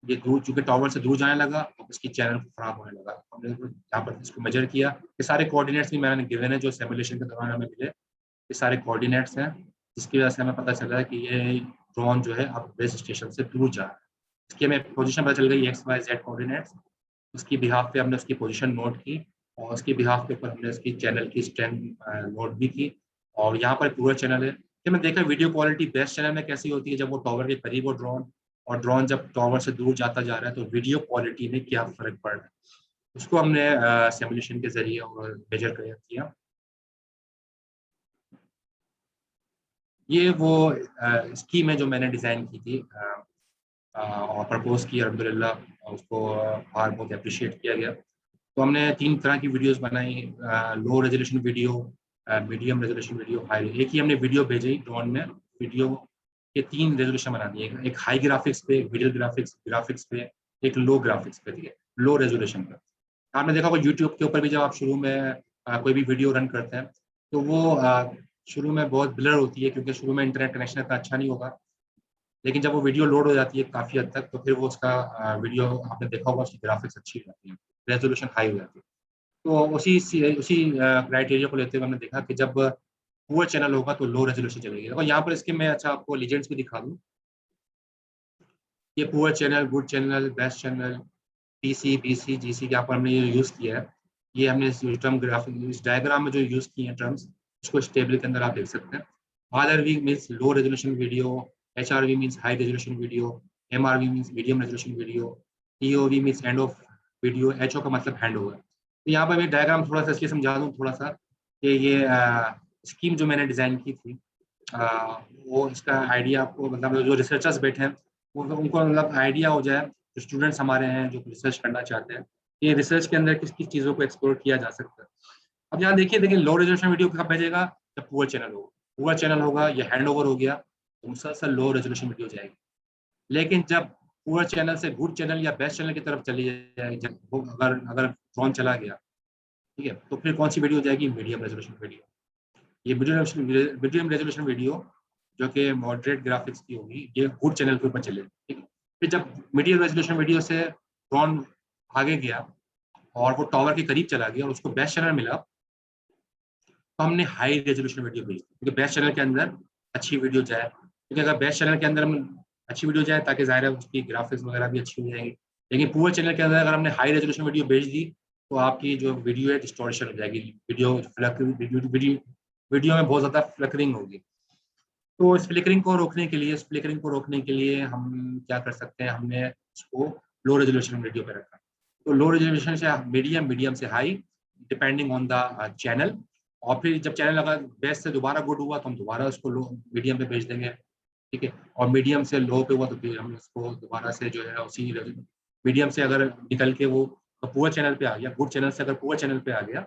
ये दूर चूंकि टावर से दूर जाने लगा तो इसकी चैनल खराब होने लगा। हमने यहाँ पर इसको मेजर किया, ये सारे कोऑर्डिनेट्स भी मैंने गिवन है जो सिमुलेशन के दौरान हमें मिले, ये सारे कोऑर्डिनेट्स हैं, जिसकी वजह से हमें पता चला है कि ये ड्रोन जो है अब बेस स्टेशन से दूर जा रहा है। इसकी हमें पोजीशन पता चल गई, XYZ कोऑर्डिनेट्स। उसकी बिहाफ पे हमने उसकी पोजीशन नोट की, और उसकी बिहाफ के ऊपर हमने उसकी चैनल की स्ट्रेंथ नोट भी की। और यहाँ पर पूरा चैनल है कि मैं देखा वीडियो क्वालिटी बेस्ट चैनल में कैसी होती है जब वो टावर के करीब हो ड्रोन, और ड्रोन जब टावर से दूर जाता जा रहा है तो वीडियो क्वालिटी में क्या फर्क पड़ रहा है, उसको हमने सिमुलेशन के जरिए और मेजर किया। ये वो स्कीम है जो मैंने डिज़ाइन की थी और प्रपोज की, अल्हम्दुलिल्लाह उसको बाहर बहुत अप्रिशिएट किया गया। तो हमने 3 तरह की वीडियोस बनाई, low resolution video, medium resolution video, high. एक ही हमने वीडियो भेजी ड्रोन में, वीडियो के 3 रेजोल्यूशन बना दिए, एक हाई ग्राफिक्स पे, एक वीडियो ग्राफिक्स पे, एक लो ग्राफिक्स पे। ठीक है, लो रेजोल्यूशन पे आपने देखा होगा यूट्यूब के ऊपर भी जब आप शुरू में कोई भी वीडियो रन करते हैं तो वो शुरू में बहुत ब्लर होती है, क्योंकि शुरू में इंटरनेट कनेक्शन इतना अच्छा नहीं होगा। लेकिन जब वो वीडियो लोड हो जाती है काफ़ी हद तक, तो फिर वो उसका वीडियो आपने देखा होगा उसकी ग्राफिक्स अच्छी हो जाती है, रेजोल्यूशन हाई हो जाती है। तो उसी क्राइटेरिया को लेते हुए हमने देखा कि जब पुअर चैनल होगा तो लो रेजोल्यूशन चलेगी। देखो यहाँ पर इसके मैं अच्छा आपको लीजेंड्स भी दिखा दूँ। ये poor channel, good channel, best channel, PC, BC, GC के यहाँ पर हमने ये यूज़ किया है। ये हमने इस टर्म ग्राफिक इस डायग्राम में जो यूज़ किए हैं टर्म्स, इसको इस टेबल के अंदर आप देख सकते हैं। RRV means low resolution video, HRV means high resolution video, MRV means medium resolution video, EOV means end of video, HO का मतलब हैंड ओवर। तो यहाँ पर मैं डायग्राम थोड़ा सा इसलिए समझा दूँ थोड़ा सा कि ये स्कीम जो मैंने डिज़ाइन की थी, वो इसका आइडिया आपको मतलब जो रिसर्चर्स बैठे हैं उनको मतलब आइडिया हो जाए, जो स्टूडेंट्स हमारे हैं जो रिसर्च करना चाहते हैं, ये रिसर्च के अंदर किस किस चीज़ों को एक्सप्लोर किया जा सकता है। अब यहाँ देखिए लो रेजोल्यूशन वीडियो कब भेजेगा, जब पुअर चैनल होगा। पुअर चैनल होगा, ये हैंड ओवर हो गया तो मुसलसल लो रेजोल्यूशन वीडियो जाएगी। लेकिन जब पुअर चैनल से गुड चैनल या बेस्ट चैनल की तरफ चली जाएगी, जब अगर अगर ड्रोन चला गया, ठीक है, तो फिर कौन सी वीडियो जाएगी, मीडियम रेजोल्यूशन वीडियो। ये मीडियम रेजोल्यूशन वीडियो जो कि मॉडरेट ग्राफिक्स की होगी, ये गुड चैनल के ऊपर चले, ठीक है। फिर जब मीडियम रेजोल्यूशन वीडियो से ड्रोन आगे गया और वो टावर के करीब चला गया और उसको बेस्ट चैनल मिला, तो हमने हाई रेजोल्यूशन वीडियो भेजी, क्योंकि बेस्ट चैनल के अंदर अच्छी वीडियो जाए। क्योंकि अगर बेस्ट चैनल के अंदर अच्छी वीडियो जाए ताकि ज़ाहिर है उसकी ग्राफिक्स वगैरह भी अच्छी हो जाएगी। लेकिन पुअर चैनल के अंदर अगर हमने हाई रेजोल्यूशन वीडियो भेज दी तो आपकी जो वीडियो है डिस्टॉर्शन हो जाएगी, वीडियो में बहुत ज़्यादा फ्लिकरिंग होगी। तो इस फ्लिकरिंग को रोकने के लिए हम क्या कर सकते हैं, हमने उसको लो रेजोल्यूशन वीडियो पे रखा। तो लो रेजोल्यूशन से मीडियम, मीडियम से high, depending on the channel. और फिर जब चैनल अगर बेस्ट से दोबारा गुड हुआ तो हम दोबारा उसको लो मीडियम पे भेज देंगे, ठीक है। और मीडियम से लो पे हुआ तो फिर हम उसको दोबारा से जो है उसी मीडियम से अगर निकल के वो पुअर चैनल पे आ गया, गुड चैनल से अगर पुअर चैनल पे आ गया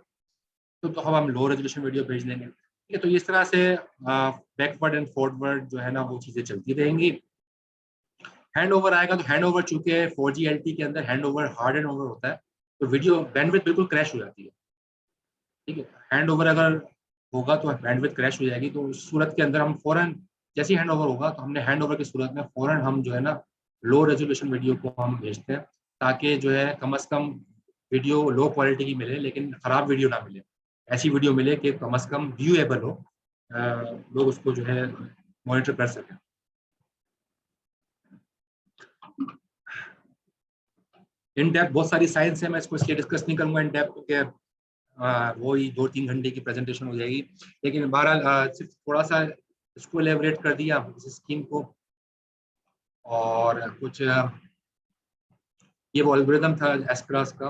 तो हम लो रेजोल्यूशन वीडियो भेज देंगे, ठीक है। तो इस तरह से बैकवर्ड एंड फॉरवर्ड जो है ना वो चीज़ें चलती रहेंगी। हैंड ओवर आएगा तो हैंड ओवर चूंकि 4G LTE के अंदर hand over hard and over होता है, तो वीडियो बैंडविड्थ बिल्कुल क्रैश हो जाती है, ठीक है। हैंड ओवर अगर होगा तो बैंडविड्थ क्रैश हो जाएगी। तो उस सूरत के अंदर हम फौरन, जैसे ही हैंड ओवर होगा तो हमने हैंड ओवर की सूरत में फौरन हम जो है ना लो रेजोल्यूशन वीडियो को हम भेजते हैं, ताकि जो है कम से कम वीडियो लो क्वालिटी की मिले लेकिन ख़राब वीडियो ना मिले। ऐसी वीडियो मिले कि कम से कम व्यूएबल हो, लोग उसको जो है मॉनिटर कर सकें। इन डेप्थ बहुत सारी साइंस है, मैं इसको इसलिए डिस्कस नहीं करूंगा इन डेप्थ, क्योंकि वो ही 2-3 घंटे की प्रेजेंटेशन हो जाएगी। लेकिन बहरहाल सिर्फ थोड़ा सा इसको एलेबरेट कर दिया इस स्कीम को। और कुछ ये वो एल्गोरिथम था एस्क्रास का,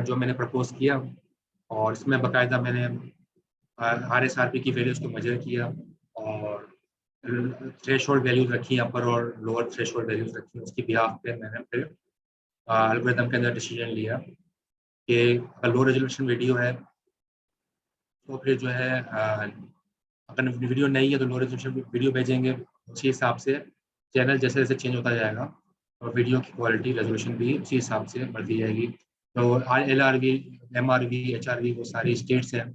जो मैंने प्रपोज किया, और इसमें बाकायदा मैंने RSRP की वैल्यूज को मेजर किया और थ्रेशोल्ड वैल्यूज रखी अपर और लोअर थ्रेशोल्ड वैल्यूज रखी। उसकी बिहाफ पे मैंने फिर एल्गोरिथम के अंदर डिसीजन लिया कि अगर लो रेजोल्यूशन वीडियो है तो फिर जो है अगर वीडियो नहीं है तो लो रेजोल्यूशन वीडियो भेजेंगे। उसी हिसाब से चैनल जैसे जैसे चेंज होता जाएगा और वीडियो की क्वालिटी रेजोल्यूशन भी उसी हिसाब से बढ़ती जाएगी। तो LRV, MRV, HRV वो सारी स्टेट्स हैं,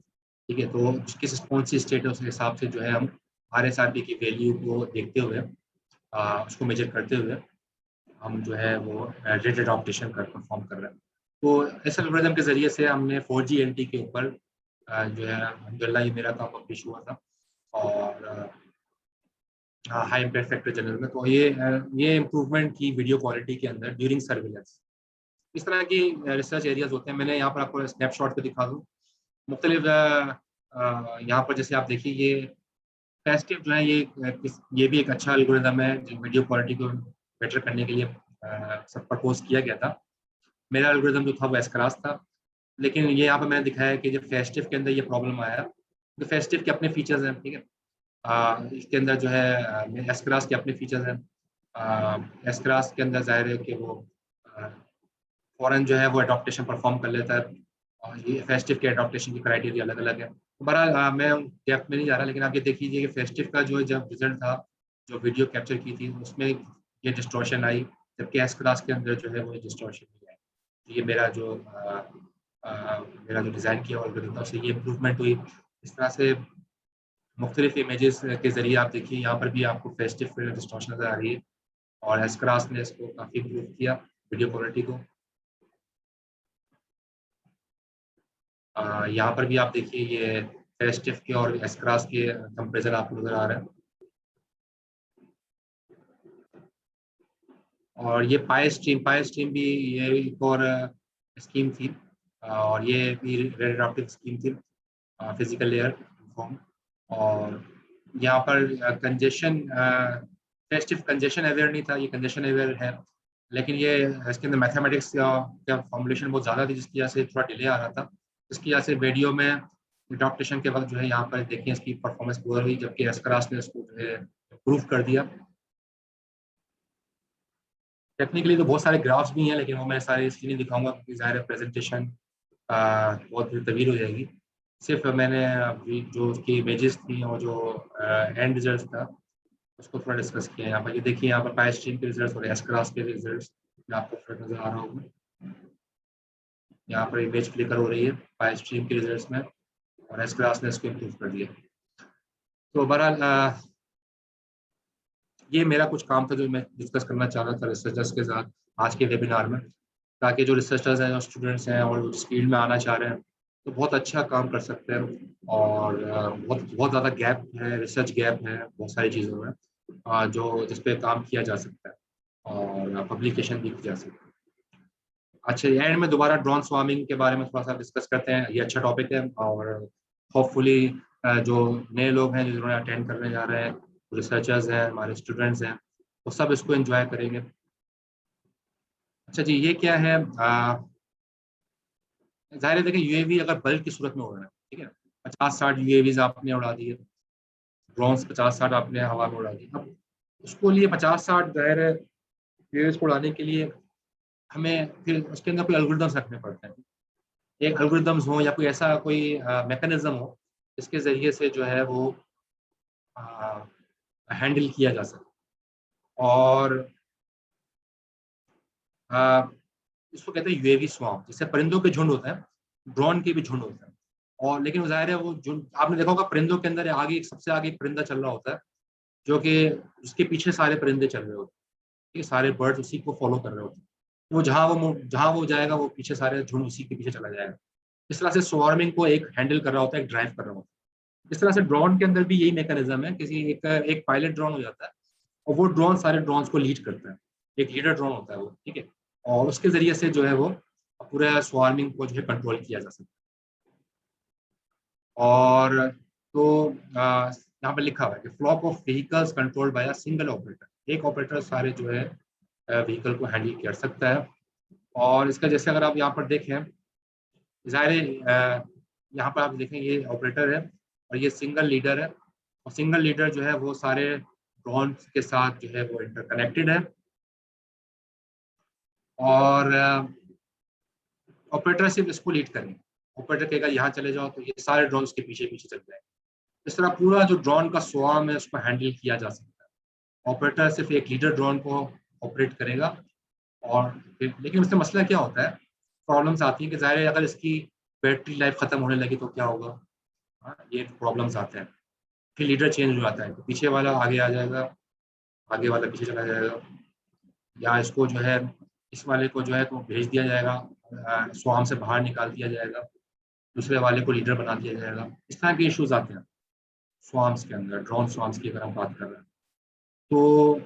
ठीक है। तो किस कौन सी स्टेट है उस हिसाब से जो है हम RSRP की वैल्यू को देखते हुए उसको मेजर करते हुए हम जो है वो रेट एडॉप्टेशन कर परफॉर्म कर रहे हैं। तो इस एल्गोरिथम के ज़रिए से हमने 4G LTE के ऊपर जो है अल्हम्दुलिल्लाह ये मेरा काम पब्लिश हुआ था और हाई इम्पैक्ट फैक्टर जनरल में। तो ये इम्प्रूवमेंट की वीडियो क्वालिटी के अंदर ड्यूरिंग सर्विलेंस। इस तरह की रिसर्च एरियाज होते हैं। मैंने यहाँ पर आपको स्नैपशॉट पे दिखा दूँ मुख्तलिफ यहाँ पर, जैसे आप देखिए ये फेस्टिव जो है ये भी एक अच्छा एल्गोरिथम है जो वीडियो क्वालिटी को बेटर करने के लिए सब प्रपोज किया गया था। मेरा एल्गोरिथम जो था वो एस्क्रास था, लेकिन ये यहाँ पर मैंने दिखाया कि जब फेस्टिव के अंदर ये प्रॉब्लम आया, तो फेस्टिव के अपने फीचर्स हैं, ठीक है। इसके अंदर जो है एस्क्रास के अपने फीचर्स हैं। एस्क्रास के अंदर जाहिर है कि वो फॉरन जो है वो अडॉप्टेशन परफॉर्म कर लेता है और ये फेस्टिव के अडॉप्टेशन की क्राइटेरिया अलग अलग है। बहरहाल मैं डेप्थ में नहीं जा रहा, लेकिन आप ये देख लीजिए कि फेस्टिव का जो जब रिजल्ट था, जो वीडियो कैप्चर की थी उसमें ये डिस्टॉर्शन आई, जबकि एस्क्रास के अंदर जो है वो डिस्टॉर्शन नहीं आई। ये मेरा जो डिज़ाइन किया एल्गोरिथम था उससे ये इम्प्रूवमेंट हुई। इस तरह से मुख्तलिफ इमेजेस के ज़रिए आप देखिए यहाँ पर भी आपको फेस्टिव डिस्टॉर्शन नज़र आ रही है और एस्क्रास ने इसको काफ़ी इम्प्रूव किया वीडियो क्वालिटी को। यहाँ पर भी आप देखिए ये फेस्टिव के और एस्क्रास के कंपेरिजन आपको नजर आ रहा है। और ये पाई स्ट्रीम भी ये एक और स्कीम थी, और ये भी रेड स्कीम थी, फिजिकल लेयर फॉर्म। और यहाँ पर कंजेशन, फेस्टिव कंजेशन अवेयर नहीं था, ये कंजेशन अवेयर है, लेकिन ये इसके अंदर मैथमेटिक्स का फॉर्मुलेशन बहुत ज़्यादा थी, जिसकी वजह से थोड़ा डिले आ रहा था। इसकी वजह से वीडियो में अडॉप्टेशन के वक्त जो है यहाँ पर देखिए इसकी परफॉर्मेंस पूरी हुई, जबकि एस्क्रास ने इसको जो है प्रूव कर दिया। टेक्निकली तो बहुत सारे ग्राफ्स भी हैं, लेकिन वो मैं सारे इसलिए नहीं दिखाऊंगा क्योंकि ज़ाहिर है प्रेजेंटेशन बहुत तवील हो जाएगी। सिर्फ मैंने अभी जो उसकी इमेजेस थी और जो एंड रिजल्ट था उसको थोड़ा डिस्कस किया। यहाँ पर ये देखिए, यहाँ पर पाई स्ट्रीम के रिजल्ट और एस्क्रास के रिजल्ट आपको फर्क नजर आ रहा होगा। यहाँ पर इमेज क्लिकर हो रही है पाई स्ट्रीम के रिजल्ट्स में, और एस्क्रास ने इसको इम्प्रूव कर दिया। तो बहरहाल ये मेरा कुछ काम था जो मैं डिस्कस करना चाह रहा था रिसर्चर्स के साथ आज के वेबिनार में, ताकि जो रिसर्चर्स हैं, जो स्टूडेंट्स हैं और इस फील्ड में आना चाह रहे हैं तो बहुत अच्छा काम कर सकते हैं। और बहुत बहुत ज़्यादा गैप है, रिसर्च गैप है बहुत सारी चीज़ों में, जो जिस पे काम किया जा सकता है और पब्लिकेशन भी की जा सकती है। अच्छा, एंड में दोबारा ड्रोन स्वार्मिंग के बारे में थोड़ा सा डिस्कस करते हैं। ये अच्छा टॉपिक है, और होपफुली जो नए लोग हैं जिन्होंने अटेंड करने जा रहे हैं, रिसर्चर्स हैं, हमारे स्टूडेंट्स हैं, वो सब इसको एंजॉय करेंगे। अच्छा जी, ये क्या है? जाहिर है, देखिए यूएवी अगर बल्क की सूरत में हो रहा है, ठीक है, 50-60 यूएवीज आपने उड़ा दिए, ड्रोन्स 50-60 आपने हवा में उड़ा दिए। अब उसको लिए 50-60 जाहिर है यूएवीज को उड़ाने के लिए हमें फिर उसके अंदर कोई एल्गोरिदम्स रखने पड़ते हैं। एक एल्गोरिदम्स हो या कोई ऐसा कोई मैकेनिज्म हो जिसके ज़रिए से जो है वो हैंडल किया जा सके। और इसको कहते हैं यूएवी स्वार्म, जिससे परिंदों के झुंड होते हैं, ड्रोन के भी झुंड होते हैं। और लेकिन ज़ाहिर है वो झुंड आपने देखा होगा, परिंदों के अंदर आगे सबसे आगे एक परिंदा चल रहा होता है, जो कि उसके पीछे सारे परिंदे चल रहे होते हैं, ये सारे बर्ड्स उसी को फॉलो कर रहे होते हैं। वो जहाँ वो जाएगा वो पीछे सारे झुंड उसी के पीछे चला जाएगा। इस तरह से स्वार्मिंग को एक हैंडल कर रहा होता है, एक ड्राइव कर रहा होता है। इस तरह से ड्रोन के अंदर भी यही मैकेनिज्म है, किसी एक पायलट ड्रोन हो जाता है और वो ड्रोन सारे ड्रोन्स को लीड करता है, एक लीडर ड्रोन होता है वो, ठीक है, और उसके जरिए से जो है वो पूरा स्वार्मिंग को जो है कंट्रोल किया जा सकता है। और तो यहाँ पर लिखा हुआ है कि flock of vehicles controlled by a single operator, एक ऑपरेटर सारे जो है व्हीकल को हैंडल कर सकता है। और इसका जैसे अगर आप यहाँ पर देखें, ज़ाहिर यहाँ पर आप देखें ये ऑपरेटर है और ये सिंगल लीडर है, और सिंगल लीडर जो है वो सारे ड्रोन के साथ जो है वो इंटरकनेक्टेड है। और ऑपरेटर सिर्फ इसको लीड करेंगे, ऑपरेटर कहेगा यहाँ चले जाओ तो ये सारे ड्रोन के पीछे पीछे चल जाएंगे। इस तरह पूरा जो ड्रोन का स्वार्म है उसको हैंडल किया जा सकता है। ऑपरेटर सिर्फ एक लीडर ड्रोन को ऑपरेट करेगा। और फिर लेकिन उससे मसला क्या होता है, प्रॉब्लम्स आती है कि ज़ाहिर है अगर इसकी बैटरी लाइफ ख़त्म होने लगी तो क्या होगा। ये प्रॉब्लम्स आते हैं। फिर लीडर चेंज हो जाता है, तो पीछे वाला आगे आ जाएगा, आगे वाला पीछे चला जाएगा, या इसको जो है इस वाले को जो है तो भेज दिया जाएगा, स्वार्म से बाहर निकाल दिया जाएगा, दूसरे वाले को लीडर बना दिया जाएगा। इस तरह के इश्यूज आते हैं स्वार्म्स के अंदर, ड्रोन स्वार्म्स की अगर हम बात कर रहे हैं। तो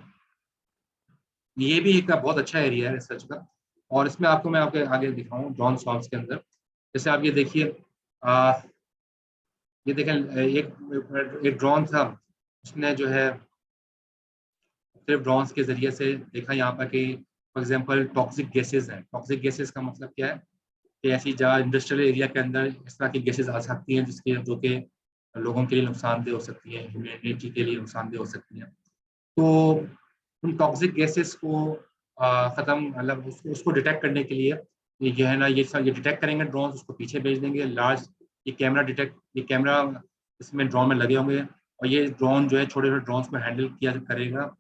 ये भी एक बहुत अच्छा एरिया है रिसर्च का, और इसमें आपको मैं आपके आगे दिखाऊं ड्रोन स्वार्म्स के अंदर। जैसे आप ये देखिए, ये देखें एक ड्रोन था, उसने जो है सिर्फ ड्रोन्स के जरिए से देखा यहाँ पर कि फॉर एग्जांपल टॉक्सिक गैसेज हैं। टॉक्सिक गैसेज का मतलब क्या है कि ऐसी जगह इंडस्ट्रियल एरिया के अंदर इस तरह की गैसेज आ सकती हैं जिसके जो कि लोगों के लिए नुकसानदेह हो सकती है, ह्यूमैनिटी के लिए नुकसानदेह हो सकती हैं। तो उन टॉक्सिक गैसेस को ख़त्म, मतलब उसको डिटेक्ट करने के लिए ये जो है ना, ये डिटेक्ट करेंगे ड्रोन, उसको पीछे भेज देंगे लार्ज, ये कैमरा इसमें ड्रोन में लगे होंगे, और ये ड्रोन जो है छोटे छोटे ड्रोन्स को हैंडल किया करेगा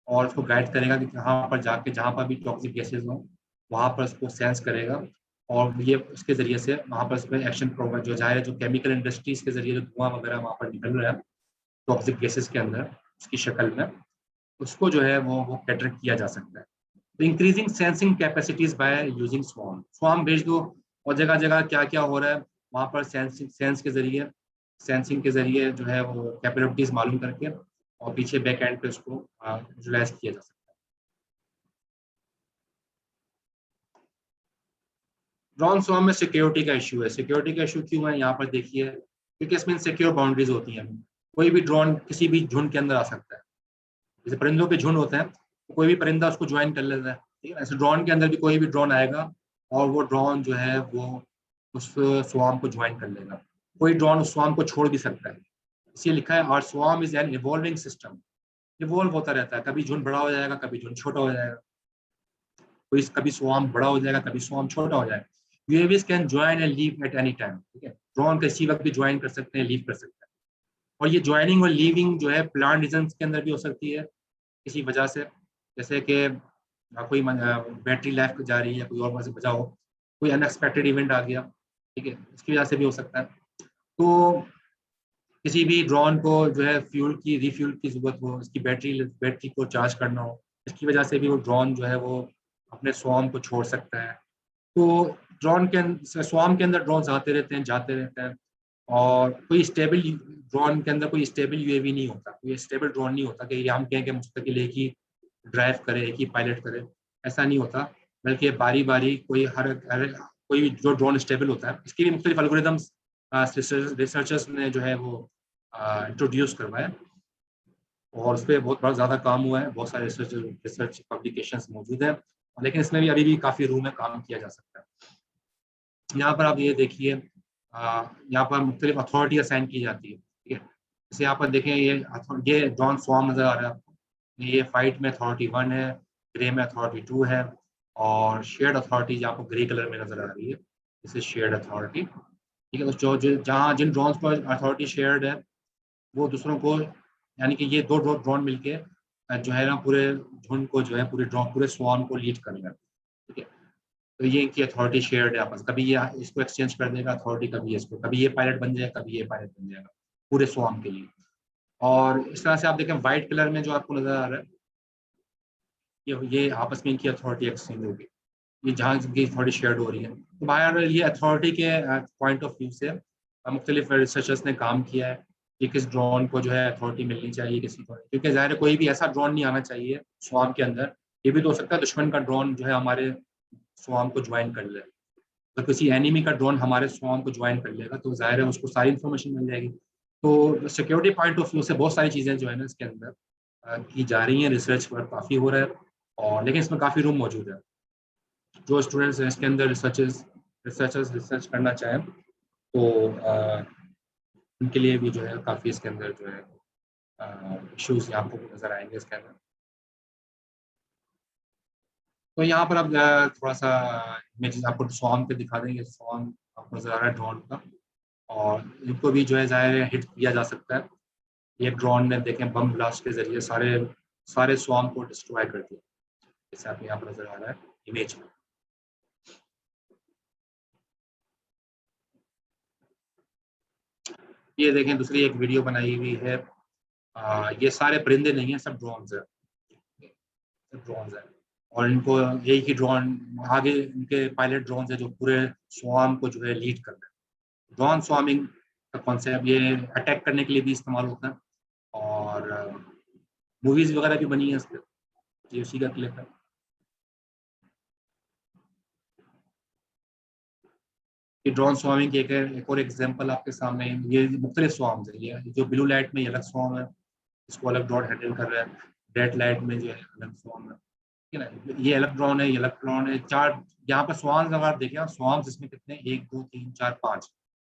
और उसको गाइड करेगा कि कहाँ पर जाके जहाँ पर भी टॉक्सिक गैसेज हों वहाँ पर उसको सेंस करेगा, और ये उसके ज़रिए से वहाँ पर उसमें एक्शन प्रोग्राम जो जाहिर है जो केमिकल इंडस्ट्रीज़ के ज़रिए जो धुआं वगैरह वहाँ पर निकल रहा है टॉक्सिक गैसेज के अंदर उसकी शक्ल में, उसको जो है वो कैटर किया जा सकता है। तो increasing sensing capacities by using swarm भेज दो, और जगह जगह क्या क्या हो रहा है वहाँ पर सेंस के जरिए सेंसिंग के जरिए जो है वो कैपेबिलिटीज मालूम करके और पीछे बैक एंड पे उसको यूटिलाइज किया जा सकता है। ड्रोन स्वार्म में सिक्योरिटी का इशू है। सिक्योरिटी का इशू क्यों है यहाँ पर देखिए, क्योंकि इसमें सिक्योर बाउंड्रीज होती हैं। कोई भी ड्रोन किसी भी झुंड के अंदर आ सकता है। जैसे परिंदों के झुंड होते हैं, तो कोई भी परिंदा उसको ज्वाइन कर लेता है, ठीक है। ऐसे ड्रोन के अंदर भी कोई भी ड्रोन आएगा और वो ड्रोन जो है वो उस स्वार्म को ज्वाइन कर लेगा। कोई ड्रोन उस स्वार्म को छोड़ भी सकता है। इसलिए लिखा है और swarm is an evolving system. Evolve होता रहता है, कभी झुंड बड़ा हो जाएगा, कभी झुंड छोटा हो जाएगा, कोई कभी स्वार्म बड़ा हो जाएगा, कभी स्वार्म छोटा हो जाएगा। UAVs can join and leave at any time, ठीक है। ड्रोन किसी वक्त भी ज्वाइन कर सकते हैं, लीव कर सकते हैं। और ये ज्वाइनिंग और लीविंग जो है प्लान रीजन के अंदर भी हो सकती है किसी वजह से, जैसे कि कोई बैटरी लाइफ जा रही है, कोई और वजह से बचाओ, कोई अनएक्सपेक्टेड इवेंट आ गया, ठीक है, इसकी वजह से भी हो सकता है। तो किसी भी ड्रोन को जो है फ्यूल की रिफ्यूल की जरूरत हो, इसकी बैटरी को चार्ज करना हो, इसकी वजह से भी वो ड्रोन जो है वो अपने स्वार्म को छोड़ सकता है। तो ड्रोन के स्वार्म के अंदर ड्रोन आते रहते हैं, जाते रहते हैं, और कोई स्टेबल ड्रोन के अंदर कोई स्टेबल यूएवी नहीं होता, कोई स्टेबल ड्रोन नहीं होता कि ये हम कहें कि मुस्तकिल एक ही ड्राइव करे, एक ही पायलट करे, ऐसा नहीं होता। बल्कि बारी बारी हर कोई जो ड्रोन स्टेबल होता है, इसके भी मुख्तलिफ एल्गोरिदम्स रिसर्चर्स ने जो है वो इंट्रोड्यूस करवाया, और उस पर बहुत ज़्यादा काम हुआ है। बहुत सारे रिसर्च पब्लिकेशंस मौजूद हैं, लेकिन इसमें भी अभी भी काफ़ी रूम है, काम किया जा सकता है। यहाँ पर आप ये देखिए, यहाँ पर मुख्तलिफ अथॉरिटी असाइन की जाती है, ठीक है। जैसे यहाँ पर देखें, ये ड्रोन स्वार्म नज़र आ रहा है आपको। ये फाइट में अथॉरिटी 1 है, ग्रे में अथॉरिटी 2 है, और शेयर्ड अथॉरिटी आपको ग्रे कलर में नज़र आ रही है, दिस इज शेयर्ड अथॉरिटी, ठीक है। तो जहाँ जिन ड्रोन्स पर अथॉरिटी शेयर्ड है, वो दूसरों को, यानी कि ये दो ड्रोन मिलके जो है ना पूरे झुंड को जो है पूरे स्वार्म को लीड कर रहे हैं, ठीक है। तो ये इनकी अथॉरिटी शेयर्ड है आपस, कभी ये इसको एक्सचेंज कर देगा अथॉरिटी, कभी इसको, कभी ये पायलट बन जाएगा, कभी ये पायलट बन जाएगा पूरे स्वार्म के लिए। और इस तरह से आप देखें व्हाइट कलर में जो आपको नजर आ रहा है, ये आपस में इनकी अथॉरिटी एक्सचेंज होगी, ये जहाँ की अथॉरिटी शेयर्ड हो रही है। तो बाहर ये अथॉरिटी के पॉइंट ऑफ व्यू से मुख्तलिफ रिसर्चर्स ने काम किया है कि किस ड्रोन को जो है अथॉरिटी मिलनी चाहिए, किसी को, क्योंकि ज़ाहिर है कोई भी ऐसा ड्रोन नहीं आना चाहिए स्वार्म के अंदर। ये भी तो हो सकता है दुश्मन का ड्रोन जो है हमारे स्वार्म को ज्वाइन कर ले। तो किसी एनिमी का ड्रोन हमारे स्वार्म को ज्वाइन कर लेगा, तो ज़ाहिर है उसको सारी इन्फॉर्मेशन मिल जाएगी। तो सिक्योरिटी पॉइंट ऑफ व्यू से बहुत सारी चीज़ें जो है ना इसके अंदर की जा रही हैं, रिसर्च पर काफ़ी हो रहा है, और लेकिन इसमें काफ़ी रूम मौजूद है। जो स्टूडेंट्स हैं इसके अंदर रिसर्चर्स रिसर्च करना चाहें तो उनके लिए भी जो है काफ़ी इसके अंदर जो है इश्यूज आपको नज़र आएंगे इसके अंदर। तो यहाँ पर अब थोड़ा सा इमेजेस आपको स्वार्म पे दिखा देंगे। स्वार्म आपको नज़र आ रहा है ड्रोन का, और इनको भी जो है ज़ाहिर हिट किया जा सकता है। ये ड्रोन ने देखें बम ब्लास्ट के जरिए सारे सारे स्वार्म को डिस्ट्रॉय कर दिया, जैसे आपको यहाँ पर नज़र आ रहा है इमेज में। ये देखें दूसरी एक वीडियो बनाई हुई है, ये सारे परिंदे नहीं हैं, सब ड्रोन्स है, सब ड्रोन्स है, और इनको एक ही ड्रोन आगे इनके पायलट ड्रोन्स है जो पूरे स्वार्म को जो है लीड कर रहे हैं। ड्रोन स्वार्मिंग का कॉन्सेप्ट ये अटैक करने के लिए भी इस्तेमाल होता है, और मूवीज वगैरह भी बनी है इस पर, ये उसी का क्लिप है। कि ड्रोन स्वार्मिंग की एक और एग्जांपल आपके सामने है। ये मुख्तलिफ स्वार्म्स है, ये जो ब्लू लाइट में ये अलग स्वार्म है, इसको अलग ड्रोन हैंडल कर रहा है। रेड लाइट में जो है अलग स्वार्म है, ठीक है ना। ये अलग ड्रोन है, ये अलग ड्रोन है। चार यहाँ पर स्वार्म्स अगर आप देखें, स्वार्म्स इसमें कितने, 1 2 3 4 5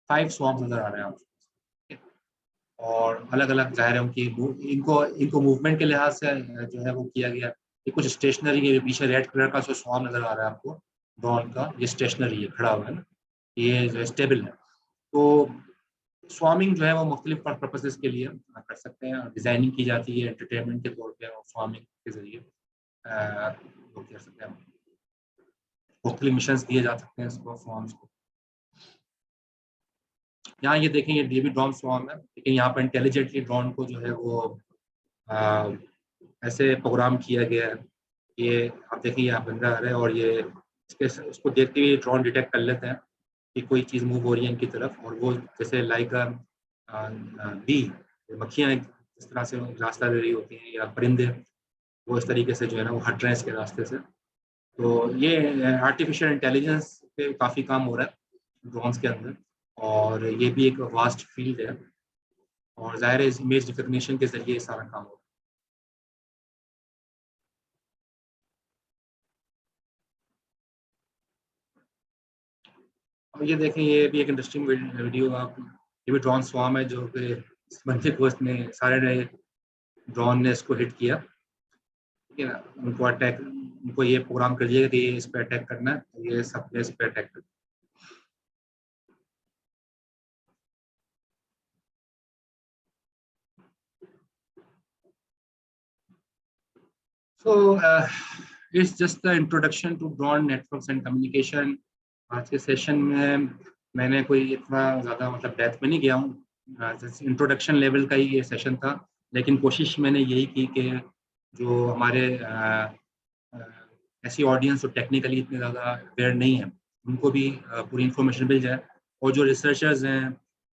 5 स्वार्म्स नजर आ रहे हैं आपको, और अलग अलग जाहिर है उनकी इनको इनको मूवमेंट के लिहाज से जो है वो किया गया। ये कुछ स्टेशनरी है, पीछे रेड कलर का जो स्वार्म नजर आ रहा है आपको ड्रोन का, ये स्टेशनरी है, खड़ा हुआ है ना, ये जो स्टेबल है। तो स्वार्मिंग जो है वो मुख्तलिफ पर्पसेस के लिए कर सकते हैं, डिजाइनिंग की जाती है एंटरटेनमेंट के तौर पे, और स्वार्मिंग के जरिए वो कर सकते हैं, मुख्तलिफ मिशन दिए जा सकते हैं इसको स्वार्म्स को। यहाँ ये देखें, ये भी ड्रोन स्वार्म है, लेकिन यहाँ पर इंटेलिजेंटली ड्रोन को जो है वो आ, ऐसे प्रोग्राम किया गया है। ये आप देखिए यहाँ बंदा आ रहा है, और ये इसको देखते हुए ड्रोन डिटेक्ट कर लेते हैं कि कोई चीज़ मूव हो रही है इनकी तरफ, और वो जैसे लाइक बी, मक्खियाँ इस तरह से रास्ता दे रही होती हैं, या परिंदे वो इस तरीके से जो है ना वो हट रहे हैं इसके रास्ते से। तो ये आर्टिफिशियल इंटेलिजेंस पे काफ़ी काम हो रहा है ड्रोन्स के अंदर, और ये भी एक वास्ट फील्ड है, और ज़ाहिर है इमेज रिकग्निशन के जरिए सारा काम हो रहा है। और ये देखें, ये भी एक इंटरेस्टिंग वीडियो, आप ये भी ड्रोन स्वार्म है, जो कि इस बंदे को इसने सारे ड्रोन ने इसको हिट किया, ठीक है ना। उनको ये प्रोग्राम कर दिया कि ये इस पर अटैक करना है, ये सब ने इस पर अटैक करना। So it's just the introduction to broad networks and communication. आज के सेशन में मैंने कोई इतना ज़्यादा मतलब डेप्थ में नहीं गया हूँ, इंट्रोडक्शन लेवल का ही ये सेशन था, लेकिन कोशिश मैंने यही की कि जो हमारे ऐसी ऑडियंस जो टेक्निकली इतने ज़्यादा अवेयर नहीं है, उनको भी पूरी इन्फॉर्मेशन मिल जाए, और जो रिसर्चर्स हैं,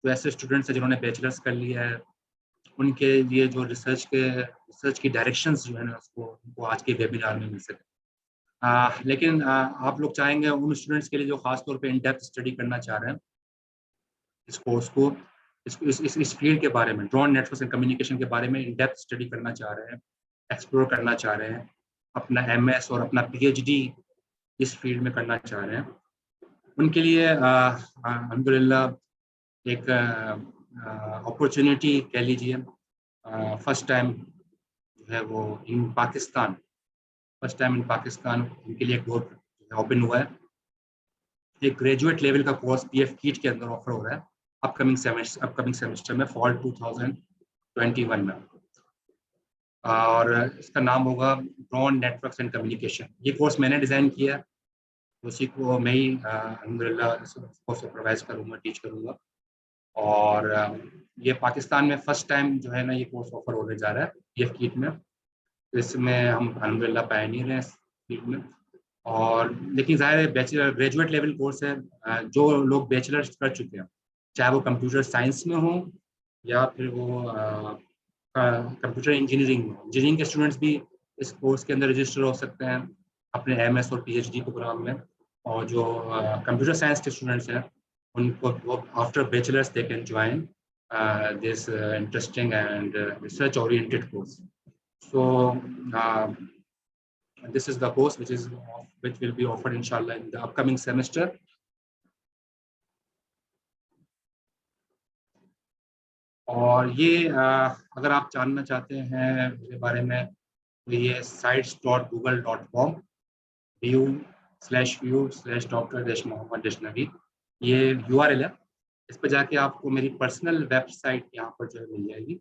जो ऐसे स्टूडेंट्स हैं जिन्होंने बैचलर्स कर लिया है, उनके लिए जो रिसर्च की डायरेक्शंस जो है ना उसको उनको आज के वेबिनार में मिल सके। लेकिन आप लोग चाहेंगे उन स्टूडेंट्स के लिए जो खास तौर पे इन डेप्थ स्टडी करना चाह रहे हैं इस कोर्स को, इस फील्ड के बारे में, ड्रोन नेटवर्क्स एंड कम्युनिकेशन के बारे में इन डेप्थ स्टडी करना चाह रहे हैं, एक्सप्लोर करना चाह रहे हैं, अपना MS और अपना PhD इस फील्ड में करना चाह रहे हैं, उनके लिए अल्हम्दुलिल्लाह एक अपॉर्चुनिटी कह लीजिए, फर्स्ट टाइम जो है वो in Pakistan, first time in Pakistan उनके लिए एक डोर ओपन हुआ है। एक ग्रेजुएट लेवल का कोर्स PF कीट के अंदर ऑफर हो रहा है अपकमिंग सेमेस्टर में, फॉल 2021 में, और इसका नाम होगा ड्रोन नेटवर्क्स एंड कम्युनिकेशन। ये कोर्स मैंने डिज़ाइन किया है, उसी को मैं ही अल्हम्दुलिल्लाह इसको सुपरवाइज करूँगा, टीच करूँगा, और ये पाकिस्तान में फर्स्ट टाइम जो है ना ये कोर्स ऑफर होने जा रहा है PF कीट में। इसमें हम अल्हम्दुलिल्लाह पायनियर हैं इस फील्ड में, और लेकिन ज़ाहिर है बैचलर ग्रेजुएट लेवल कोर्स है, जो लोग बैचलर्स कर चुके हैं, चाहे वो कंप्यूटर साइंस में हो या फिर वो कंप्यूटर इंजीनियरिंग के स्टूडेंट्स भी इस कोर्स के अंदर रजिस्टर हो सकते हैं अपने MS और PhD प्रोग्राम में, और जो कंप्यूटर साइंस के स्टूडेंट्स हैं उनको वो after bachelors they can join this interesting and research oriented course. So this is the course which will be offered inshallah in the upcoming semester. और ये अगर आप जानना चाहते हैं मेरे बारे में, तो ये sites.google.com view/Dr.Mohammed ये URL है, इस पर जाके आपको मेरी पर्सनल वेबसाइट यहाँ पर जो है मिल जाएगी,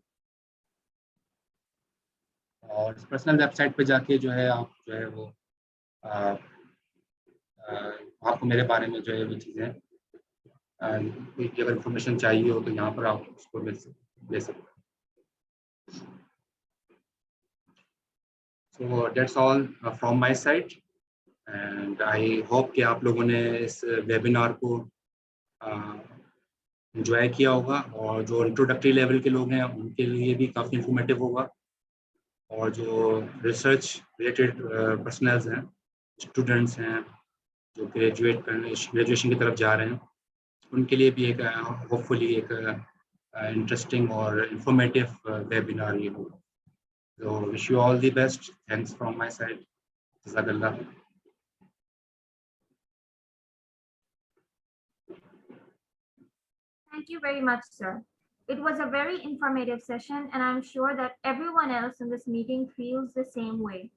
और इस पर्सनल वेबसाइट पे जाके जो है आप जो है वो आपको मेरे बारे में जो है वो चीज़ें कोई अगर इन्फॉर्मेशन चाहिए हो तो यहाँ पर आप उसको ले सकते हैं। So that's all from my side, and I hope कि आप लोगों ने इस वेबिनार को एंजॉय किया होगा, और जो इंट्रोडक्टरी लेवल के लोग हैं उनके लिए भी काफ़ी इंफॉर्मेटिव होगा, और जो रिसर्च रिलेटेड पर्सनल्स हैं, स्टूडेंट्स हैं जो ग्रेजुएशन की तरफ जा रहे हैं, उनके लिए भी एक होपफुली एक इंटरेस्टिंग और इंफॉर्मेटिव वेबिनार ये होगा। So wish you all the best. Thanks from my side. Jazakallah. Thank you very much, sir. It was a very informative session, and I'm sure that everyone else in this meeting feels the same way.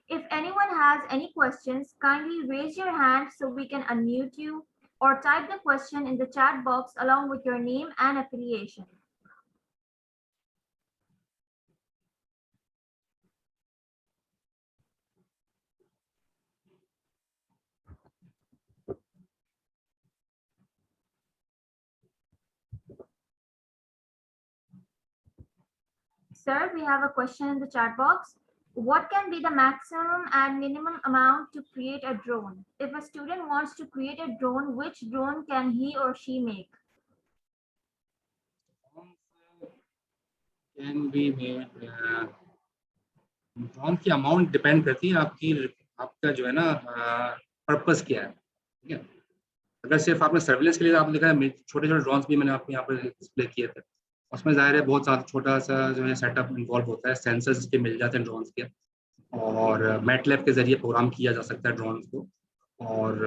If anyone has any questions, kindly raise your hand so we can unmute you, or type the question in the chat box along with your name and affiliation. Sir, we have a question in the chat box. What can be the maximum and minimum amount to create a drone? If a student wants to create a drone, which drone can he or she make? Can be made, drone की amount depend करती है आपका जो है ना purpose क्या है, ठीक है। अगर सिर्फ आपने सर्विलेंस के लिए आप देखा है, छोटे छोटे ड्रोन्स भी मैंने आपके यहाँ पर डिस्प्ले किए थे, उसमें जाहिर है बहुत ज़्यादा छोटा सा जो है सेटअप इन्वॉल्व होता है, सेंसर्स के मिल जाते हैं ड्रोन्स के, और मैटलैब के जरिए प्रोग्राम किया जा सकता है ड्रोन को। और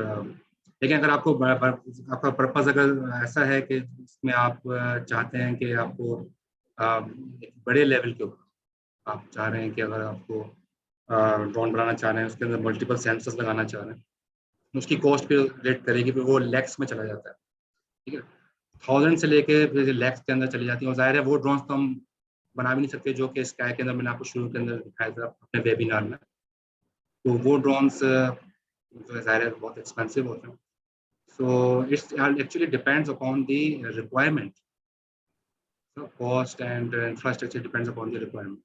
लेकिन अगर आपका पर्पस अगर ऐसा है कि इसमें आप चाहते हैं कि आपको एक बड़े लेवल के ऊपर आप चाह रहे हैं कि अगर आपको ड्रोन बनाना चाह रहे हैं, उसके अंदर मल्टीपल सेंसर्स लगाना चाह रहे हैं, उसकी कॉस्ट भी रेट करेगी, फिर वो लैक्स में चला जाता है, ठीक है। 1000 से लेके फिर लैक्स के अंदर चली जाती है, और जाहिर है वो ड्रोन्स तो हम बना भी नहीं सकते जो कि स्काई के अंदर मैंने आपको शुरू के अंदर दिखाया था अपने वेबिनार में। तो वो ड्रोन्स जो है ज़ाहिर है बहुत एक्सपेंसिव होते हैं। So it's actually depends upon the requirement, so cost and infrastructure depends upon the requirement.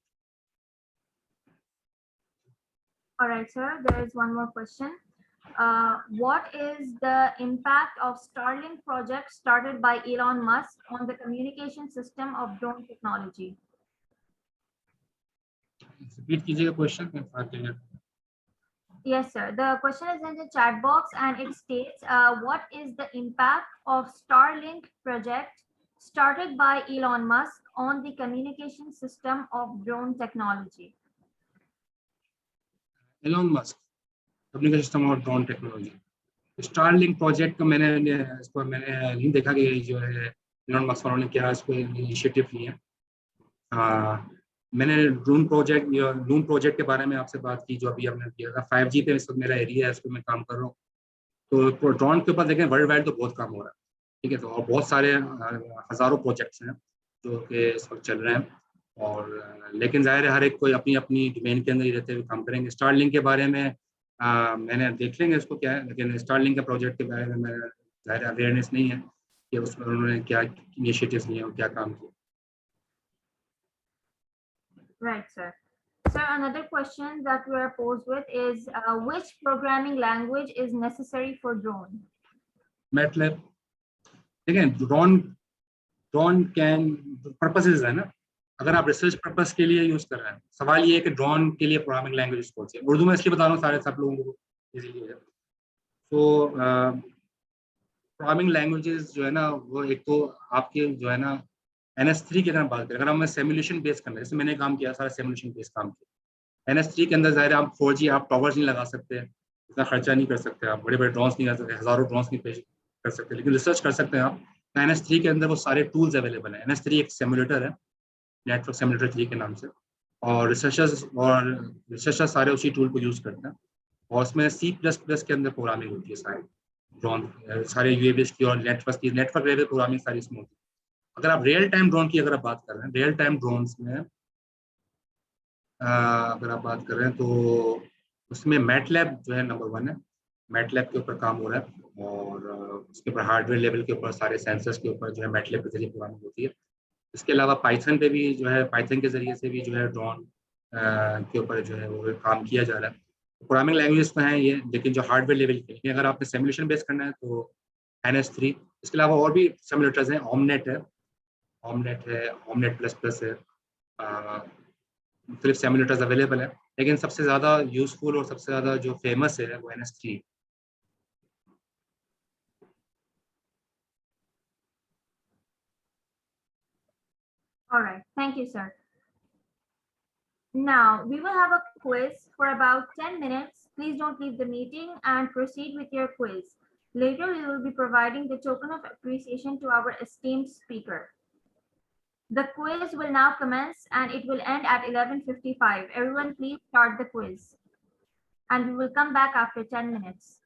All right, sir. There is one more question. What is the impact of Starlink project started by Elon Musk on the communication system of drone technology? Repeat कीजिएगा question. Yes, sir. The question is in the chat box and it states, what is the impact of Starlink project started by Elon Musk on the communication system of drone technology? Elon Musk, communication system और drone technology. Starlink project को मैंने नहीं देखा कि जो है Elon Musk वालों ने क्या इस पर इनिशिएटिव लिए। मैंने लून प्रोजेक्ट के बारे में आपसे बात की जो अभी हमने किया था। 5G पे इस वक्त मेरा एरिया है, इस पर मैं काम कर रहा हूँ। तो ड्रोन के ऊपर देखें वर्ल्ड वाइड तो बहुत काम हो रहा है, ठीक है। तो और बहुत सारे हज़ारों प्रोजेक्ट्स हैं जो कि इस वक्त चल रहे हैं, और लेकिन जाहिर है हर एक कोई अपनी अपनी डोमेन के अंदर ही रहते हुए काम करेंगे। स्टारलिंक के बारे में मैंने देख लेंगे इसको क्या है, लेकिन स्टारलिंक के प्रोजेक्ट के बारे में मेरा जाहिर अवेयरनेस नहीं है कि उसमें उन्होंने क्या इनिशिएटिव्स लिए और क्या काम किया। Right, sir. Sir, another question that we are posed with is, which programming language is necessary for drone? MATLAB. देखें ड्रोन कैन पर्पसेस है ना, अगर आप रिसर्च पर्पस के लिए यूज कर रहे हैं, सवाल ये है कि ड्रोन के लिए प्रोग्रामिंग लैंग्वेज कौन सी है। उर्दू में इसलिए बता रहा हूँ सारे सब लोगों को इजीली हो जाए। तो प्रोग्रामिंग लैंग्वेजेस जो है ना, वो एक तो आपके जो है ना NS3 की अगर बात करें, अगर हमें सिमुलेशन बेस करना है, जैसे मैंने काम किया सारा सिमुलेशन बेस काम किया। NS3 के अंदर जाहिर है आप 4G आप टॉवर्स नहीं लगा सकते, इतना खर्चा नहीं कर सकते, आप बड़े बड़े ड्रोन्स नहीं कर सकते, हजारों ड्रोन्स नहीं पेश कर सकते, लेकिन रिसर्च कर सकते हैं आप। तो NS3 के अंदर वो सारे टूल्स अवेलेबल है। NS3 एक सिमुलेटर है, नेटवर्क सिमुलेटर 3 के नाम से, और रिसर्चर्स सारे उसी टूल को यूज करते हैं, और उसमें C++ के अंदर प्रोग्रामिंग होती है सारी ड्रोन, सारे यूएवीज की और नेटवर्क लेवल प्रोग्रामिंग सारी इसमें होती है। अगर आप रियल टाइम ड्रोन की अगर आप बात कर रहे हैं, रियल टाइम ड्रोन्स में अगर आप बात कर रहे हैं तो उसमें मैटलैब जो है नंबर 1 है। मैटलैब के ऊपर काम हो रहा है, और उसके ऊपर हार्डवेयर लेवल के ऊपर सारे सेंसर्स के ऊपर जो है मैटलैब के जरिए प्रोग्रामिंग होती है। इसके अलावा पाइथन पे भी जो है, पाइथन के जरिए से भी जो है ड्रोन के ऊपर जो है वो काम किया जा रहा है। प्रोग्रामिंग लैंग्वेज तो हैं ये, लेकिन जो हार्डवेयर लेवल के, लेकिन अगर आपने सिमुलेशन बेस करना है तो NS3। इसके अलावा और भी सिमुलेटर्स हैं, ऑमनेट प्लस प्लस है, मुख्तलिफ सिमुलेटर्स अवेलेबल है, लेकिन सबसे ज़्यादा यूजफुल और सबसे ज़्यादा जो फेमस है वो NS3। All right. Thank you, sir. Now, we will have a quiz for about 10 minutes. Please don't leave the meeting and proceed with your quiz. Later, we will be providing the token of appreciation to our esteemed speaker. The quiz will now commence and it will end at 11:55. Everyone, please start the quiz. And we will come back after 10 minutes.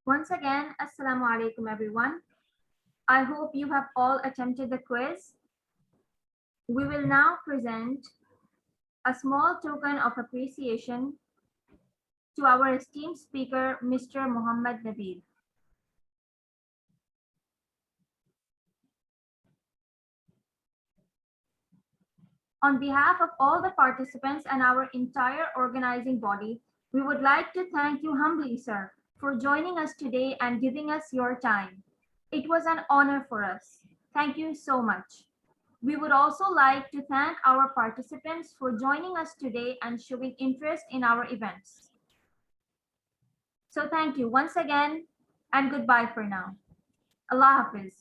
Once again, Assalamu alaikum everyone. I hope you have all attempted the quiz. We will now present a small token of appreciation to our esteemed speaker, Mr. Muhammad Nabil. On behalf of all the participants and our entire organizing body, we would like to thank you humbly, sir, for joining us today and giving us your time. It was an honor for us. Thank you so much. We would also like to thank our participants for joining us today and showing interest in our events. So thank you once again and goodbye for now. Allah Hafiz.